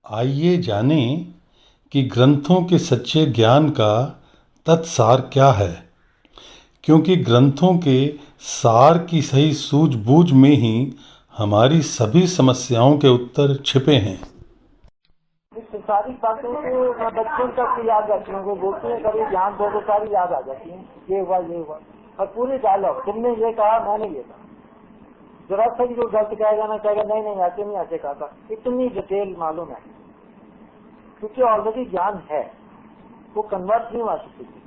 आइए जानें कि ग्रंथों के सच्चे ज्ञान का तत्सार क्या है, क्योंकि ग्रंथों के सार की सही सूझबूझ में ही हमारी सभी समस्याओं के उत्तर छिपे हैं। इस सारी बातों को मैं बच्चों तक याद रखती हूँ। बोलते हैं कभी ज्ञान दो तो सारी याद आ जाती है, ये हुआ और पूरी डायलॉग तुमने ये कहा, मैंने ये कहा। जरा सा भी जो गलत कहेगा ना कहेगा नहीं ऐसे नहीं ऐसे कहा था, इतनी डिटेल मालूम है क्योंकि ऑलरेडी ज्ञान है, वो कन्वर्ट नहीं हुआ किसी की,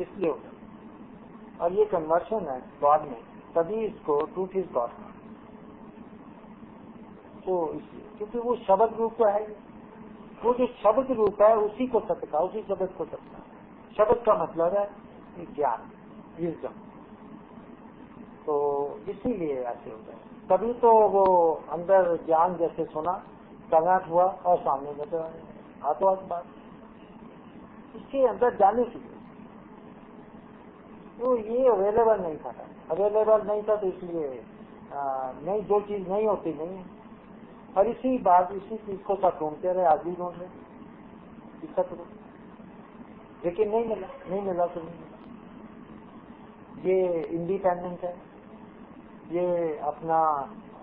इसलिए होगा। और ये कन्वर्शन है गॉड में, तभी इसको ट्रूथ इज गॉड। तो इसलिए क्योंकि वो शब्द रूप तो है, वो जो शब्द रूप है उसी को सत्य का, उसी शब्द को सत्य का। शब्द का मतलब है ज्ञान, विजडम। तो इसीलिए ऐसे होता है। तभी तो वो अंदर ज्ञान जैसे सुना, कनाट हुआ और सामने में तो हाथों हाथ बात इसके अंदर जाने के लिए तो ये अवेलेबल नहीं था। अवेलेबल नहीं था तो इसलिए नहीं, जो चीज नहीं होती नहीं है। और इसी चीज को सब ढूंढते रहे, आज भी ढूंढ रहे सत्य, लेकिन नहीं मिला तो नहीं मिला। ये इंडिपेंडेंट है, ये अपना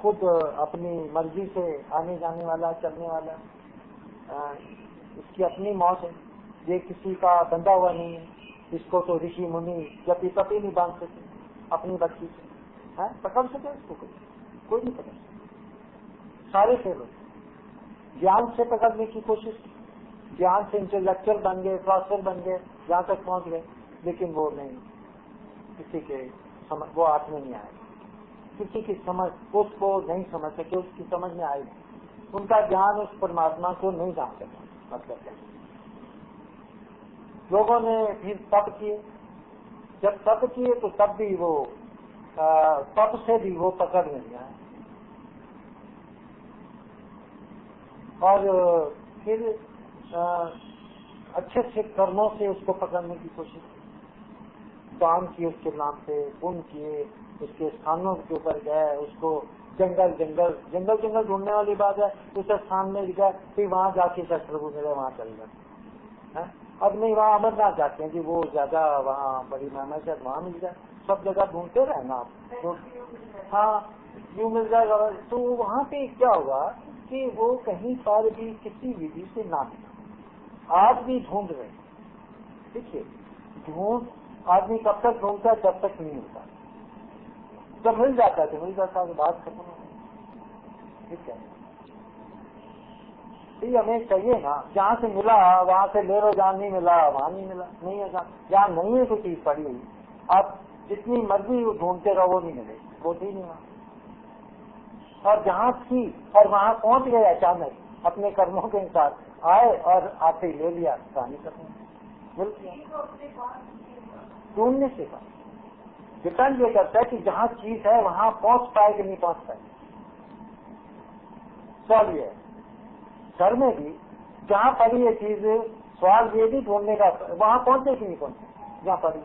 खुद अपनी मर्जी से आने जाने वाला, चलने वाला, इसकी अपनी मौत है। ये किसी का बंधा हुआ नहीं है। इसको तो ऋषि मुनि या पति नहीं बांध सके अपनी बच्ची से, है पकड़ सके इसको कोई नहीं पकड़ सके। सारे फेल होते। ज्ञान से पकड़ने की कोशिश, ज्ञान से इंटेलेक्चुअल बन गए, फिलोसफर बन गए, जहाँ तक पहुंच गए, लेकिन वो नहीं, किसी के समझ वो हाथ में नहीं आए। किसी की समझ उसको नहीं समझ सके, उसकी समझ में आएगी। उनका ज्ञान उस परमात्मा को नहीं जान सका। मतलब क्या, लोगों ने फिर तप किए, जब तप किए तो तब भी वो तप से भी वो पकड़ नहीं आए। और फिर अच्छे अच्छे कर्मों से उसको पकड़ने की कोशिश की, दान किए उसके नाम से, पुण्य किए, उसके स्थानों के ऊपर गए, उसको जंगल ढूंढने वाली बात है। उस स्थान में गए, फिर वहां जाके प्रभु मिले, वहां चल गए। अब नहीं, वहाँ अमरनाथ जाते हैं जी, वो ज्यादा वहाँ बड़ी मेहनत है, वहाँ मिल जाए। सब जगह ढूंढते रहना आप तो, हाँ यूँ मिल जाएगा। तो वहाँ पे क्या होगा कि वो कहीं पर भी किसी विधि से ना मिला। आज भी ढूंढ रहे, देखिए ढूंढ आदमी कब तक ढूंढता है, जब तक नहीं मिलता। जब मिल जाता है तो मिल जाता है, बात खत्म हो। ठीक है, ये हमें चाहिए ना, जहाँ से मिला वहाँ से ले लो, जहाँ नहीं मिला वहाँ नहीं मिला। नहीं है जहाँ नहीं है कोई चीज पड़ी हुई, आप जितनी मर्जी ढूंढते रहो वो नहीं मिलेगी, वो थी नहीं वहाँ। और जहाँ थी और वहाँ पहुँच गए अचानक, अपने कर्मों के अनुसार आए और आते ले लिया, कहानी करने मिल गया। ढूंढने से डिपेंड ये करता है कि जहाँ चीज है वहाँ पहुँच पाए कि नहीं पहुँच पाए। सवाल ये है, घर में भी जहाँ पड़ी ये चीज, सवाल ये भी ढूंढने का, वहाँ पहुंचे कि नहीं पहुंचे। जहाँ पड़ी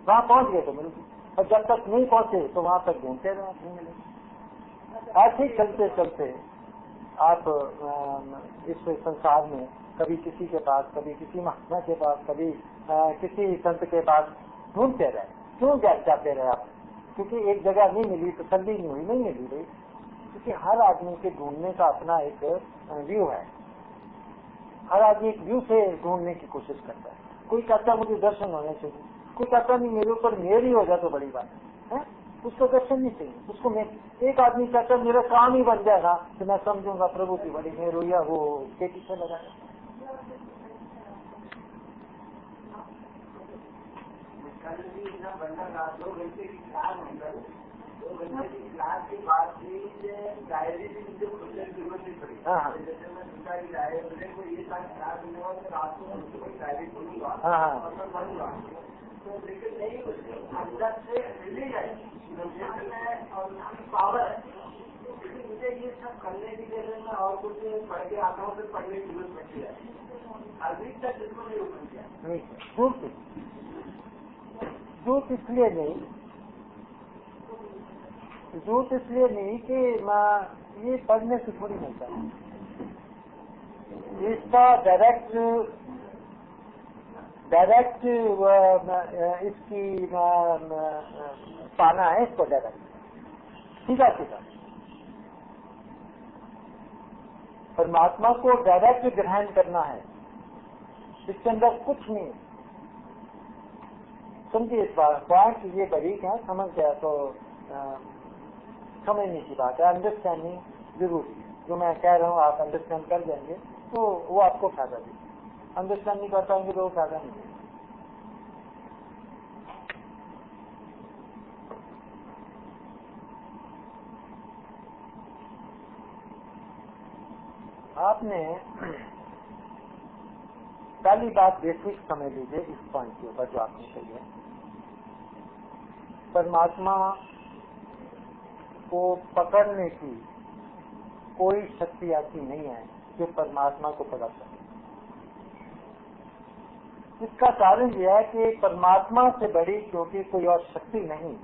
वहाँ पहुंच गए तो मिल गई, और जब तक नहीं पहुंचे तो वहाँ तक ढूंढते रहे, नहीं मिलेगी। ऐसे ही चलते चलते आप इस संसार में कभी किसी के पास, कभी किसी महात्मा के पास, कभी किसी संत के पास ढूंढते रहे। क्यों जाते रहे आप? क्योंकि एक जगह नहीं मिली, तसल्ली नहीं हुई, नहीं मिली रही। क्योंकि हर आदमी के ढूंढने का अपना एक व्यू है, हर आदमी एक व्यू से ढूंढने की कोशिश करता है। कोई कहता मुझे दर्शन होने चाहिए, कोई कहता नहीं मेरे ऊपर मेर ही हो जाए तो बड़ी बात है, उसको दर्शन नहीं चाहिए। उसको मैं, एक आदमी कहता मेरा काम ही बन जाएगा तो मैं समझूंगा प्रभु की बड़ी मेर हुई, वो उसके पीछे लगा। क्लास के बाद डायरी भी मुझे खुलने की जरूरत नहीं पड़ी। जैसे मैं दूसरा ही मुझे को ये सारी क्लास मिलेगा तो रात को मुझे कोई डायरी खोलूंगा और मैं पढ़ूंगा, तो लेकिन नहीं उसके अंदर से मिली जाएगी और उसकी पावर है। लेकिन मुझे ये सब करने की जरूरत है और कुछ पढ़ के आता हूँ, फिर पढ़ने की जरूरत पड़ती है। अभी तक बिल्कुल नहीं उठ गया। झूठ इसलिए नहीं, झूठ इसलिए नहीं कि ये पढ़ने से थोड़ी मिलता है। इसका डायरेक्ट इसकी पाना है, इसको डायरेक्ट सीधा सीधा परमात्मा को डायरेक्ट ग्रहण करना है, इसके अंदर कुछ नहीं। समझिए इस बात पॉइंट ये बरीक है, समझ गया तो समझने की बात है, अंडरस्टैंडिंग जरूरी है। जो मैं कह रहा हूँ आप अंडरस्टैंड कर जाएंगे तो वो आपको फायदा देगा, अंडरस्टैंड नहीं कर पाएंगे तो वो फायदा नहीं देगा। आपने पहली बात बेसिक समझ लीजिए इस पॉइंट के ऊपर जो आपने कही है, परमात्मा को पकड़ने की कोई शक्ति ऐसी नहीं है जो परमात्मा को पकड़ सके। इसका कारण यह है कि परमात्मा से बड़ी क्योंकि कोई और शक्ति नहीं,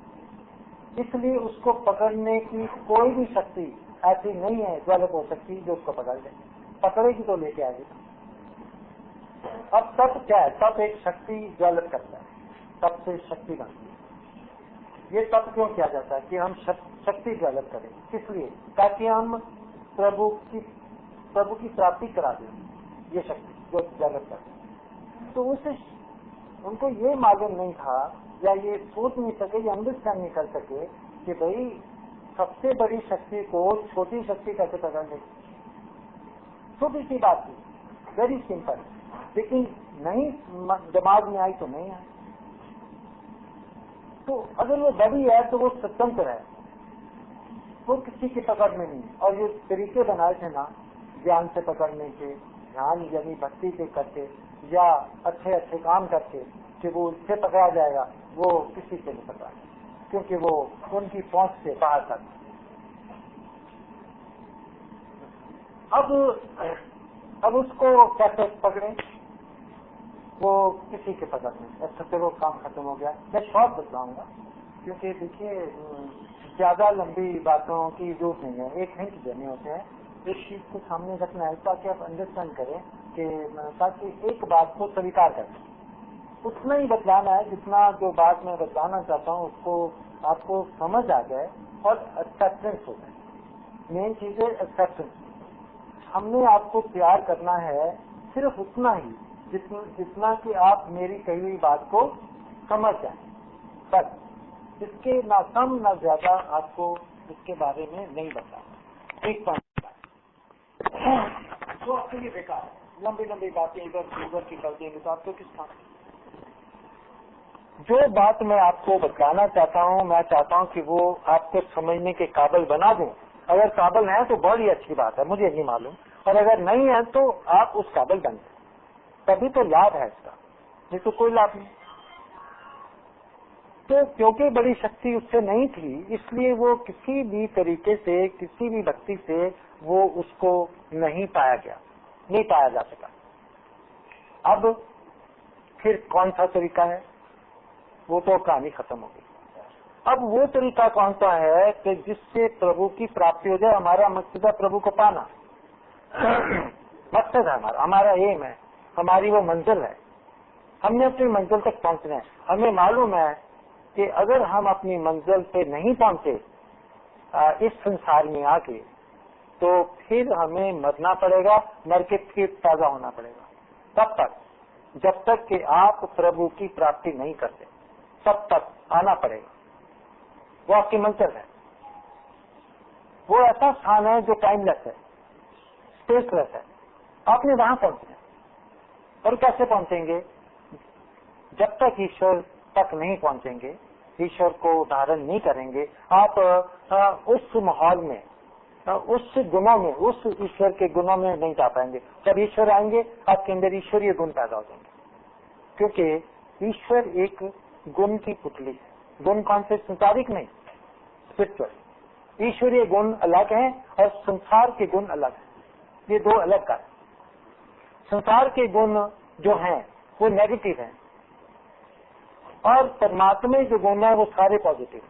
इसलिए उसको पकड़ने की कोई भी शक्ति ऐसी नहीं है ज्वलक हो सकती जो उसको पकड़ ले। पकड़ेगी तो लेके आएगी। अब तप क्या है? तप एक शक्ति ज्वलक करता है, तप से शक्ति बनती है। ये तप क्यों किया जाता है? कि हम शक्ति ज्वलक करें, इसलिए ताकि हम प्रभु की प्राप्ति करा दें। ये शक्ति जो ज्वलक करते हैं, तो उसे उनको ये मालूम नहीं था या ये सोच नहीं सके या अंडरस्टैंड नहीं कर सके कि भाई सबसे बड़ी शक्ति को छोटी शक्ति कैसे पकड़ ले। छोटी सी बात थी, वेरी सिंपल, लेकिन नहीं दिमाग में आई तो नहीं आई। तो अगर वो बड़ी है तो वो स्वतंत्र है, वो किसी की पकड़ में नहीं। और ये तरीके बनाए थे ना ज्ञान से पकड़ने के, ध्यान यानी भक्ति के करके या अच्छे अच्छे काम करके कि वो उससे पकड़ा जाएगा, वो किसी से नहीं पकड़ा, क्योंकि वो उनकी पहुंच से बाहर तक। अब उसको कैसे पकड़े? वो किसी के पकड़ में, ऐसा तो वो काम खत्म हो गया। मैं शॉर्ट बताऊंगा क्योंकि देखिए ज्यादा लंबी बातों की जरूरत नहीं है, एक हिंट देने होते हैं, एक चीज को सामने रखना है ताकि आप अंडरस्टैंड करें कि ताकि एक बात को स्वीकार करें। उतना ही बतलाना है जितना जो बात मैं बतलाना चाहता हूँ उसको आपको समझ आ जाए और एक्सेप्टेंस हो जाए। मेन चीज है एक्सेप्टेंस। हमने आपको प्यार करना है सिर्फ उतना ही जितना कि आप मेरी कही हुई बात को समझ जाए, बस। इसके ना कम ना ज्यादा आपको इसके बारे में नहीं बताना। एक पॉइंट तो आपके लिए बेकार है, लंबी लंबी बातें इधर की कर देंगे तो आपको किस काम। जो बात मैं आपको बताना चाहता हूँ, मैं चाहता हूँ कि वो आपको समझने के काबिल बना दूं। अगर काबिल है तो बड़ी अच्छी बात है, मुझे नहीं मालूम, और अगर नहीं है तो आप उस काबिल बन जाए, तभी तो लाभ है इसका, नहीं तो कोई लाभ नहीं। तो क्योंकि बड़ी शक्ति उससे नहीं थी, इसलिए वो किसी भी तरीके से, किसी भी भक्ति से वो उसको नहीं पाया गया, नहीं पाया जा सका। अब फिर कौन सा तरीका है? वो तो कहानी खत्म हो गई। अब वो तरीका कौन सा है कि जिससे प्रभु की प्राप्ति हो जाए। हमारा मकसद है प्रभु को पाना, मकसद है हमारा एम है, हमारी वो मंजिल है। हमने अपनी मंजिल तक पहुंचना है। हमें मालूम है कि अगर हम अपनी मंजिल पे नहीं पहुंचे इस संसार में आके, तो फिर हमें मरना पड़ेगा, मर के फिर ताजा होना पड़ेगा। तब तक, जब तक कि आप प्रभु की प्राप्ति नहीं करते, तब तक आना पड़ेगा। वो आपकी मंजिल है। वो ऐसा स्थान है जो टाइमलेस है, स्पेसलेस है। आपने वहां पहुंचना है। और कैसे पहुंचेंगे? जब तक ईश्वर तक नहीं पहुंचेंगे, ईश्वर को धारण नहीं करेंगे, आप उस माहौल में, उस गुणों में, उस ईश्वर के गुणों में नहीं जा पाएंगे। जब ईश्वर आएंगे आपके अंदर ईश्वरीय गुण पैदा हो जाएंगे, क्योंकि ईश्वर एक गुण की पुतली है। गुण कौन से? संसारिक नहीं, स्पिरिचुअल। ईश्वरीय गुण अलग हैं और संसार के गुण अलग हैं। ये दो अलग का है। संसार के गुण जो हैं वो नेगेटिव हैं और परमात्मा जो गुण है वो सारे पॉजिटिव।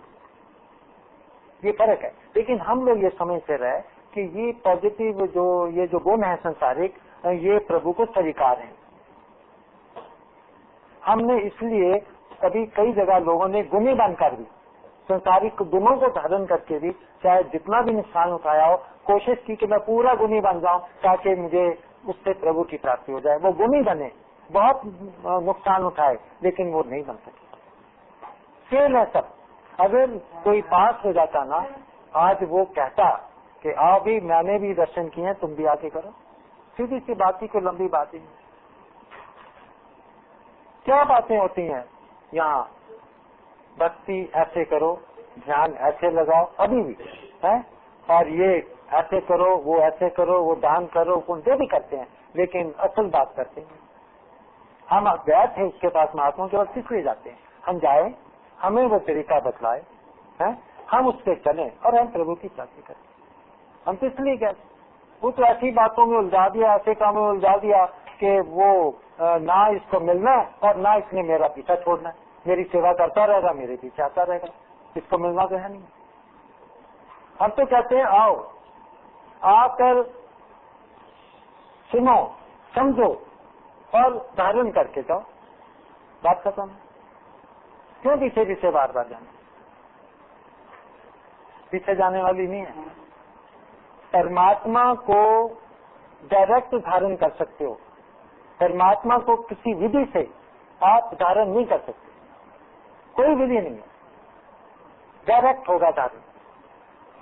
ये फर्क है। लेकिन हम लोग ये समझते रहे कि ये पॉजिटिव जो गुण है संसारिक, ये प्रभु को स्वीकार है। हमने इसलिए कभी कई जगह लोगों ने गुणी बनकर भी, संसारिक गुणों को धारण करके भी, चाहे जितना भी नुकसान उठाया हो, कोशिश की कि मैं पूरा गुणी बन जाऊं ताकि मुझे उससे प्रभु की प्राप्ति हो जाए। वो गुणी बने, बहुत नुकसान उठाए, लेकिन वो नहीं बन सके। फेल है सब। अगर कोई पास हो जाता ना, आज वो कहता कि आओ भी, मैंने भी दर्शन किए हैं, तुम भी आके करो। सीधी सी बात ही, कोई लंबी बात ही नहीं। क्या बातें होती हैं यहाँ, भक्ति ऐसे करो, ध्यान ऐसे लगाओ, अभी भी है, और ये ऐसे करो, वो ऐसे करो, वो दान करो, जो भी करते हैं, लेकिन असल बात करते हैं। हम गए थे उसके पास महात्मा के, वक्त इसलिए जाते हैं, हम जाए, हमें वो तरीका बतलाए, हैं, हम उस पर चले और हम प्रभु की प्राप्ति करें। हम तो इसलिए गए, वो तो ऐसी बातों में उलझा दिया, ऐसे कामों में उलझा दिया कि वो ना इसको मिलना और ना इसने मेरा पीछा छोड़ना, मेरी सेवा करता रहेगा, मेरे पीछे आता रहेगा, इसको मिलना तो है नहीं। हम तो कहते हैं आओ, आकर सुनो, समझो और धारण करके जाओ, बात खत्म। क्यों पीछे पीछे बार बार जाना? पीछे जाने वाली नहीं है। परमात्मा को डायरेक्ट धारण कर सकते हो, परमात्मा को किसी विधि से आप धारण नहीं कर सकते, कोई विधि नहीं है, डायरेक्ट होगा धारण।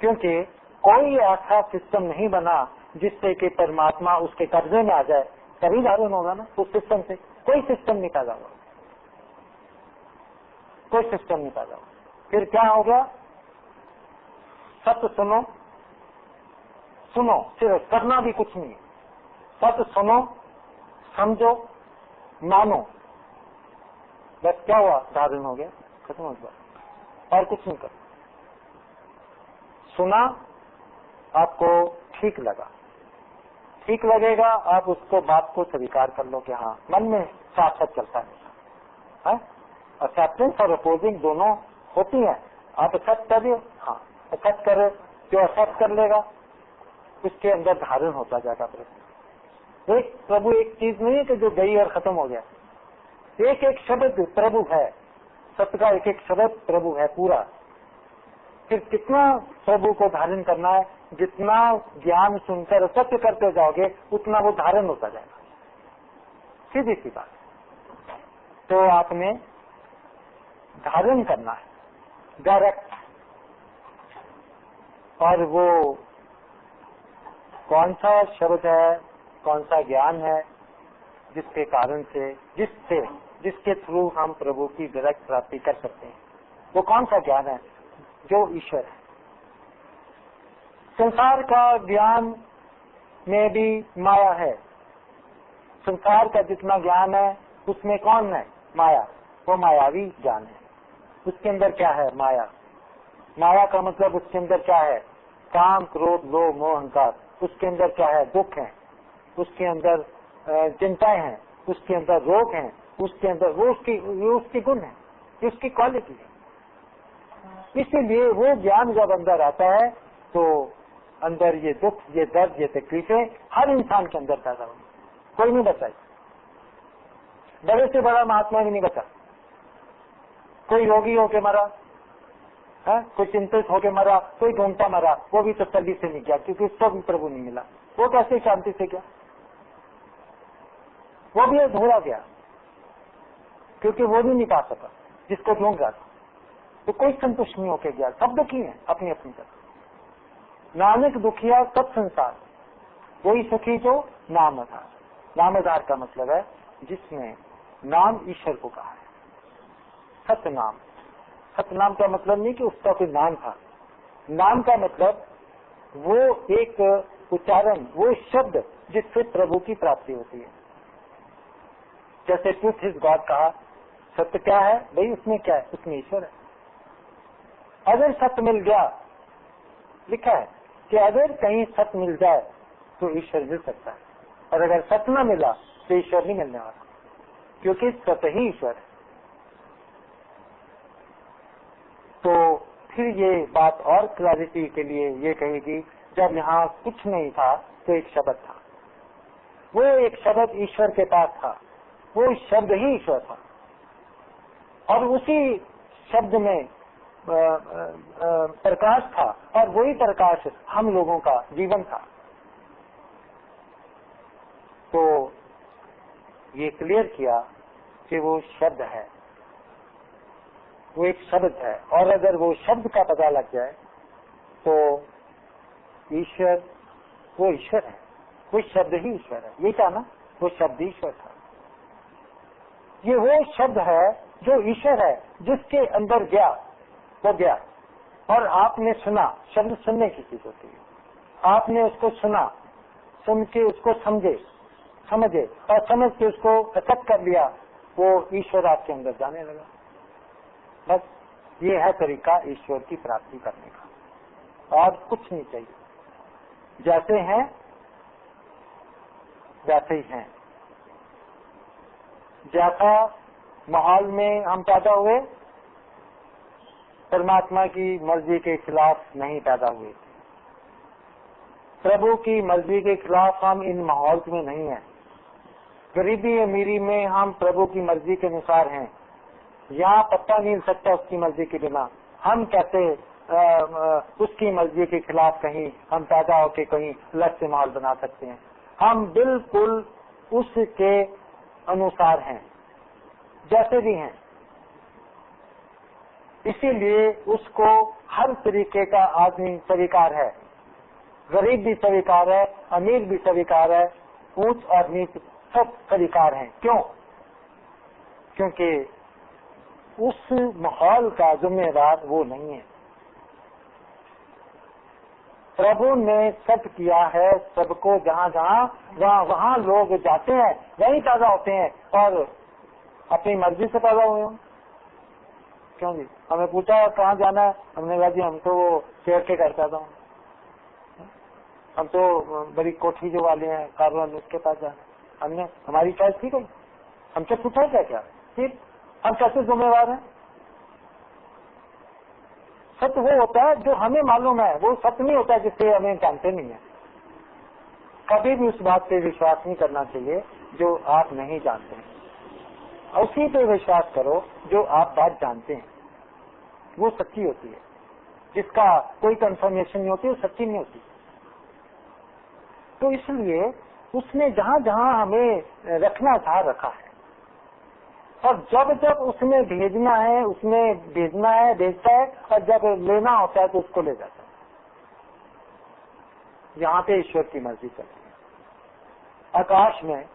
क्योंकि कोई ऐसा सिस्टम नहीं बना जिससे कि परमात्मा उसके कब्जे में आ जाए, तभी धारण होगा ना। उस सिस्टम से कोई सिस्टम नहीं पैदा हुआ, कोई सिस्टम नहीं पैदा हुआ। फिर क्या हो गया? सत्य सुनो, सुनो, सिर्फ करना भी कुछ नहीं है, सत्य सुनो, समझो, मानो, बस क्या हुआ? धारण हो गया, खत्म हो गया, और कुछ नहीं कर। सुना, आपको ठीक लगा, ठीक लगेगा, आप उसको बात को स्वीकार कर लो कि हाँ, मन में साथ साथ चलता है। एक्सेप्टेंस और अपोजिंग दोनों होती है। आप एक्सेप्ट कर रहे, हाँ एक्सेप्ट करे, जो एक्सेप्ट कर लेगा उसके अंदर धारण होता जाएगा प्रभु। एक प्रभु एक चीज नहीं है कि जो गई और खत्म हो गया, एक एक शब्द प्रभु है, सत्य का एक एक शब्द प्रभु है पूरा। फिर कितना प्रभु को धारण करना है, जितना ज्ञान सुनकर सत्य करते जाओगे उतना वो धारण होता जाएगा, सीधी सी बात। तो आपने धारण करना है डायरेक्ट, और वो कौन सा शब्द है, कौन सा ज्ञान है जिसके कारण से, जिसके थ्रू हम प्रभु की डायरेक्ट प्राप्ति कर सकते हैं? वो कौन सा ज्ञान है? जो ईश्वर है। संसार का ज्ञान में भी माया है। संसार का जितना ज्ञान है उसमें कौन है? माया। वो मायावी ज्ञान है। उसके अंदर क्या है? माया। माया का मतलब उसके अंदर क्या है? काम, क्रोध, लोभ, मोह, अहंकार। उसके अंदर क्या है? दुख है। उसके अंदर चिंताएं हैं। उसके अंदर रोग हैं। उसके अंदर वो उसकी गुण है, उसकी क्वालिटी है। इसीलिए वो ज्ञान जब अंदर आता है तो अंदर ये दुख, ये दर्द, ये तकलीफें हर इंसान के अंदर पैदा होगी। कोई नहीं बचा, बड़े से बड़ा महात्मा भी नहीं बचा। कोई रोगी होके मरा है, कोई चिंतित होके मरा, कोई ढूंढता मरा, वो भी तसल्ली से नहीं गया क्योंकि उसको भी प्रभु नहीं मिला। वो कैसे शांति से गया? वो भी अधूरा गया क्योंकि वो भी नहीं पा सका जिसको ढूंढ रहा था। तो कोई संतुष्ट नहीं होके गया। सब दुखी है अपनी अपनी तरफ। नानक दुखिया सब संसार, वही सुखी जो नाम आधार। नाम आधार का मतलब है जिसने नाम ईश्वर को कहा है, सत्य नाम। सत्य नाम का मतलब नहीं कि उसका कोई नाम था। नाम का मतलब वो एक उच्चारण, वो शब्द जिससे प्रभु की प्राप्ति होती है। जैसे ट्रूथ इज गॉड कहा, सत्य क्या है भाई? उसमें क्या है? उसमें ईश्वर है। अगर सत्य मिल गया, लिखा है कि अगर कहीं सत्य मिल जाए तो ईश्वर मिल सकता है, और अगर सत्य न मिला तो ईश्वर नहीं मिलने वाला, क्योंकि सत्य ही ईश्वर है। तो फिर ये बात और क्लैरिटी के लिए ये कहेगी, जब यहाँ कुछ नहीं था तो एक शब्द था, वो एक शब्द ईश्वर के पास था, वो शब्द ही ईश्वर था, और उसी शब्द में प्रकाश था, और वही प्रकाश हम लोगों का जीवन था। तो ये क्लियर किया कि वो शब्द है, वो एक शब्द है, और अगर वो शब्द का पता लग जाए तो ईश्वर, वो ईश्वर है, वो शब्द ही ईश्वर है। ये क्या ना, वो शब्द ईश्वर था। ये वो शब्द है जो ईश्वर है, जिसके अंदर गया वो गया। और आपने सुना, शब्द सुनने की चीज होती है। आपने उसको सुना, सुन के उसको समझे, और समझ के उसको एक्सेप्ट कर लिया, वो ईश्वर आपके अंदर जाने लगा। बस ये है तरीका ईश्वर की प्राप्ति करने का, और कुछ नहीं चाहिए। जैसे हैं वैसे ही हैं। जैसा माहौल में हम पैदा हुए, परमात्मा की मर्जी के खिलाफ नहीं पैदा हुए। प्रभु की मर्जी के खिलाफ हम इन माहौल में नहीं हैं। गरीबी अमीरी में हम प्रभु की मर्जी के अनुसार हैं। यहाँ पत्ता नहीं हिल सकता उसकी मर्जी के बिना। हम कैसे उसकी मर्जी के खिलाफ कहीं हम पैदा होकर कहीं अलग से माहौल बना सकते हैं? हम बिल्कुल उसके अनुसार हैं, जैसे भी हैं। इसीलिए उसको हर तरीके का आदमी स्वीकार है। गरीब भी स्वीकार है, अमीर भी स्वीकार है, ऊंच और नीच सब स्वीकार हैं। क्यों? क्योंकि उस माहौल का जिम्मेदार वो नहीं है। प्रभु ने सब किया है, सबको जहाँ जहाँ वहाँ लोग जाते हैं, वहीं पैदा होते हैं, और अपनी मर्जी से पैदा हुए हों। क्यों जी? हमें पूछा कहाँ जाना है, हमने कहा जी हम तो वो शेर के घर पैदा हूँ, हम तो बड़ी कोठी जो वाले हैं कारवान, उसके पास जाना। हमने हमारी चॉइस थी कोई, हमसे पूछा क्या? फिर हम कैसे जिम्मेवार हैं? सत्य वो होता है जो हमें मालूम है, वो सत्य नहीं होता जिससे हमें जानते नहीं है। कभी भी उस बात पे विश्वास नहीं करना चाहिए जो आप नहीं जानते हैं। उसी पे विश्वास करो जो आप बात जानते हैं, वो सच्ची होती है। जिसका कोई कंफर्मेशन नहीं होती वो सच्ची नहीं होती। तो इसलिए उसने जहाँ जहाँ हमें रखना था रखा है, और जब जब उसने भेजना है उसमें भेजना है, भेजता है, और जब लेना होता है तो उसको ले जाता है। यहाँ पे ईश्वर की मर्जी चलती है। आकाश में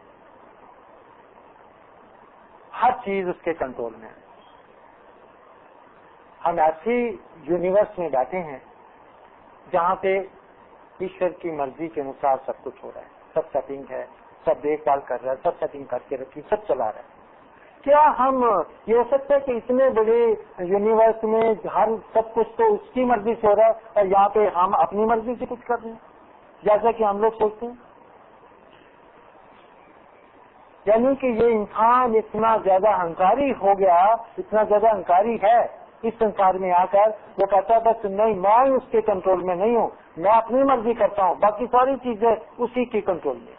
हर चीज उसके कंट्रोल में है। हम ऐसी यूनिवर्स में बैठे हैं जहाँ पे ईश्वर की मर्जी के अनुसार सब कुछ हो रहा है, सब सेटिंग है, सब देखभाल कर रहा है, सब सेटिंग करके रखी, सब चला रहा है। क्या हम ये हो सकता है कि इतने बड़े यूनिवर्स में हर सब कुछ तो उसकी मर्जी से हो रहा है, और यहाँ पे हम अपनी मर्जी से कुछ कर रहे हैं, जैसा कि हम लोग सोचते हैं? यानी कि ये इंसान इतना ज्यादा अहंकारी हो गया, इतना ज्यादा अहंकारी है इस संसार में आकर, वो कहता है बस नहीं, मैं उसके कंट्रोल में नहीं हूँ, मैं अपनी मर्जी करता हूँ, बाकी सारी चीजें उसी के कंट्रोल में।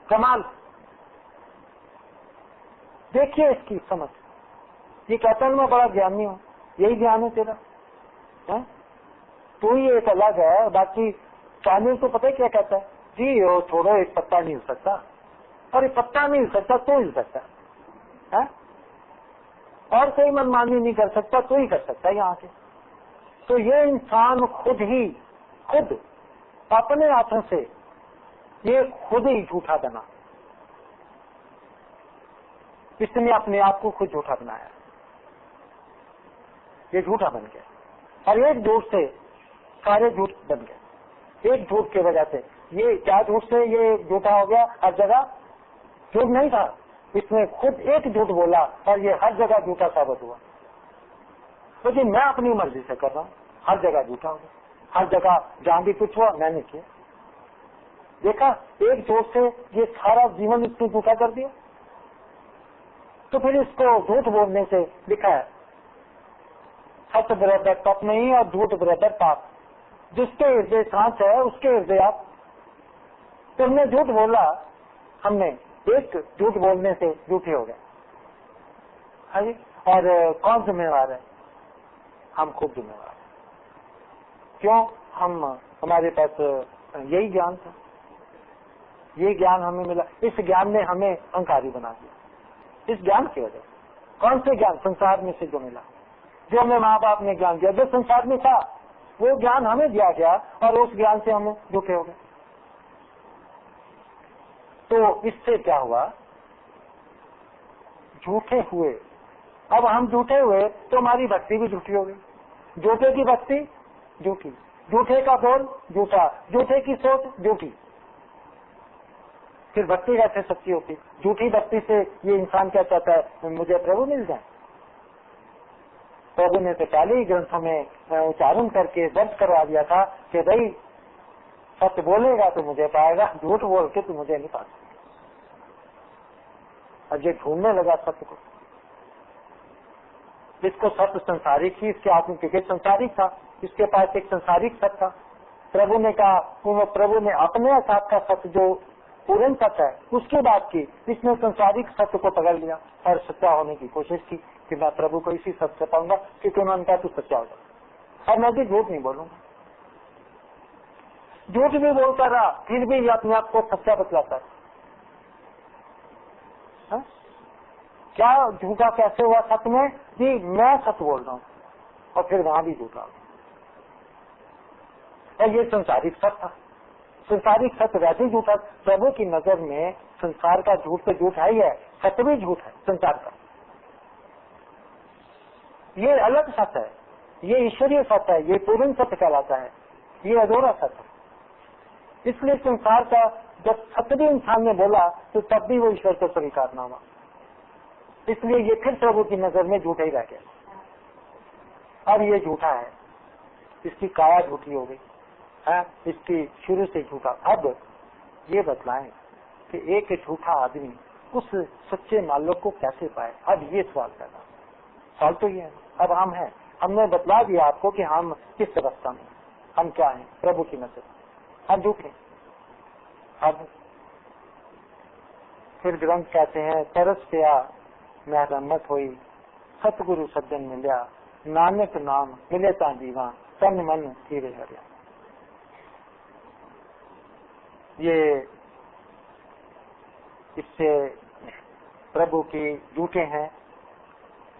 कमाल! देखिए इसकी समझ। ये कहता है मैं बड़ा ज्ञानी हूँ, यही ज्ञान है तेरा, है? तू ही एक अलग है, बाकी कानून तो पता है क्या कहता है? जी वो छोड़ो, एक पत्ता नहीं हिल सकता। और एक पत्ता नहीं हिल सकता तो हिल सकता है, और कोई मनमानी नहीं कर सकता तो ही कर सकता है यहाँ से। तो ये इंसान खुद अपने हाथों से ये खुद ही झूठा बना। इसने अपने आप को खुद झूठा बनाया, ये झूठा बन गया, और एक झूठ से सारे झूठ बन गए। एक झूठ की वजह से ये क्या झूठ से ये झूठा हो गया? हर जगह झूठ नहीं था, इसने खुद एक झूठ बोला और ये हर जगह झूठा साबित हुआ। तो जी मैं अपनी मर्जी से कर रहा हूँ, हर जगह झूठा हो गया, हर जगह जहाँ भी कुछ हुआ मैंने किया। देखा, एक झूठ से ये सारा जीवन इसने झूठा कर दिया। तो फिर इसको झूठ बोलने से लिखा है सत्य बराबर तप नहीं और झूठ बराबर पाप। जिसके हृदय सांस है उसके हृदय आप। तुमने झूठ बोला हमने एक झूठ बोलने से झूठे हो गए। हाँ जी। और कौन जिम्मेवार है? हम खुद जिम्मेवार हैं। क्यों? हमारे पास यही ज्ञान था, ये ज्ञान हमें मिला, इस ज्ञान ने हमें अहंकारी बना दिया। इस ज्ञान की वजह कौन से ज्ञान? संसार में से जो मिला, जो हमें माँ बाप ने ज्ञान दिया, जो संसार में था वो ज्ञान हमें दिया गया और उस ज्ञान से हम झूठे हो गए। तो इससे क्या हुआ? झूठे हुए। अब हम झूठे हुए तो हमारी भक्ति भी झूठी हो गई। झूठे की भक्ति झूठी, झूठे का बोल झूठा, झूठे की सोच झूठी, फिर भक्ति कैसे सच्ची होती? झूठी भक्ति से ये इंसान क्या चाहता है? मुझे प्रभु मिल जाए। प्रभु ने तो पहले ही ग्रंथों में उच्चारण करके दर्ज करवा दिया था कि भाई सत्य बोलेगा तो मुझे पाएगा, झूठ बोल के तो मुझे नहीं पा सकता। और ये ढूंढने लगा सत्य को। इसको सत्य संसारिक ही, इसके आत्मिक संसारिक था, इसके पास एक संसारिक सत्य था। प्रभु ने कहा, प्रभु ने अपने साथ का सत्य जो पूर्ण सत्य है उसकी बात की, इसने संसारिक सत्य को पकड़ लिया और सच्चा होने की कोशिश की कि मैं प्रभु को इसी सत्य से पाऊंगा, क्योंकि उन्होंने कहा तू सच्चा होगा। और मैं भी झूठ नहीं बोलूंगा। झूठ भी बोलता रहा, फिर भी ये अपने आप को सच्चा बतलाता है। क्या झूठा कैसे हुआ सत्य में? कि मैं सत्य बोल रहा हूँ और फिर वहां भी झूठा। और ये संसारिक सत्य था। संसारिक सत्य वैसे ही झूठा। प्रभु की नजर में संसार का झूठ तो झूठा ही है, सत्य भी झूठ है संसार का। ये अलग सत्य है, ये ईश्वरीय सत्य है, ये पूर्ण सत्य कहलाता है, ये अधूरा सत्य है। इसलिए संसार का जब सत्य भी इंसान ने बोला तो तब भी वो ईश्वर को स्वीकार ना हुआ। इसलिए ये फिर प्रभु की नजर में झूठा ही रह गया। अब ये झूठा है, इसकी काया झूठी हो गई है, इसकी शुरू से झूठा। अब ये बतलाएं कि एक झूठा आदमी उस सच्चे मालिक को कैसे पाए? अब ये सवाल पैदा। सवाल तो ये है, अब हम हैं, हमने बतला दिया आपको कि हम किस अवस्था में, हम क्या हैं प्रभु की नजर, हम झूठे। अब फिर ग्रंथ कहते हैं, तरस पिया मैं रहमत हुई, सतगुरु सज्जन मिलिया, नानक नाम मिले ता जीवा, तन मन धीरे हरिया। ये इससे प्रभु की झूठे हैं,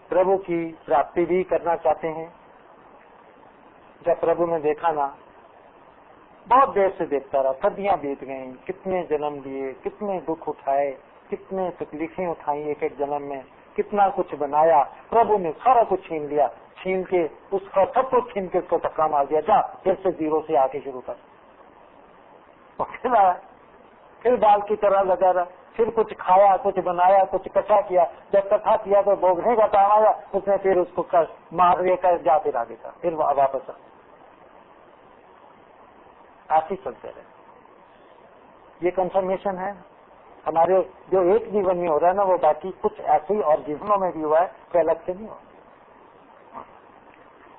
प्रभु की प्राप्ति भी करना चाहते हैं। जब प्रभु ने देखा ना, बहुत देर से देखता रहा, सदियां बीत गई, कितने जन्म लिए, कितने दुख उठाए, कितने तकलीफें उठाई एक एक जन्म में, कितना कुछ बनाया। प्रभु ने सारा कुछ छीन लिया, छीन के उसका सब कुछ छीन के उसको धक्का मार दिया, जा फिर से जीरो से आके शुरू कर। फिर बाल की तरह लगा रहा, फिर कुछ खाया, कुछ बनाया, कुछ कथा किया। जब कथा किया तो भोगने का टाइम आया, उसने फिर उसको मार लेकर जा फिर आगे का, फिर वापस आ। ऐसे चलते रहे। ये कंफर्मेशन है हमारे जो एक जीवन में हो रहा है ना, वो बाकी कुछ ऐसे ही और जीवनों में भी हुआ है, तो अलग से नहीं हुआ।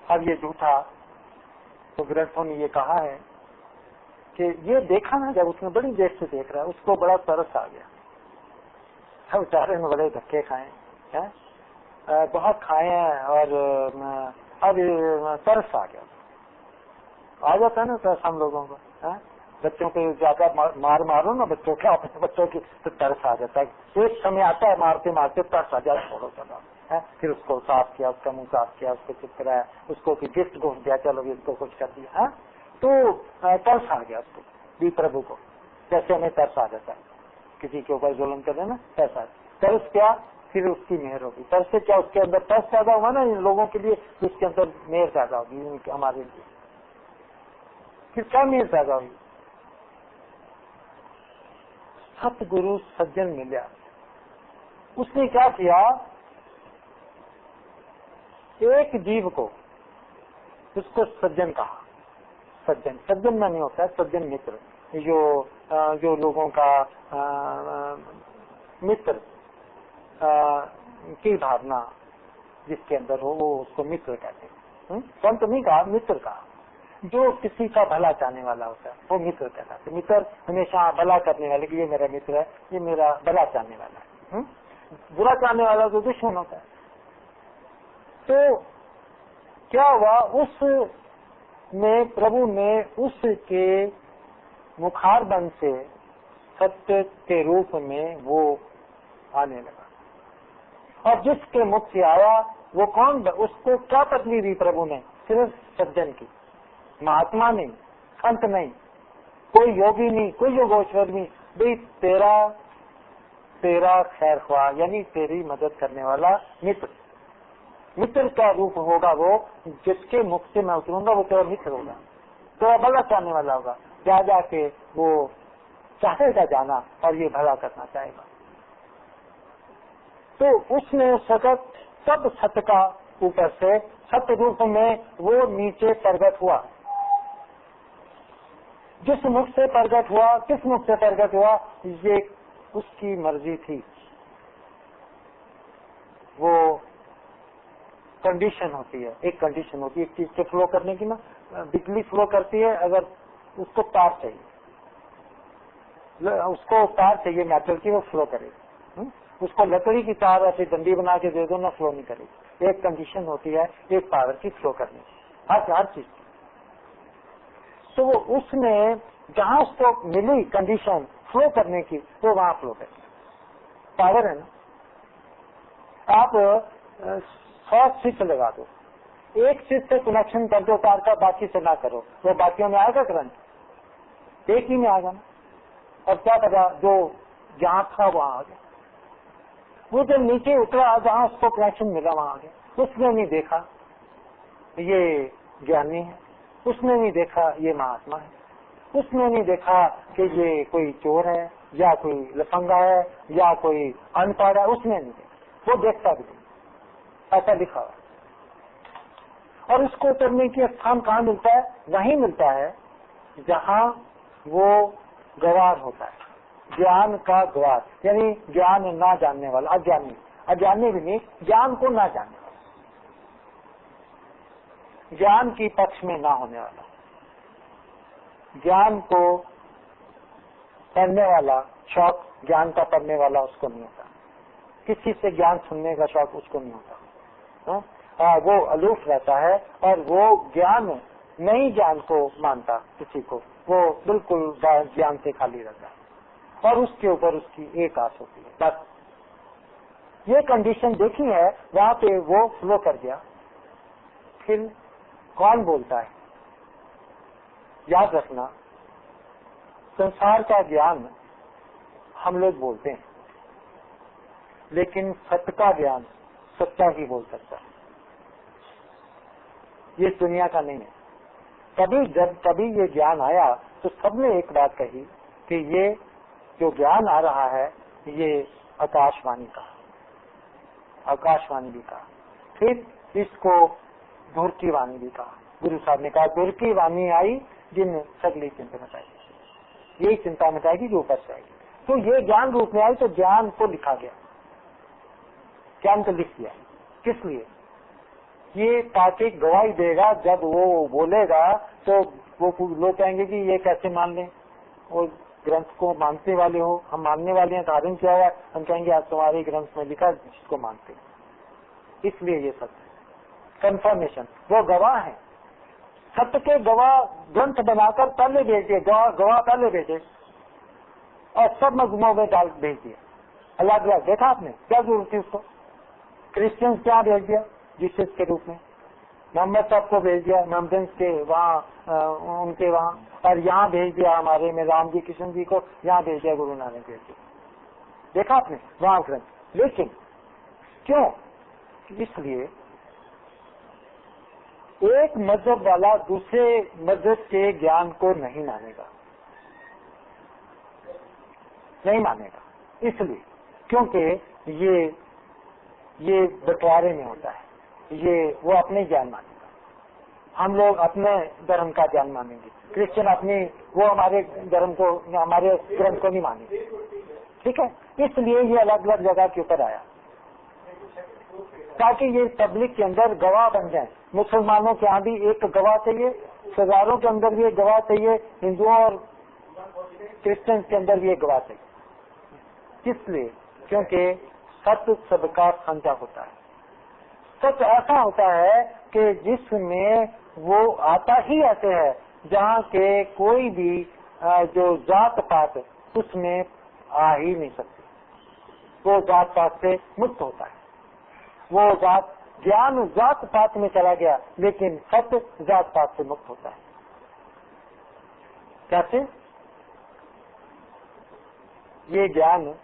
अब ये झूठा, तो ग्रंथों ने ये कहा है कि ये देखा ना, जब उसने बड़ी देर से देख रहा है, उसको बड़ा तरस आ गया। बेचारे ने बड़े धक्के खाए हैं, बहुत खाए हैं, और अब तरस आ गया। आ जाता है ना तरस हम लोगों को, है? बच्चों को ज्यादा मार मारो ना बच्चों के, अपने बच्चों की, तो तरस आ जाता है। एक समय आता है मारते मारते तरस आ जाता, छोड़ो चलो है। फिर उसको साफ किया, उसका मुंह साफ किया, उसको चुप कराया, उसको गिफ्ट घुस दिया, चलो इसको कुछ कर दिया है, तो तरस आ गया उसको भी प्रभु को, जैसे हमें तरस आ जाता है किसी के ऊपर जुल्म कर देना, ऐसा तरस क्या, फिर उसकी मेहर होगी। तरस से क्या, उसके अंदर तरस पैदा हुआ ना इन लोगों के लिए, उसके अंदर मेहर पैदा होगी हमारे लिए। फिर क्या मेहर पैदा हुई? सतगुरु सज्जन मिला। उसने क्या किया, एक जीव को उसको सज्जन कहा। सज्जन, सज्जन में नहीं होता है, सज्जन मित्र, जो लोगों का मित्र की भावना जिसके अंदर हो, वो उसको मित्र कहते हैं। संत नहीं कहा, मित्र कहा। जो किसी का भला चाहने वाला होता है वो मित्र कहलाता है। मित्र हमेशा भला करने वाले कि ये मेरा मित्र है, ये मेरा भला चाहने वाला है। बुरा चाहने वाला तो दुश्मन होता है। तो क्या हुआ, उस में प्रभु ने उसके मुखार बंद से सत्य के रूप में वो आने लगा। और जिसके मुख से आया वो कौन, उसको क्या पदवी दी प्रभु ने? सिर्फ सज्जन की, महात्मा नहीं, संत नहीं, कोई योगी नहीं, कोई योगेश्वर नहीं, भाई तेरा खैर ख्वाह, यानी तेरी मदद करने वाला मित्र। मित्र का रूप होगा वो, जिसके मुख से मैं उतरूंगा वो तेरा मित्र होगा, तेरा भला चाहने वाला होगा। जा जाके वो चाहेगा जाना और ये भला करना चाहेगा। तो उसने उस वक्त सब सत्य का ऊपर से सत्य रूप में वो नीचे प्रकट हुआ। जिस मुख से प्रकट हुआ, किस मुख से प्रकट हुआ, ये उसकी मर्जी थी। वो कंडीशन होती है, एक कंडीशन होती है एक चीज के फ्लो करने की ना। बिजली फ्लो करती है, अगर उसको तार चाहिए, उसको तार चाहिए मेटल की, वो फ्लो करेगी। उसको लकड़ी की तार ऐसी डंडी बना के दे दो ना, फ्लो नहीं करेगी। एक कंडीशन होती है एक पावर की फ्लो करने की, हर चीज की। तो वो उसने जहां उसको मिली कंडीशन फ्लो करने की, तो वहां फ्लो करेगी। पावर है ना। आप 100 स्विच लगा दो, एक स्विच से कनेक्शन कर दो तार का, बाकी से ना करो, वो बाकियों में आएगा करंट? एक ही में आएगा ना। और क्या पता जो जहां था वहां आ गया। वो जब नीचे उतरा जहां उसको कनेक्शन मिला वहां आ गया। उसने नहीं देखा ये ज्ञानी है, उसने नहीं देखा ये महात्मा है, उसने नहीं देखा कि ये कोई चोर है या कोई लफंगा है या कोई अनपढ़ है, उसने नहीं देखा। वो देखता भी नहीं, ऐसा लिखा हुआ। और उसको उतरने की स्थान कहाँ मिलता है? वहीं मिलता है जहाँ वो गवार होता है, ज्ञान का गवार, यानी ज्ञान ना जानने वाला, अज्ञानी, अज्ञानी भी नहीं, ज्ञान को ना जानने वाला, ज्ञान की पक्ष में ना होने वाला, ज्ञान को पढ़ने वाला शौक, ज्ञान का पढ़ने वाला उसको नहीं होता। किसी से ज्ञान सुनने का शौक उसको नहीं होता। वो अलूफ रहता है और वो ज्ञान नहीं, ज्ञान को मानता किसी को, वो बिल्कुल ज्ञान से खाली रहता है और उसके ऊपर उसकी एक आस होती है। बस ये कंडीशन देखी है, वहां पे वो फ्लो कर गया। फिर कौन बोलता है? याद रखना, संसार का ज्ञान हम लोग बोलते हैं, लेकिन सत्य का ज्ञान सच्चा ही बोल सकता है, ये दुनिया का नहीं है। कभी ये ज्ञान आया तो सबने एक बात कही कि ये जो ज्ञान आ रहा है ये आकाशवाणी का, आकाशवाणी भी कहा। फिर इसको धुर की वाणी भी कहा। गुरु साहब ने कहा धुर की वाणी आई जिन सगली चिंता मिटाएगी, यही चिंता मिटाएगी जो ऊपर से आएगी। तो ये ज्ञान रूप में आई, तो ज्ञान को लिखा गया, ज्ञान को लिख दिया। किस लिए? ये ताकि गवाही देगा, जब वो बोलेगा तो वो लोग कहेंगे कि ये कैसे मान लें, और ग्रंथ को मानने वाले हो, हम मानने वाले हैं, कारण क्या है? हम कहेंगे आज तुम्हारे ग्रंथ में लिखा जिसको मानते, इसलिए ये सत्य कंफर्मेशन। वो गवाह है, सत्य के गवाह ग्रंथ बनाकर पहले भेज दिए, गवाह पहले भेजे और सब मजमों में डाल भेज दिया अलग अलग। देखा आपने क्या जरूरत थी उसको? क्रिश्चियंस क्या भेज दिया जीसस के रूप में, मोहम्मद साहब को भेज दिया मोहम्मदन के वहाँ उनके वहाँ, और यहाँ भेज दिया हमारे में राम जी कृष्ण जी को, यहाँ भेज दिया गुरु नानक देव जी। देखा आपने वहाँ ग्रंथ। लेकिन क्यों? इसलिए एक मजहब वाला दूसरे मजहब के ज्ञान को नहीं मानेगा, नहीं मानेगा। इसलिए क्योंकि ये बंटवारे में होता है, ये वो अपने ज्ञान मानेगा, हम लोग अपने धर्म का ज्ञान मानेंगे, क्रिश्चियन अपनी, वो हमारे धर्म को, हमारे ग्रंथ को नहीं मानेंगे। ठीक है, इसलिए ये अलग अलग जगह के ऊपर आया ताकि ये पब्लिक के अंदर गवाह बन जाए। मुसलमानों के यहाँ भी एक गवाह चाहिए, सरदारों के अंदर भी एक गवाह चाहिए, हिंदुओं और क्रिश्चियंस के अंदर भी एक गवाह चाहिए। इसलिए क्योंकि सत्य सबका साझा होता है। सच ऐसा होता है कि जिसमें वो आता ही ऐसे है जहाँ के कोई भी जो जात पात उसमें आ ही नहीं सकती। वो जात पात से मुक्त होता है। वो ज्ञान जात पात में चला गया, लेकिन सत्य जात पात से मुक्त होता है। कैसे? ये ज्ञान,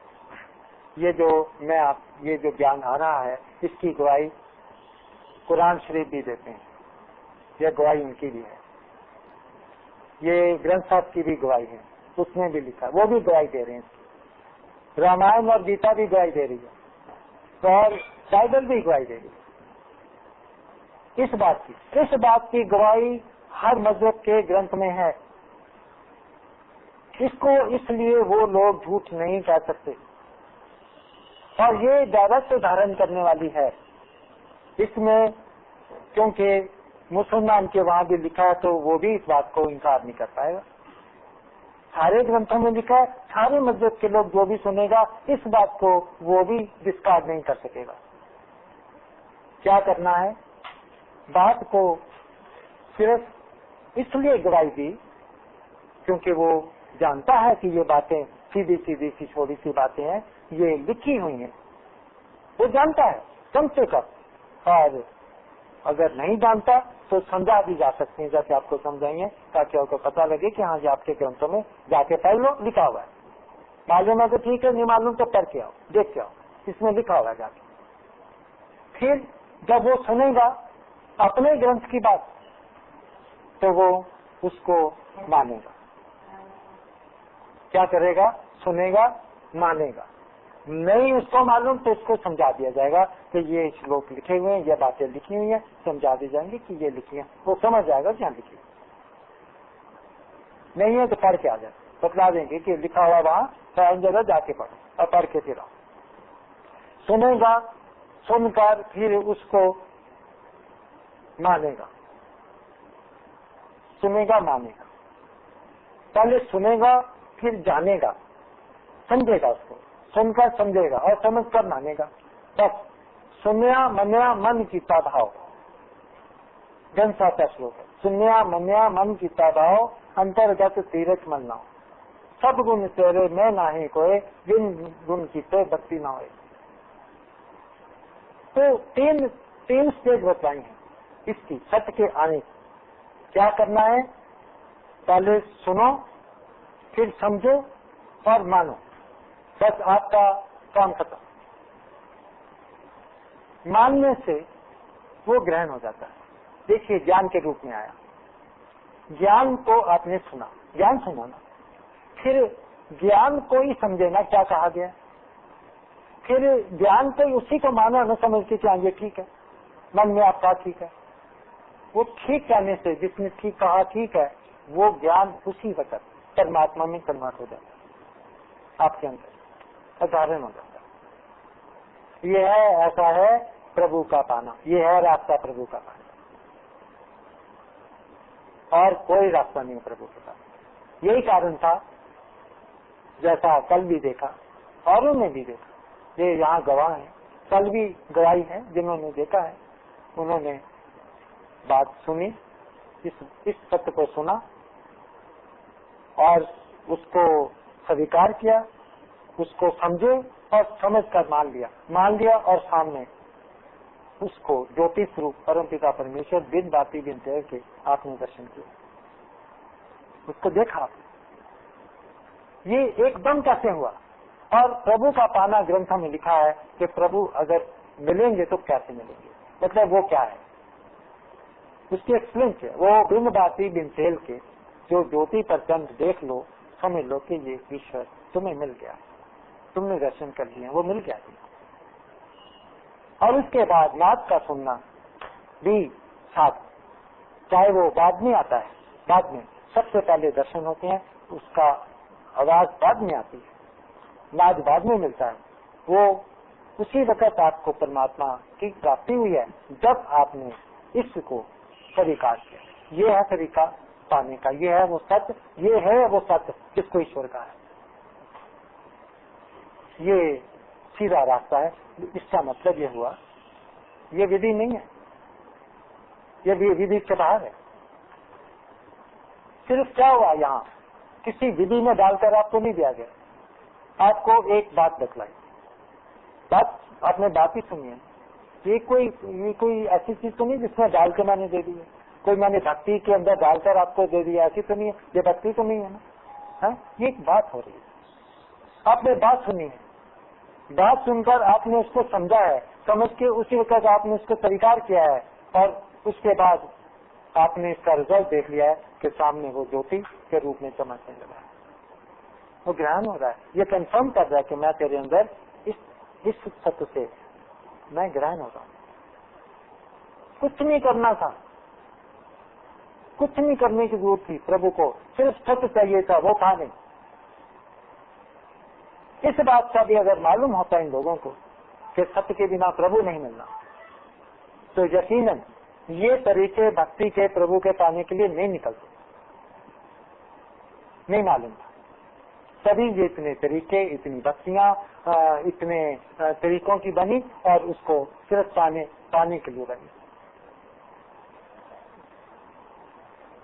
ये जो ज्ञान आ रहा है, इसकी गवाही कुरान शरीफ भी देते हैं। यह गवाही उनकी भी है। ये ग्रंथ साहब की भी गवाही है, उसमें भी लिखा, वो भी गवाही दे रहे हैं। रामायण और गीता भी गवाही दे रही है और बाइबल भी गवाही दे रही है इस बात की गवाही हर मजहब के ग्रंथ में है। इसको इसलिए वो लोग झूठ नहीं कह सकते और ये डायरेक्ट धारण करने वाली है। इसमें क्योंकि मुसलमान के वहां भी लिखा है तो वो भी इस बात को इनकार नहीं कर पाएगा। सारे ग्रंथों में लिखा है, सारे मस्जिद के लोग जो भी सुनेगा इस बात को वो भी डिस्कार्ड नहीं कर सकेगा। क्या करना है? बात को सिर्फ इसलिए गवाही दी क्योंकि वो जानता है कि ये बातें सीधी सीधी सी छोटी सी बातें हैं, ये लिखी हुई हैं। वो जानता है कम से कम, और अगर नहीं जानता तो समझा भी जा सकते हैं, जैसे आपको समझाएंगे, ताकि आपको पता लगे कि हाँ ये आपके ग्रंथों में जाके पढ़ लो, लिखा हुआ है। मालूम है तो ठीक है, नहीं मालूम तो पढ़ के आओ, देख के आओ, इसमें लिखा हुआ है जाके। फिर जब वो सुनेगा अपने ग्रंथ की बात तो वो उसको मानेगा। क्या करेगा? सुनेगा, मानेगा। नहीं उसको मालूम तो उसको समझा दिया जाएगा कि ये श्लोक लिखे हुए हैं, ये बातें लिखी हुई हैं, समझा दी जाएंगी कि ये लिखी है। वो समझ जाएगा क्या लिखी, नहीं है तो पढ़ के आ जाए, बतला देंगे कि लिखा हुआ वहां तो जगह जाके पढ़ो और पढ़ के फिर आओ। सुनेगा, सुनकर फिर उसको मानेगा। सुनेगा, मानेगा। पहले सुनेगा, फिर जानेगा, समझेगा, उसको सुनकर समझेगा और समझकर मानेगा। बस सुनया मन्या मन कीता भाव, जनसा श्लोक है। सुनया मन्या मन कीता भाव, अंतर्गत तीरथ मन नाओ, सब गुण तेरे में नाही कोई, जिन गुण कीते भक्ति ना होए। तो तीन स्टेज बताई हैं इसकी, सत्य के आने। क्या करना है? पहले सुनो, फिर समझो और मानो, बस आपका काम खत्म। मानने से वो ग्रहण हो जाता है। देखिए ज्ञान के रूप में आया, ज्ञान को आपने सुना, ज्ञान सुना ना, फिर ज्ञान को ही समझे ना क्या कहा गया, फिर ज्ञान को उसी को माना न समझ के क्या ये ठीक है, मन में आपका ठीक है। वो ठीक कहने से, जिसने ठीक कहा ठीक है, वो ज्ञान उसी वक्त परमात्मा में कन्वर्ट हो जाता है, आपके अंदर अधारण हो जाता है। ये है, ऐसा है प्रभु का पाना, ये है रास्ता प्रभु का पाना, और कोई रास्ता नहीं प्रभु के पास। यही कारण था, जैसा कल भी देखा औरों ने भी देखा, ये यहाँ गवाह है, कल भी गवाही है, जिन्होंने देखा है उन्होंने बात सुनी, इस सत्य को सुना और उसको स्वीकार किया, उसको समझे और समझकर मान लिया और सामने उसको ज्योति स्वरूप परमपिता परमेश्वर बिन बाती बिन तेर के आपने दर्शन किया, उसको देखा। ये एकदम कैसे हुआ? और प्रभु का पाना ग्रंथों में लिखा है कि प्रभु अगर मिलेंगे तो कैसे मिलेंगे, मतलब वो क्या है, उसकी एक्सप्लेन किया। वो बिन बाती बिन तेल के जो ज्योति पर चंद देख लो, समझ लो कि ये ईश्वर तुम्हें मिल गया, तुमने दर्शन कर लिया, वो मिल गया। और उसके बाद नाद का सुनना भी साथ, चाहे वो बाद में आता है, बाद में सबसे पहले दर्शन होते हैं, उसका आवाज बाद में आती है, नाद बाद में मिलता है। वो उसी वक्त आपको परमात्मा की प्राप्ति हुई है जब आपने इसको स्वीकार किया। ये है तरीका पाने का, ये है वो सत्य, ये है वो सत्य जिसको ईश्वर का है। ये सीधा रास्ता है। इसका मतलब ये हुआ, ये विधि नहीं है, ये विधि के बाहर है। सिर्फ क्या हुआ, यहाँ किसी विधि में डालकर आपको नहीं दिया गया, आपको एक बात बतलाई, बात आपने बात ही सुनी है। ये कोई ऐसी चीज तो नहीं जिसमें डाल के मैंने दे दी है, कोई मैंने भक्ति के अंदर डालकर आपको दे दिया, ऐसी तो नहीं है, ये भक्ति तो नहीं है ना। हाँ, ये एक बात हो रही है, आपने बात सुनी है, बात सुनकर आपने उसको समझा है, समझ के उसी वक्त आपने उसको स्वीकार किया है, और उसके बाद आपने इसका रिजल्ट देख लिया है कि सामने वो ज्योति के रूप में चमकने लगा है, वो ग्रहण हो रहा है, ये कंफर्म कर रहा है कि मैं तेरे अंदर इस सत्य से मैं ग्रहण हो रहा हूं। कुछ नहीं करना था, कुछ नहीं करने की जरूरत थी प्रभु को, सिर्फ सत्य चाहिए था, वो था नहीं। इस बात का भी अगर मालूम होता इन लोगों को कि सत्य के बिना प्रभु नहीं मिलना, तो यकीनन ये तरीके भक्ति के प्रभु के पाने के लिए नहीं निकलते, नहीं मालूम था। तभी ये इतने तरीके, इतनी भक्तियां, इतने तरीकों की बनी और उसको सिर्फ पाने के लिए बनी।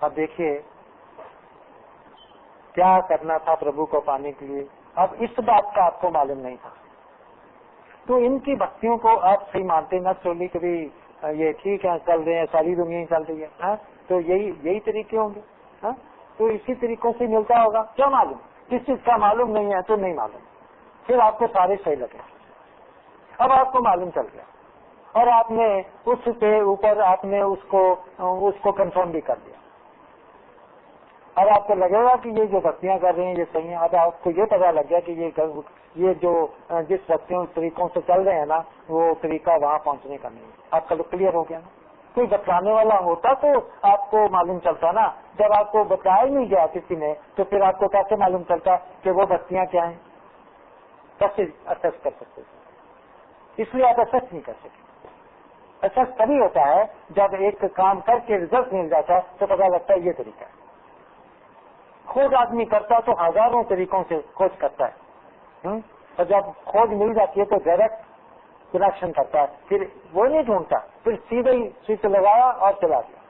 अब देखिए क्या करना था प्रभु को पाने के लिए। अब इस बात का आपको मालूम नहीं था, तो इनकी भक्तियों को आप सही मानते न चोली कभी ये ठीक है चल रहे हैं, सारी दुनिया ही चल रही है, हाँ? तो यही तरीके होंगे, हाँ? तो इसी तरीकों से मिलता होगा, क्या मालूम। किस चीज का मालूम नहीं है तो नहीं मालूम, फिर आपको सारे सही लगे। अब आपको मालूम चल गया और आपने उसके ऊपर आपने उसको कंफर्म भी कर दिया। अब आपको लगेगा कि ये जो भक्तियां कर रहे हैं ये सही है। अब आपको ये पता लग गया कि ये जो जिस भक्तियों तरीकों से चल रहे हैं ना, वो तरीका वहां पहुंचने का नहीं है। आपका लुक क्लियर हो गया ना। कोई बतलाने वाला होता तो आपको मालूम चलता ना, जब आपको बताया ही नहीं गया किसी ने, तो फिर आपको कैसे मालूम चलता कि वो भक्तियां क्या हैं, कैसे असेस कर सकते। इसलिए आप असेस नहीं कर सकते। असेस तभी होता है जब एक काम करके रिजल्ट मिल जाता है तो पता लगता है ये तरीका है। खोज आदमी करता तो हजारों तरीकों से खोज करता है, और जब खोज मिल जाती है तो डायरेक्ट कनेक्शन करता है, फिर वो नहीं ढूंढता, फिर सीधे ही स्विच लगाया और चला गया।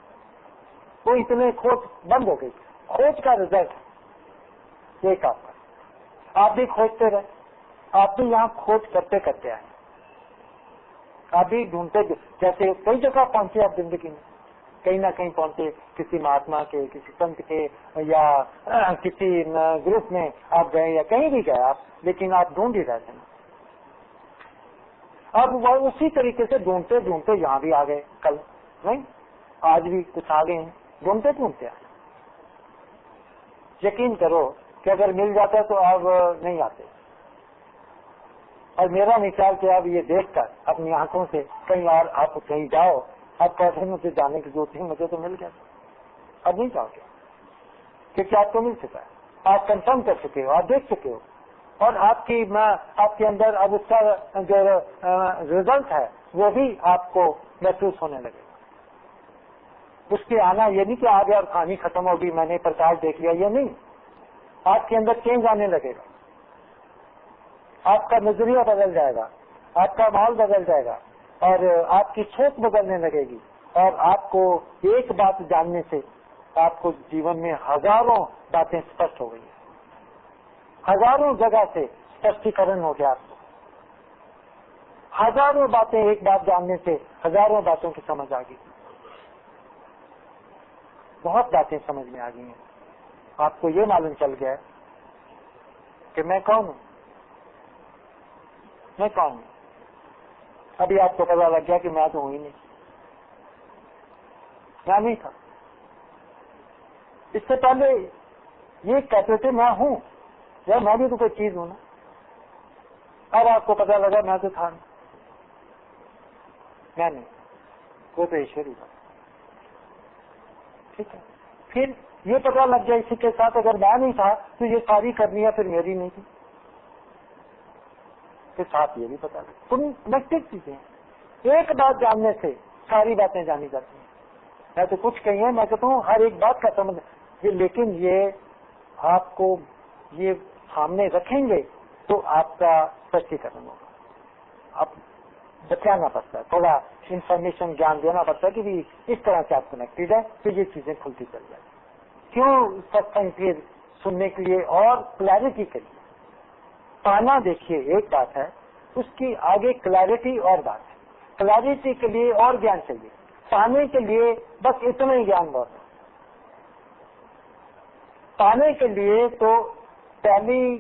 वो इतने खोज बंद हो गई। खोज का रिजल्ट एक आपका, आप भी खोजते रहे, आप भी यहाँ खोज करते करते आए, आप भी ढूंढते, जैसे कई जगह पहुंचे आप जिंदगी में, कहीं ना कहीं पहुंचे, किसी महात्मा के, किसी संत के, या किसी ग्रुप में आप गए, या कहीं भी गए आप, लेकिन आप ढूंढ ही रहते हैं। अब वो उसी तरीके से ढूंढते ढूंढते यहाँ भी आ गए, कल नहीं, आज भी कुछ आ गए हैं, ढूंढते ढूंढते आए। यकीन करो कि अगर मिल जाता तो अब नहीं आते। और मेरा विचार कि अब ये देखकर अपनी आंखों से कहीं और आप कहीं जाओ, अब कहते मुझे जाने की जरूरत नहीं, मुझे तो मिल गया, अब नहीं जाओगे क्योंकि आपको मिल चुका है, आप कंफर्म कर चुके हो, आप देख चुके हो, और आपके अंदर अब उसका जो रिजल्ट है वो भी आपको महसूस होने लगेगा। उसके आना ये नहीं कि आ गया और कहानी खत्म होगी, मैंने प्रकाश देख लिया, ये नहीं। आपके अंदर चेंज आने लगेगा, आपका नजरिया बदल जाएगा, आपका माहौल बदल जाएगा, और आपकी सोच बदलने लगेगी, और आपको एक बात जानने से आपको जीवन में हजारों बातें स्पष्ट हो गई, हजारों जगह से स्पष्टीकरण हो गया आपको, हजारों बातें, एक बात जानने से हजारों बातों की समझ आ गई, बहुत बातें समझ में आ गई हैं। आपको ये मालूम चल गया कि मैं कौन हूं, मैं कौन हूं। अभी आपको पता लग गया कि मैं तो हूं ही नहीं, मैं नहीं था। इससे पहले ये कहते थे मैं हूं, यार मैं भी तो कोई चीज हूं ना। अब आपको पता लगा मैं तो था नहीं, मैं नहीं, वो तो ईश्वर ही था। ठीक है, फिर ये पता लग गया इसी के साथ, अगर मैं नहीं था तो ये सारी करनियां फिर मेरी नहीं थी, फिर साथ ये भी पता लगा। तुम नैतिक चीजें, एक बात जानने से सारी बातें जानी जाती हैं। मैं तो कुछ कही है, मैं कहता हूँ हर एक बात का समझ ये, लेकिन ये आपको ये सामने रखेंगे तो आपका स्पष्टीकरण होगा। आप बचाना पड़ता है, थोड़ा इंफॉर्मेशन ज्ञान देना पड़ता है कि भी इस तरह से आप कनेक्टेड है तो ये चीजें खुलती चल जाए। क्यों सत्संग फिर सुनने के लिए और क्लैरिटी के लिए पाना, देखिए एक बात है, उसकी आगे क्लैरिटी और बात है। क्लैरिटी के लिए और ज्ञान चाहिए, पाने के लिए बस इतना ही ज्ञान बहुत है। पाने के लिए तो पहली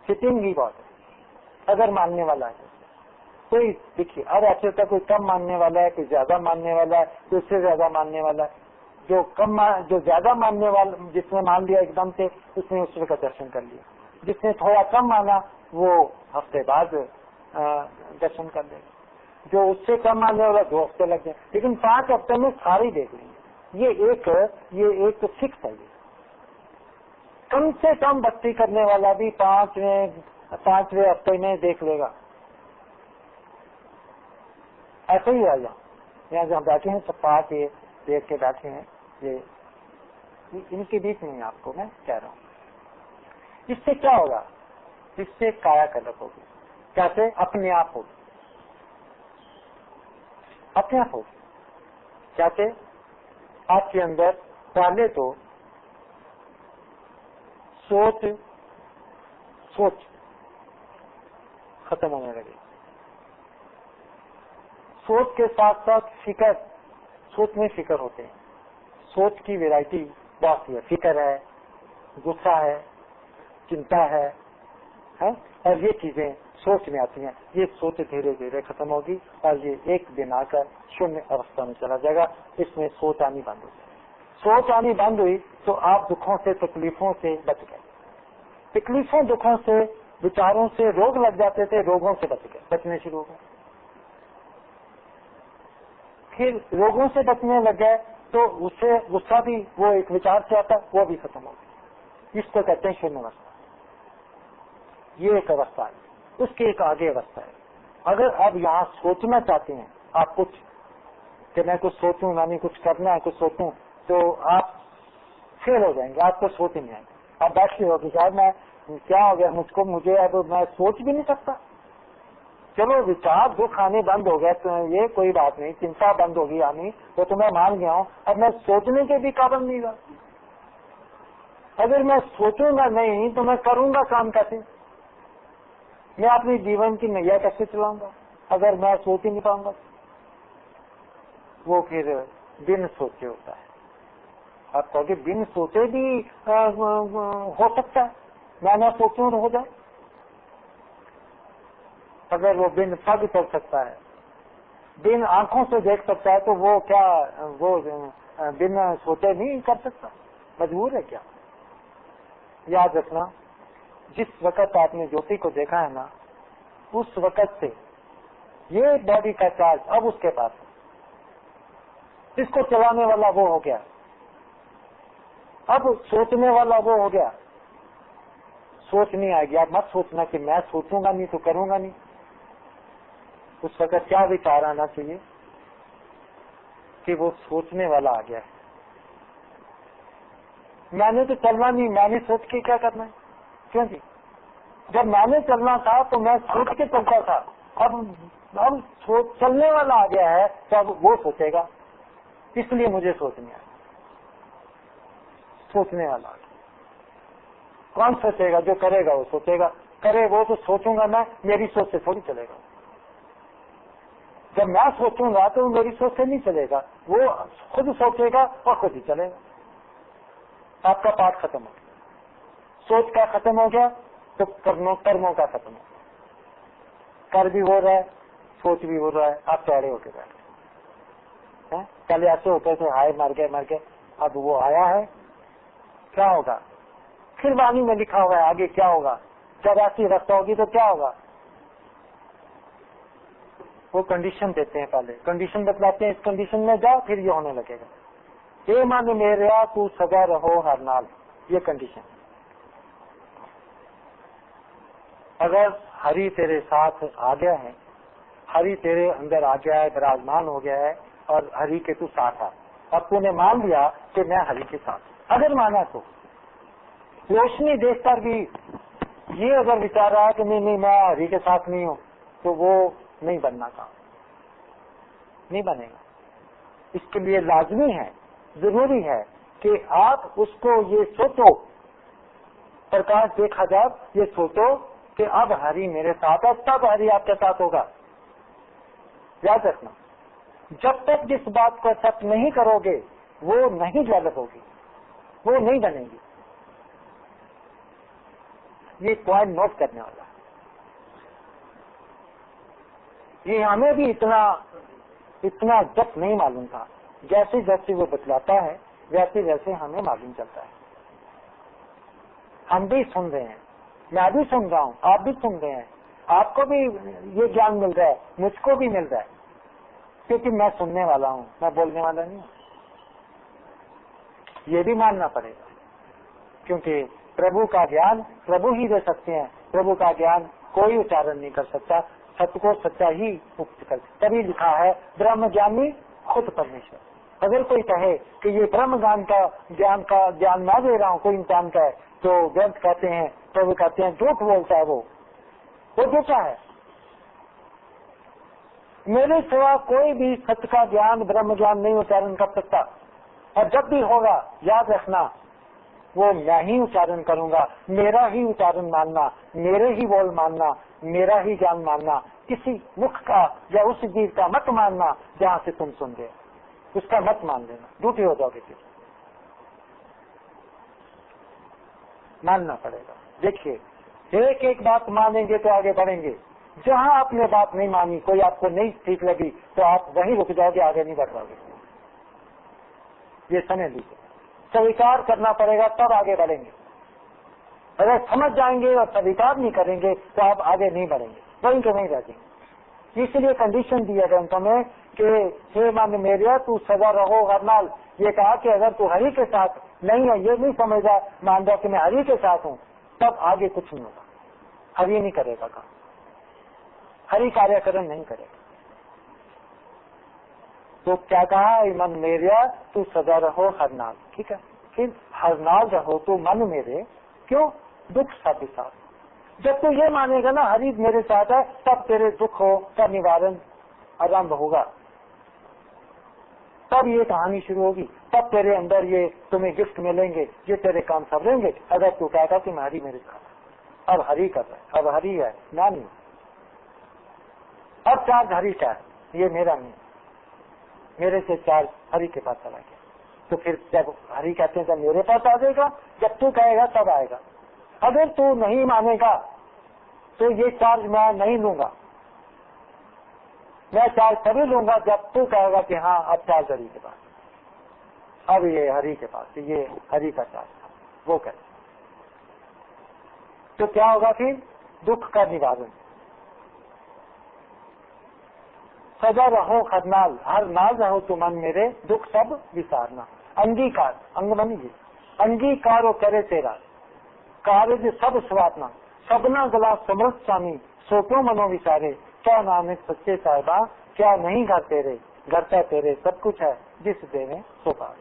सिटिंग ही बहुत है, अगर मानने वाला है कोई। देखिए अब ऐसे होता है, कोई कम मानने वाला है, कोई ज्यादा मानने वाला है, कोई उससे ज्यादा मानने वाला है। जो ज्यादा मानने वाला, जिसने मान लिया एकदम से, उसने ईश्वर का दर्शन कर लिया। जिसने थोड़ा कम माना वो हफ्ते बाद दर्शन कर लेगा। जो उससे कम मानने वाला 2 हफ्ते लग गए, लेकिन 5 हफ्ते में सारी देख लेंगे। ये एक फिक्स है। ये कम से कम भक्ति करने वाला भी 5वें हफ्ते में देख लेगा। ऐसे ही है यहाँ जहाँ बैठे हैं सब 5 देख के बैठे हैं, ये इनके बीच में आपको मैं कह रहा हूँ। इससे क्या होगा? इससे काया कल्प होगी। कैसे? अपने आप होगी, अपने आप होगी। कैसे? आपके अंदर पहले तो सोच खत्म होने लगी। सोच के साथ साथ फिकर, सोच में फिकर होते हैं। सोच की वैरायटी बहुत सी है। फिकर है, गुस्सा है, चिंता है? और ये चीजें सोच में आती हैं। ये सोच धीरे धीरे खत्म होगी और ये एक दिन आकर शून्य अवस्था में चला जाएगा। इसमें सोच आनी बंद हो जाएगी। सोच आनी बंद हुई तो आप दुखों से, तकलीफों से बच गए। तकलीफों, दुखों से, विचारों से रोग लग जाते थे, रोगों से बच गए, बचने शुरू हो गए। फिर रोगों से बचने लग गए तो उससे गुस्सा भी, वो एक विचार से आता, वो भी खत्म हो गया। इसको कहते हैं शून्य अवस्था। ये एक अवस्था है। उसकी एक आगे अवस्था है। अगर आप यहाँ सोचना चाहते हैं, आप कुछ कि मैं कुछ सोचूं, मैंने कुछ करना है, कुछ सोचूं, तो आप फेल हो जाएंगे। आपको सोच ही नहीं आएगी। आप बैठे हो कि शायद मैं क्या हो गया मुझको, मुझे अब मैं सोच भी नहीं सकता। चलो विचार दुख आने बंद हो गया तो ये कोई बात नहीं, चिंता बंद होगी आनी, वो तो मैं मान गया हूँ। अब मैं सोचने के भी काबिल नहीं रहा। अगर मैं सोचूंगा नहीं तो मैं करूंगा काम कैसे? मैं अपने जीवन की नैया कैसे चलाऊंगा अगर मैं सोच ही नहीं पाऊंगा? वो फिर बिन सोचे होता है। आप कहोगे बिन सोचे भी हो सकता है, मैं ना सोचूं तो हो जाए। अगर वो बिन पग चल सकता है, बिन आंखों से देख सकता है, तो वो क्या वो बिन सोचे नहीं कर सकता? मजबूर है क्या? याद रखना, जिस वक्त आपने ज्योति को देखा है ना, उस वक्त से ये बॉडी का चार्ज अब उसके पास है। इसको चलाने वाला वो हो गया, अब सोचने वाला वो हो गया। सोच नहीं आएगी। आप मत सोचना कि मैं सोचूंगा नहीं तो करूंगा नहीं। उस वक्त क्या विचार आना चाहिए कि वो सोचने वाला आ गया है। मैंने तो चलना नहीं, मैंने सोच के क्या करना है? क्यों जी? जब मैंने चलना था तो मैं सोच के चलता था। अब चलने वाला आ गया है तो अब वो सोचेगा, इसलिए मुझे सोचनी है। सोचने वाला आ गया। कौन सोचेगा? जो करेगा वो सोचेगा। करे वो तो सोचूंगा मैं, मेरी सोच से थोड़ी चलेगा। जब मैं सोचूंगा तो मेरी सोच से नहीं चलेगा, वो खुद सोचेगा और खुद ही चलेगा। आपका पाठ खत्म हो गया। सोच का खत्म हो गया तो कर्मों का खत्म हो गया। कर भी हो रहा है, सोच भी हो रहा है, आप टेढ़े होके बैठे। पहले ऐसे होते थे, हाय मर गए, अब वो आया है, क्या होगा? फिर वाणी में लिखा हुआ है आगे क्या होगा। जब ऐसी अवस्था होगी तो क्या होगा? वो कंडीशन देते हैं, पहले कंडीशन बतलाते हैं, इस कंडीशन में जाओ फिर ये होने लगेगा। ए मन मेरा तू सदा रहो हर नाल, ये कंडीशन। अगर हरि तेरे साथ आ गया है, हरि तेरे अंदर आ गया है, विराजमान हो गया है और हरि के तू साथ आ, अब तूने मान लिया कि मैं हरि के साथ, अगर माना तो रोशनी देखकर भी ये अगर विचार रहा कि नहीं नहीं मैं हरि के साथ नहीं हूं, तो वो नहीं बनना काम, नहीं बनेगा। इसके लिए लाजमी है, जरूरी है कि आप उसको ये सोचो, प्रकाश देखा जब ये सोचो कि अब हरि मेरे साथ है, तब हरि आपके साथ होगा। याद रखना, जब तक जिस बात को एक्सेप्ट नहीं करोगे वो नहीं डेवलप होगी, वो नहीं बनेगी। ये पॉइंट नोट करने वाला है। ये हमें भी इतना जब नहीं मालूम था, जैसे जैसे वो बतलाता है वैसे वैसे हमें मालूम चलता है। हम भी सुन रहे हैं, मैं भी सुन रहा हूँ, आप भी सुन रहे हैं, आपको भी ये ज्ञान मिल रहा है, मुझको भी मिल रहा है, क्योंकि मैं सुनने वाला हूँ, मैं बोलने वाला नहीं हूँ। ये भी मानना पड़ेगा, क्योंकि प्रभु का ज्ञान प्रभु ही दे सकते हैं। प्रभु का ज्ञान कोई उच्चारण नहीं कर सकता, सत्य को सच्चा ही मुक्त कर। तभी लिखा है ब्रह्म ज्ञानी खुद परमेश्वर। अगर कोई कहे कि ये ब्रह्म ज्ञान का ज्ञान मैं दे रहा हूँ, कोई इंसान का है, तो ग्रंथ कहते हैं, प्रभु कहते हैं झूठ बोलता है, वो झूठा है। मेरे सिवा कोई भी सत्य का ज्ञान ब्रह्म ज्ञान नहीं उच्चारण कर सकता, और जब भी होगा याद रखना वो मैं ही उच्चारण करूंगा, मेरा ही उच्चारण मानना, मेरे ही बोल मानना, मेरा ही ज्ञान मानना, किसी मुख का या उस जीव का मत मानना जहाँ से तुम सुन गए, उसका मत मान लेना, झूठे हो जाओगे फिर। मानना पड़ेगा। देखिए एक एक बात मानेंगे तो आगे बढ़ेंगे, जहाँ आपने बात नहीं मानी, कोई आपको नहीं ठीक लगी, तो आप वहीं रुक जाओगे, आगे नहीं बढ़ पाओगे। ये समझ लीजिए, स्वीकार करना पड़ेगा तब आगे बढ़ेंगे। अगर समझ जाएंगे और स्वीकार नहीं करेंगे तो आप आगे नहीं बढ़ेंगे, वहीं के वहीं रह जाएंगे। इसलिए कंडीशन दी है ग्रंथों में कि हे मन मेरे तू सदा रहो हर नाल। ये कहा कि अगर तू हरि के साथ नहीं है, ये नहीं समझा, मान रहा कि मैं हरि के साथ हूँ, तब आगे कुछ नहीं होगा। हरि नहीं करेगा काम, हरि कार्यकरण नहीं करेगा। तो क्या कहा, मन मेरे तू सदा रहो हर नाल। ठीक है, फिर हर नाल रहो तो मन मेरे, क्यों? दुख सब साथ। जब तू ये मानेगा ना हरि मेरे साथ है, तब तेरे दुख हो का निवारण आरंभ होगा, तब ये कहानी शुरू होगी, तब तेरे अंदर ये तुम्हें गिफ्ट मिलेंगे, ये तेरे काम संभलेंगे। अगर तू कहता कि मैं हरि मेरे साथ, अब हरि कर रहा है, अब हरि है ना, नहीं अब चार्ज हरि का है, ये मेरा नहीं, मेरे से चार्ज हरि के पास चला गया। तो फिर जब हरि कहते हैं जब मेरे पास आ जाएगा, जब तू कहेगा तब आएगा। अगर तू नहीं मानेगा तो ये चार्ज मैं नहीं लूंगा, मैं चार्ज तभी लूंगा जब तू कहेगा कि हाँ अब चार्ज हरि के पास, अब ये हरि के पास, ये हरि का चार्ज था, वो कहते। तो क्या होगा फिर? दुख का निवारण। सदा रहो हरनाल, हर नाल रहो तू मन मेरे, दुख सब विसारना। अंगीकार, अंग बनिए, अंगीकार वो करे तेरा, कार्य सब स्वात्मा, सबना गला समृद्ध स्वामी, सो क्यों मनो विचारे, क्या नानक सच्चे साहिबा, क्या नहीं घर तेरे, घर का तेरे सब कुछ है, जिस देने सो पाए।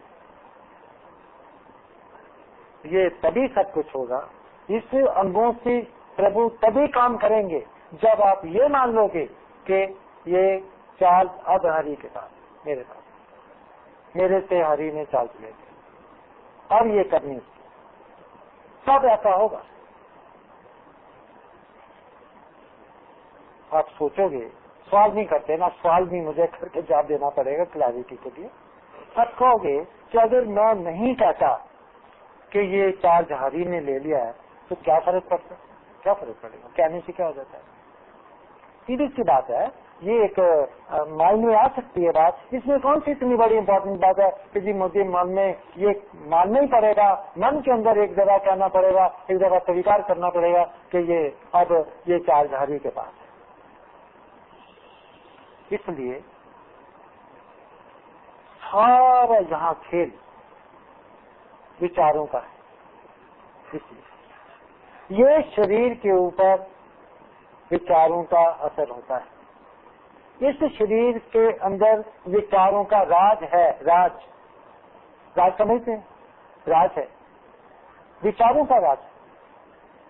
ये तभी सब कुछ होगा, इस अंगों से प्रभु तभी काम करेंगे जब आप ये मान लोगे कि ये चार्ज अब हरि के पास, मेरे पास, मेरे से हरि ने चार्ज ले लिया, और ये करनी सब ऐसा होगा। आप सोचोगे, सवाल नहीं करते ना, सवाल भी मुझे करके जवाब देना पड़ेगा क्लैरिटी के लिए। आप कहोगे कि अगर मैं नहीं कहता कि ये चार्ज हरि ने ले लिया है तो क्या फर्क पड़ता है? क्या फर्क पड़ेगा? कहने से क्या हो जाता है? सीधी सी बात है, ये एक माइंड में आ सकती है बात, इसमें कौन सी इतनी बड़ी इंपॉर्टेंट बात है कि जी मुझे मन में ये मानना ही पड़ेगा, मन के अंदर एक जगह कहना पड़ेगा, एक जगह स्वीकार करना पड़ेगा कि ये अब ये चार्ज हरि के पास है। इसलिए सारा यहाँ खेल विचारों का है। इसलिए ये शरीर के ऊपर विचारों का असर होता है, इस शरीर के अंदर विचारों का राज है, राज राज समझते हैं? राज है, विचारों का राज।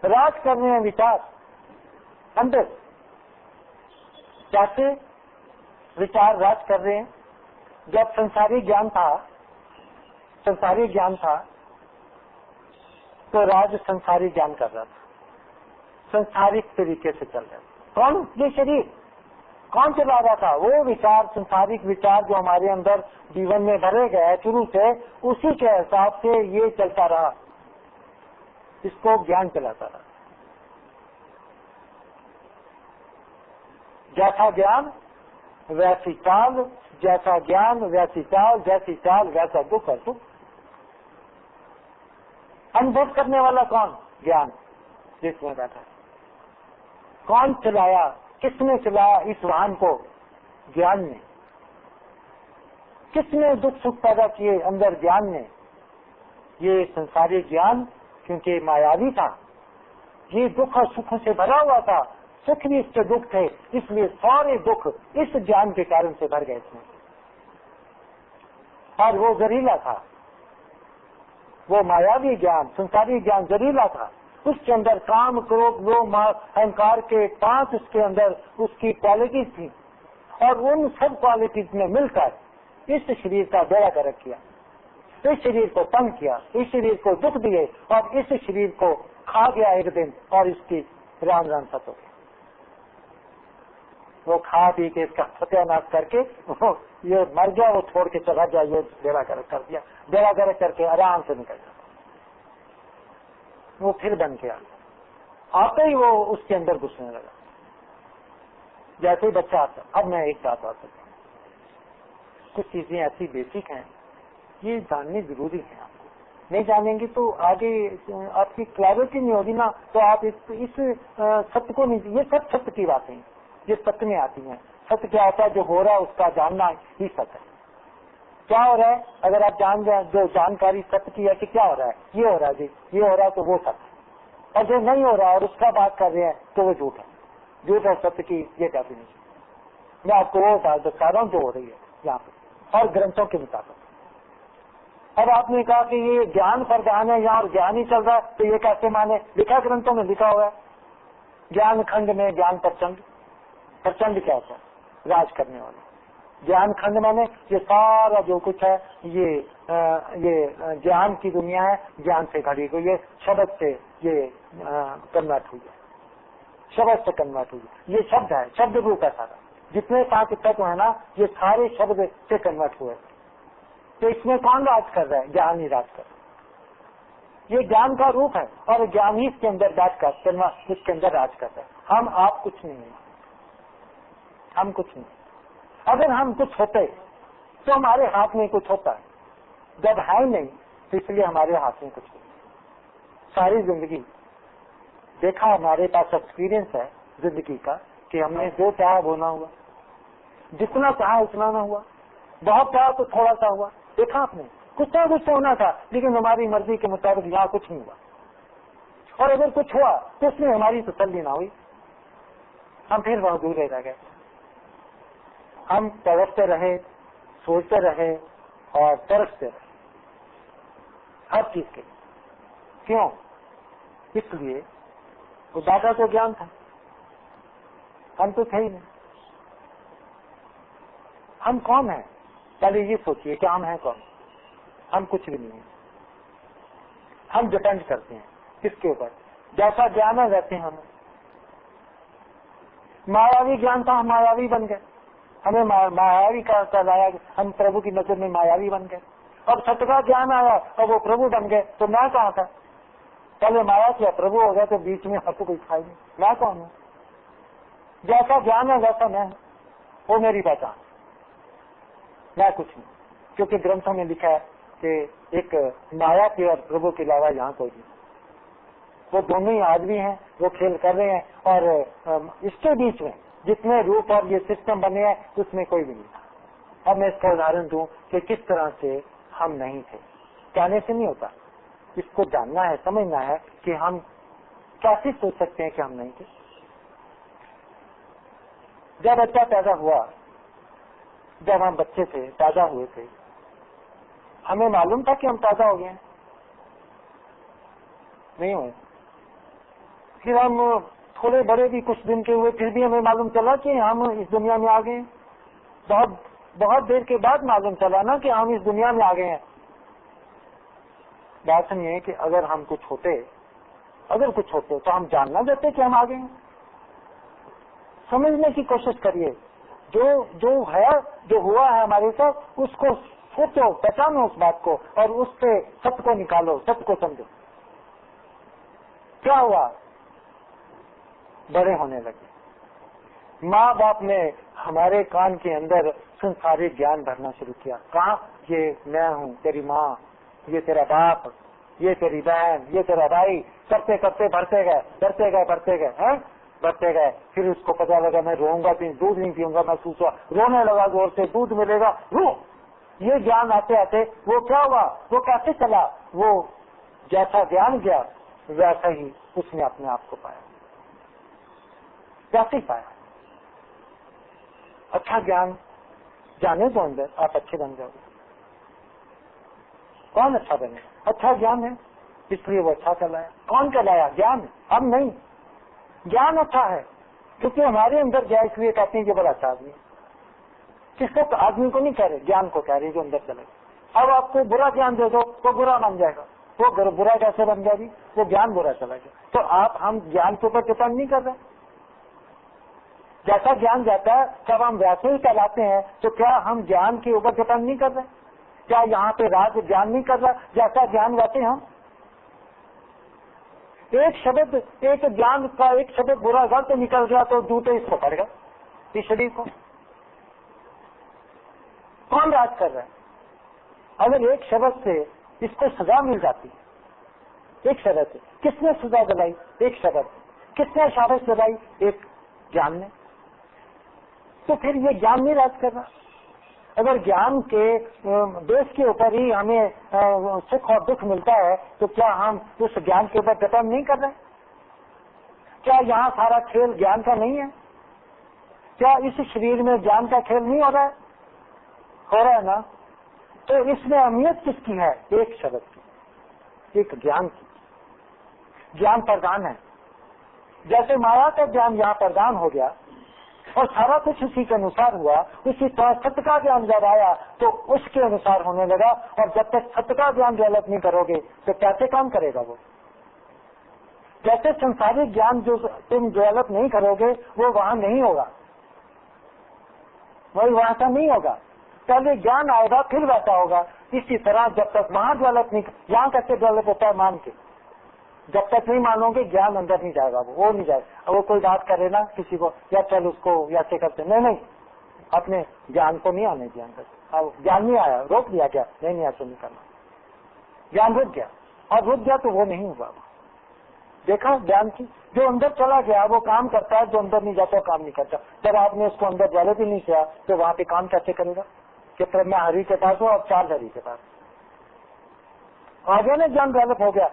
राज कर रहे हैं विचार अंदर। कैसे विचार राज कर रहे हैं? जब संसारी ज्ञान था तो राज संसारी ज्ञान कर रहा था, संसारिक तरीके से चल रहा था। कौन? ये शरीर। कौन चला रहा था? वो विचार, संसारिक विचार जो हमारे अंदर जीवन में भरे गए शुरू से, उसी के हिसाब से ये चलता रहा, इसको ज्ञान चलाता रहा। जैसा ज्ञान वैसी चाल, जैसा ज्ञान वैसी चाल, जैसी चाल वैसा दुख और सुख। अनुभव करने वाला कौन? ज्ञान जिसमें बैठा। कौन चलाया? किसने चलाया इस वाहन को? ज्ञान ने। किसने दुख सुख पैदा किए अंदर? ज्ञान ने। ये संसारी ज्ञान क्योंकि मायावी था, ये दुख और सुखों से भरा हुआ था, सुख भी इसके दुख थे, इसलिए सारे दुख इस ज्ञान के कारण से भर गए इसमें। और वो जहरीला था, वो मायावी ज्ञान, संसारी ज्ञान जहरीला था। उसके अंदर काम, क्रोध, लोभ, अहंकार के 5 उसके अंदर उसकी क्वालिटीज थी, और उन सब क्वालिटीज में मिलकर इस शरीर का बेड़ा गर्क किया, इस शरीर को तंग किया, इस शरीर को दुख दिए, और इस शरीर को खा गया एक दिन, और इसकी राम राम सत हो गया। वो खा पी के इसका सत्यानाश करके वो ये मर गया, वो छोड़ के चला गया, ये बेड़ा गर्क कर दिया। बेड़ा गर्क करके आराम से निकल गया। वो फिर बन गया, आते ही वो उसके अंदर घुसने लगा जैसे ही बच्चा आता। अब मैं एक बात बता सकता हूँ, कुछ चीजें ऐसी बेसिक हैं, ये जाननी जरूरी है। आपको नहीं जानेंगे तो आगे आपकी क्लैरिटी नहीं होगी ना, तो आप इस सत्य को नहीं। ये सब सत्य की बातें हैं, ये सत्य में आती हैं। सत्य क्या होता है? जो हो रहा है उसका जानना ही सत्य है। क्या हो रहा है? अगर आप जान जाए, जो जानकारी सत्य की है कि क्या हो रहा है, ये हो रहा है जी, ये हो रहा है, तो वो सत्य है। और जो नहीं हो रहा है और उसका बात कर रहे हैं तो वो झूठ है। झूठ और सत्य की ये डेफिनेशन मैं आपको वो बता रहा हूँ जो हो रही है यहाँ पे, और ग्रंथों के मुताबिक। अब आपने कहा कि ये ज्ञान प्रधान है यहाँ और ज्ञान ही चल रहा है, तो ये कैसे माने? लिखा ग्रंथों में लिखा हुआ है, ज्ञान खंड में ज्ञान प्रचंड। प्रचंड क्या होता है? राज करने वाला। ज्ञान खंड माने ये सारा जो कुछ है, ये ज्ञान की दुनिया है, ज्ञान से घड़ी हुई है, शब्द से ये कन्वर्ट हुई है, शब्द से कन्वर्ट हुई है। ये शब्द है, शब्द रूप है सारा। जितने 5 तत्व है ना, ये सारे शब्द से कन्वर्ट हुए। तो इसमें कौन राज कर रहा है? ज्ञान ही राज कर रहा है। ये ज्ञान का रूप है, और ज्ञान ही इसके अंदर राज करना, इसके अंदर राज कर रहा है। हम आप कुछ नहीं है, हम कुछ नहीं। अगर हम कुछ होते तो हमारे हाथ में कुछ होता है, जब है नहीं तो इसलिए हमारे हाथ में कुछ नहीं। सारी जिंदगी देखा, हमारे पास एक्सपीरियंस है जिंदगी का कि हमने जो चाहा वो ना हुआ, जितना चाहा उतना ना हुआ, बहुत चाहा तो थोड़ा सा हुआ। देखा आपने, कुछ ना कुछ होना था, लेकिन हमारी मर्जी के मुताबिक यहाँ कुछ नहीं हुआ। और अगर कुछ हुआ तो उसमें हमारी तसल्ली ना हुई, हम फिर वहां दूर रह गए। हम तड़पते रहे, सोचते रहे और तरसते रहे हर चीज के। क्यों? इसलिए वो दादा को ज्ञान था, हम तो थे ही नहीं। हम कौन है? पहले ये सोचिए कि हम हैं कौन? हम कुछ भी नहीं है। हम डिपेंड करते हैं किसके ऊपर? जैसा ज्ञान है वैसे हम। मायावी ज्ञान था, हम मायावी बन गए, हमें मायावी का लाया, हम प्रभु की नजर में मायावी बन गए। अब सत्य का ज्ञान आया और वो प्रभु बन गए, तो मैं कहाँ था? पहले माया किया, प्रभु हो गया, तो बीच में आपको कोई खाई नहीं। मैं कौन हूँ? जैसा ज्ञान है वैसा मैं, वो मेरी पहचान, मैं कुछ नहीं। क्योंकि ग्रंथों में लिखा है कि एक माया के और प्रभु के अलावा यहाँ कोई नहीं। वो दोनों ही आदमी हैं, वो खेल कर रहे हैं, और इसके बीच में जितने रूप और ये सिस्टम बने हैं उसमें कोई भी नहीं था। अब मैं इसका उदाहरण दूं कि किस तरह से हम नहीं थे। कहने से नहीं होता, इसको जानना है, समझना है कि हम कैसे सोच सकते हैं कि हम नहीं थे। जब बच्चा पैदा हुआ, जब हम बच्चे थे, पैदा हुए थे, हमें मालूम था कि हम पैदा हो गए हैं? नहीं हुए। फिर हम थोड़े बड़े भी कुछ दिन के हुए, फिर भी हमें मालूम चला कि हम इस दुनिया में आ गए हैं। बहुत बहुत देर के बाद मालूम चला ना कि हम इस दुनिया में आ गए हैं। बात नहीं है कि अगर कुछ होते तो हम जानना देते कि हम आ गए हैं। समझने की कोशिश करिए, जो है, जो हुआ है हमारे साथ, उसको सोचो, पहचानो उस बात को और उससे सत्य को निकालो, सत्य को समझो। क्या हुआ? बड़े होने लगे। माँ बाप ने हमारे कान के अंदर संसारिक ज्ञान भरना शुरू किया। कहा? ये मैं हूँ, तेरी माँ, ये तेरा बाप, ये तेरी बहन, ये तेरा भाई, करते करते बढ़ते गए। फिर उसको पता लगा मैं रोऊंगा, दूध नहीं पीऊंगा, महसूस हुआ, रोने लगा जोर से, दूध मिलेगा, रो। ये ज्ञान आते आते वो क्या हुआ? वो कैसे चला? वो जैसा ज्ञान गया वैसा ही उसने अपने आप को पाया। कैसे पाया? अच्छा ज्ञान जाने दो अंदर, आप अच्छे बन जाओगे। कौन अच्छा बने? अच्छा ज्ञान है, इसलिए वो अच्छा कहलाया। कौन कहलाया? ज्ञान। हम नहीं, ज्ञान अच्छा है क्योंकि हमारे अंदर गया, इसलिए कहते हैं कि बड़ा अच्छा आदमी। किसको? आदमी को नहीं कह रहे, ज्ञान को कह रहे जो अंदर चले। अब आपको बुरा ज्ञान दे दो तो बुरा बन जाएगा। वो बुरा कैसे बन जाएगी? वो ज्ञान बुरा चला गया। तो हम ज्ञान के ऊपर डिपेंड नहीं कर रहे। जैसा ज्ञान जाता है जब हम वैसे ही कहलाते हैं, तो क्या हम ज्ञान के ऊपर डिपेंड नहीं कर रहे? क्या यहाँ पे राज ज्ञान नहीं कर रहा? जैसा ज्ञान वैसे हम। एक ज्ञान का एक शब्द बुरा गलत निकल गया तो जूते इसको पड़ गया, इस शरीर को। कौन राज कर रहा है? अगर एक शब्द से इसको सजा मिल जाती, एक शब्द से किसने सजा दिलाई? एक शब्द। किसने शाबाश दिलाई? एक ज्ञान ने। तो फिर ये ज्ञान नहीं राज कर रहा। अगर ज्ञान के बेस के ऊपर ही हमें सुख और दुख मिलता है, तो क्या हम उस ज्ञान के ऊपर डिपेंड नहीं कर रहे? क्या यहाँ सारा खेल ज्ञान का नहीं है? क्या इस शरीर में ज्ञान का खेल नहीं हो रहा है? हो रहा है ना? तो इसमें अहमियत किसकी है? एक शब्द की, एक ज्ञान की। ज्ञान प्रदान है। जैसे माया का ज्ञान यहाँ प्रदान हो गया और सारा कुछ उसी के अनुसार हुआ, उसी तरह सत्य का ज्ञान जब आया तो उसके अनुसार होने लगा। और जब तक सत्य का ज्ञान डेवलप नहीं करोगे तो कैसे काम करेगा वो? जैसे संसारिक ज्ञान जो तुम डेवलप नहीं करोगे वो वहां नहीं होगा, वही वहां का नहीं होगा। पहले ज्ञान आएगा फिर वैसा होगा। इसी तरह जब तक वहां डेवलप नहीं, यहाँ कैसे डेवलप होता है? मान के। जब तक नहीं मानोगे ज्ञान अंदर नहीं जाएगा, वो नहीं जाएगा। वो कोई बात करे ना किसी को, या चल उसको ऐसे करते, नहीं, अपने ज्ञान को नहीं आने दिया अंदर। अब ज्ञान नहीं आया, रोक दिया क्या? नहीं ऐसे नहीं करना। ज्ञान रुक गया, और रुक गया तो वो नहीं हुआ। देखा ज्ञान की जो अंदर चला गया वो काम करता है, जो अंदर नहीं जाता काम नहीं करता। जब आपने उसको अंदर डेवलप ही नहीं किया तो वहां पे काम कैसे करेगा? कि मैं हरि के पास हूँ, अब 4 हरि के पास आ गया ना, ज्ञान डेवलप हो गया,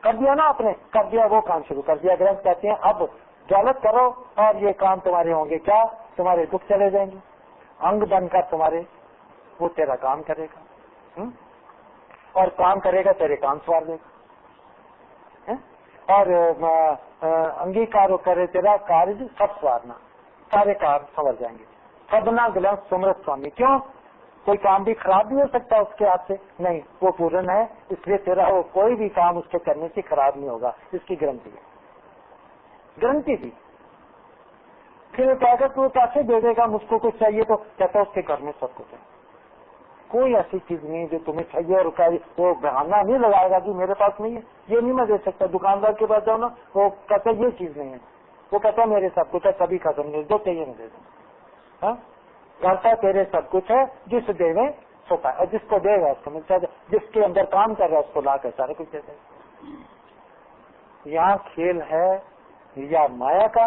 कर दिया ना आपने, कर दिया, वो काम शुरू कर दिया। ग्रंथ कहते हैं अब डेवलप करो और ये काम तुम्हारे होंगे। क्या? तुम्हारे दुख चले जाएंगे, अंग बनकर तुम्हारे, वो तेरा काम करेगा। और काम करेगा, तेरे काम सवार देगा। और अंगीकार करे तेरा कार्य सब सवारना, सारे कार्य संवर जाएंगे। सबना ग्रंथ सुमृत स्वामी। क्यों? कोई काम भी खराब नहीं हो सकता उसके हाथ से, नहीं, वो पूर्ण है, इसलिए तेरा वो कोई भी काम उसके करने से खराब नहीं होगा। इसकी गारंटी है, गारंटी थी। फिर कहकर तू पैसे दे देगा, मुझको कुछ चाहिए तो कहता उसके घर में सब कुछ है, कोई ऐसी चीज नहीं जो तुम्हें चाहिए और वो बहाना नहीं लगाएगा कि मेरे पास नहीं है, ये नहीं मैं दे सकता। दुकानदार के पास जाओ ना, वो कहता ये चीज नहीं है, वो कहता मेरे सब कुछ है, कभी खत्म नहीं, जो चाहिए मैं दे दूँ। कहता तेरे सब कुछ है, जिस देवे सो पाए, और जिसको देगा उसको मिलता है, जिसके अंदर काम कर रहा है उसको ला कर सारा कुछ देता है। यहाँ खेल है या माया का,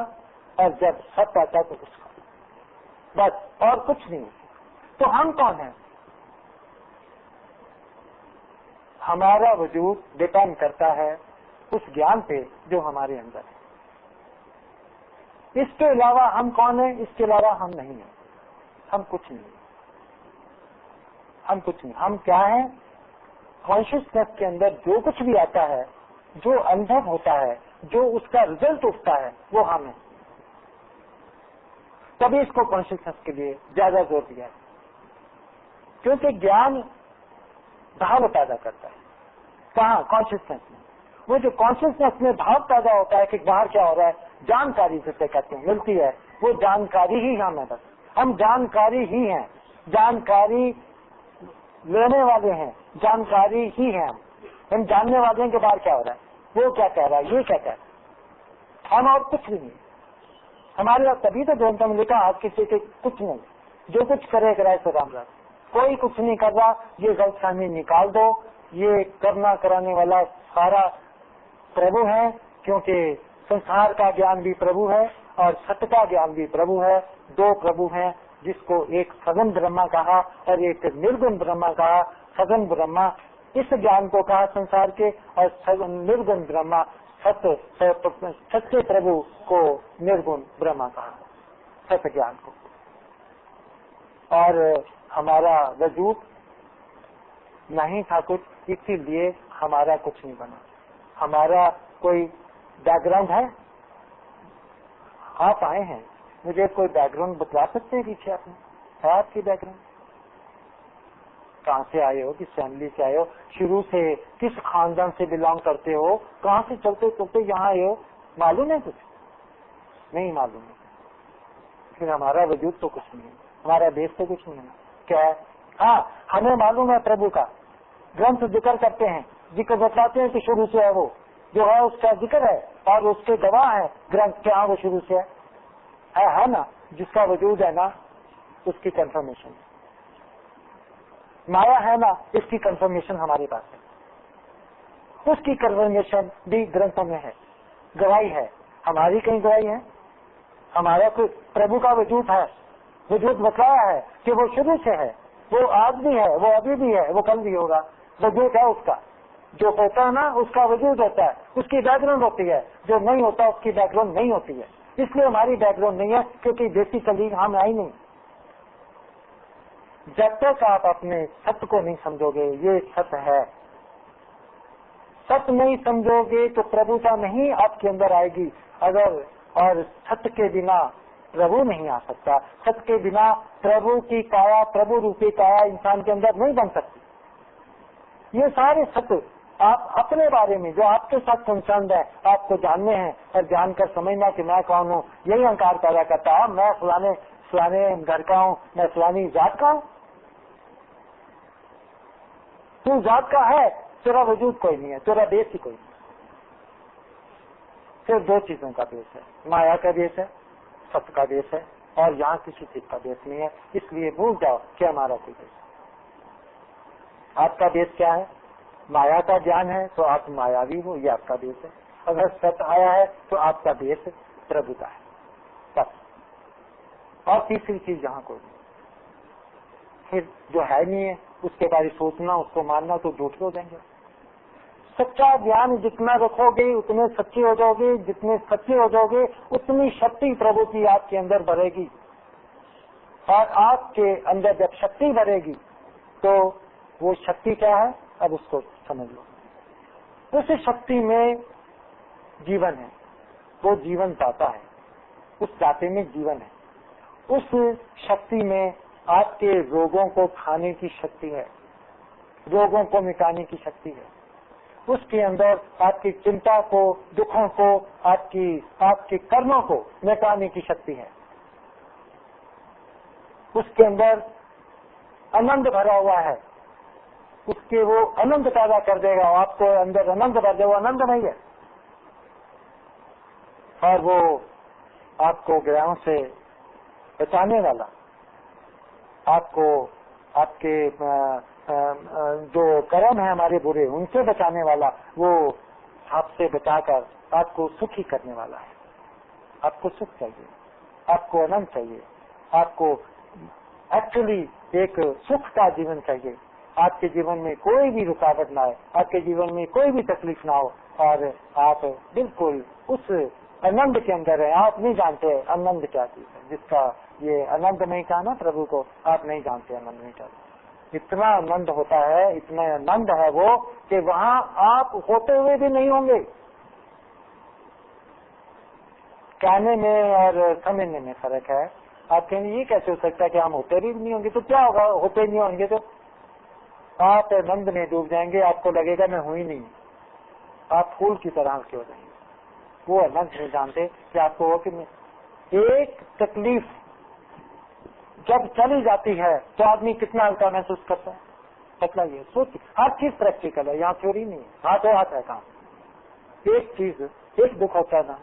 और जब सब आता तो उसका, बस, और कुछ नहीं। तो हम कौन है? हमारा वजूद डिपेंड करता है उस ज्ञान पे जो हमारे अंदर है। इसके अलावा हम कौन है? इसके अलावा हम नहीं है, हम कुछ नहीं, हम कुछ नहीं। हम क्या हैं? कॉन्शियसनेस के अंदर जो कुछ भी आता है, जो अनुभव होता है, जो उसका रिजल्ट उठता है, वो हम है। तभी इसको कॉन्शियसनेस के लिए ज्यादा जोर दिया है, क्योंकि ज्ञान भाव पैदा करता है। कहाँ? कॉन्शियसनेस में। वो जो कॉन्शियसनेस में भाव पैदा होता है कि बाहर क्या हो रहा है, जानकारी जिसे कहते हैं मिलती है, वो जानकारी ही हम है। बस हम जानकारी ही हैं, जानकारी लेने वाले हैं, जानकारी ही है। हम जानने वाले हैं कि बाहर क्या हो रहा है, वो क्या कह रहा है, ये क्या कह रहा है, हम और कुछ भी नहीं। हमारे यहाँ तभी तो ग्रंथों में लिखा आज किसी के कुछ नहीं, जो कुछ करे कराए सो राम राम। कोई कुछ नहीं कर रहा, ये गलतफहमी निकाल दो। ये करना कराने वाला सारा प्रभु है, क्योंकि संसार का ज्ञान भी प्रभु है और सत्य का ज्ञान भी प्रभु है। दो प्रभु हैं, जिसको एक सगुण ब्रह्मा कहा और एक निर्गुण ब्रह्मा कहा। सगुण ब्रह्मा इस ज्ञान को कहा संसार के, और निर्गुण ब्रह्मा सत्य प्रभु को निर्गुण ब्रह्मा कहा, सत्य ज्ञान को। और हमारा वजूद नहीं था कुछ, इसीलिए हमारा कुछ नहीं बना। हमारा कोई बैकग्राउंड है? आप आए हैं, मुझे कोई बैकग्राउंड बतला सकते हैं पीछे आपने? है आपकी बैकग्राउंड? कहाँ से आए हो, किस फैमिली से आए हो, शुरू से किस खानदान से बिलोंग करते हो, कहाँ से चलते चलते यहाँ आए हो? मालूम है कुछ? नहीं मालूम है। फिर हमारा वजूद तो कुछ नहीं है, हमारा देश तो कुछ नहीं है। क्या है? हाँ, हमें मालूम है प्रभु का, ग्रंथ जिक्र करते हैं, जिक्र बतलाते हैं कि शुरू से है, वो जो है उसका जिक्र है और उसके गवाह है ग्रंथ, क्या वो शुरू से है ना? जिसका वजूद है ना, उसकी कंफर्मेशन माया है ना, इसकी कंफर्मेशन हमारे पास है। उसकी कंफर्मेशन भी ग्रंथों में है, गवाही है। हमारी कहीं गवाही है? हमारा कोई प्रभु का वजूद है, वजूद बतलाया है कि वो शुरू से है, वो आज भी है, वो अभी भी है, वो कल भी होगा। वजूद है उसका, जो होता है ना उसका वजूद होता है, उसकी बैकग्राउंड होती है। जो नहीं होता उसकी बैकग्राउंड नहीं होती है। इसलिए हमारी बैकग्राउंड नहीं है, क्योंकि बेसिकली हम आई नहीं। जब तक आप अपने सत्य को नहीं समझोगे, ये सत्य है, सत्य नहीं समझोगे तो प्रभुता नहीं आपके अंदर आएगी। अगर और सत्य के बिना प्रभु नहीं आ सकता, सत्य के बिना प्रभु की काया, प्रभु रूपी काया इंसान के अंदर नहीं बन सकती। ये सारे सत्य आप अपने बारे में जो आपके साथ कंसर्न है, आपको जानने हैं और जानकर समझना कि मैं कौन हूँ, यही अहंकार पैदा करता है। मैं फलाने घर का हूँ, मैं फलानी जात का हूँ। तू जात का है, तेरा वजूद कोई नहीं है, तेरा देश ही कोई नहीं। सिर्फ दो चीजों का देश है, माया का देश है, सत्य का देश है, और यहाँ किसी चीज का देश नहीं है। इसलिए भूल जाओ कि हमारा कोई देश। आपका देश क्या है? माया का ज्ञान है तो आप मायावी हो, ये आपका देश है। अगर सत्य आया है तो आपका देश प्रभु का है, बस। और तीसरी चीज यहाँ कोई नहीं। फिर जो है नहीं है उसके बारे में सोचना, उसको मानना तो झूठ हो जाएंगे। सच्चा ज्ञान जितना रखोगे उतने सच्चे हो जाओगे, जितने सच्चे हो जाओगे उतनी शक्ति प्रभु की आपके अंदर बढ़ेगी। और आपके अंदर जब शक्ति बढ़ेगी तो वो शक्ति क्या है, अब उसको समझ लो। उस शक्ति में जीवन है, वो जीवन दाता है, उस दाते में जीवन है। उस शक्ति में आपके रोगों को खाने की शक्ति है, रोगों को मिटाने की शक्ति है। उसके अंदर आपकी चिंता को, दुखों को, आपके कर्मों को मिटाने की शक्ति है। उसके अंदर आनंद भरा हुआ है, उसके वो आनंद पैदा कर देगा। आपको अंदर आनंद भर जाए, वो आनंद नहीं है। और वो आपको ग्रहों से बचाने वाला, आपको आपके जो कर्म है हमारे बुरे, उनसे बचाने वाला, वो आपसे बचाकर आपको सुखी करने वाला है। आपको सुख चाहिए, आपको आनंद चाहिए, आपको एक्चुअली एक सुख का जीवन चाहिए। आपके जीवन में कोई भी रुकावट ना आए, आपके जीवन में कोई भी तकलीफ ना हो, और आप बिल्कुल उस आनंद के अंदर है। आप नहीं जानते आनंद क्या चीज है, जिसका ये आनंद नहीं कहा ना प्रभु को, आप नहीं जानते आनंद नहीं क्या। इतना आनंद होता है, इतना आनंद है वो कि वहां आप होते हुए भी नहीं होंगे। कहने में और समझने में फर्क है। आप कहेंगे ये कैसे हो सकता है कि हम होते भी नहीं होंगे? तो क्या होगा, होते नहीं होंगे तो आप आनंद में डूब जाएंगे, आपको लगेगा मैं हुई नहीं, आप फूल की तरह के हो जाएंगे। वो आनंद नहीं जानते कि आपको हो कि नहीं। एक तकलीफ जब चली जाती है तो आदमी कितना हल्का महसूस करता है, पतला ये सोच। हर चीज प्रैक्टिकल है, यहाँ थ्योरी नहीं है, हाथों हाथ है काम। एक चीज, एक दुख होता है ना,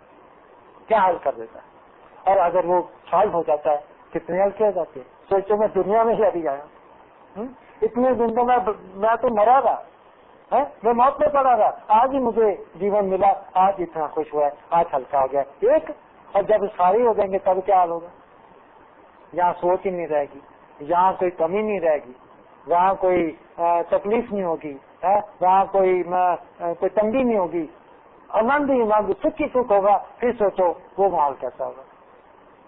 क्या हल कर देता है, और अगर वो सॉल्व हो जाता है कितने हल्के हो जाते हैं। सोचो मैं दुनिया में ही अभी आया, इतने दिन तो मैं तो मरा रहा है, मैं मौत में पड़ा रहा, आज ही मुझे जीवन मिला, आज इतना खुश हुआ है, आज हल्का हो गया एक। और जब सारी हो जाएंगे तब क्या हाल होगा? यहाँ सोच ही नहीं रहेगी, यहाँ कोई कमी नहीं रहेगी, वहाँ कोई तकलीफ नहीं होगी, वहाँ कोई तंगी नहीं होगी, आनंद ही आनंद, सुख ही सुख होगा। फिर सोचो वो माहौल कैसा होगा,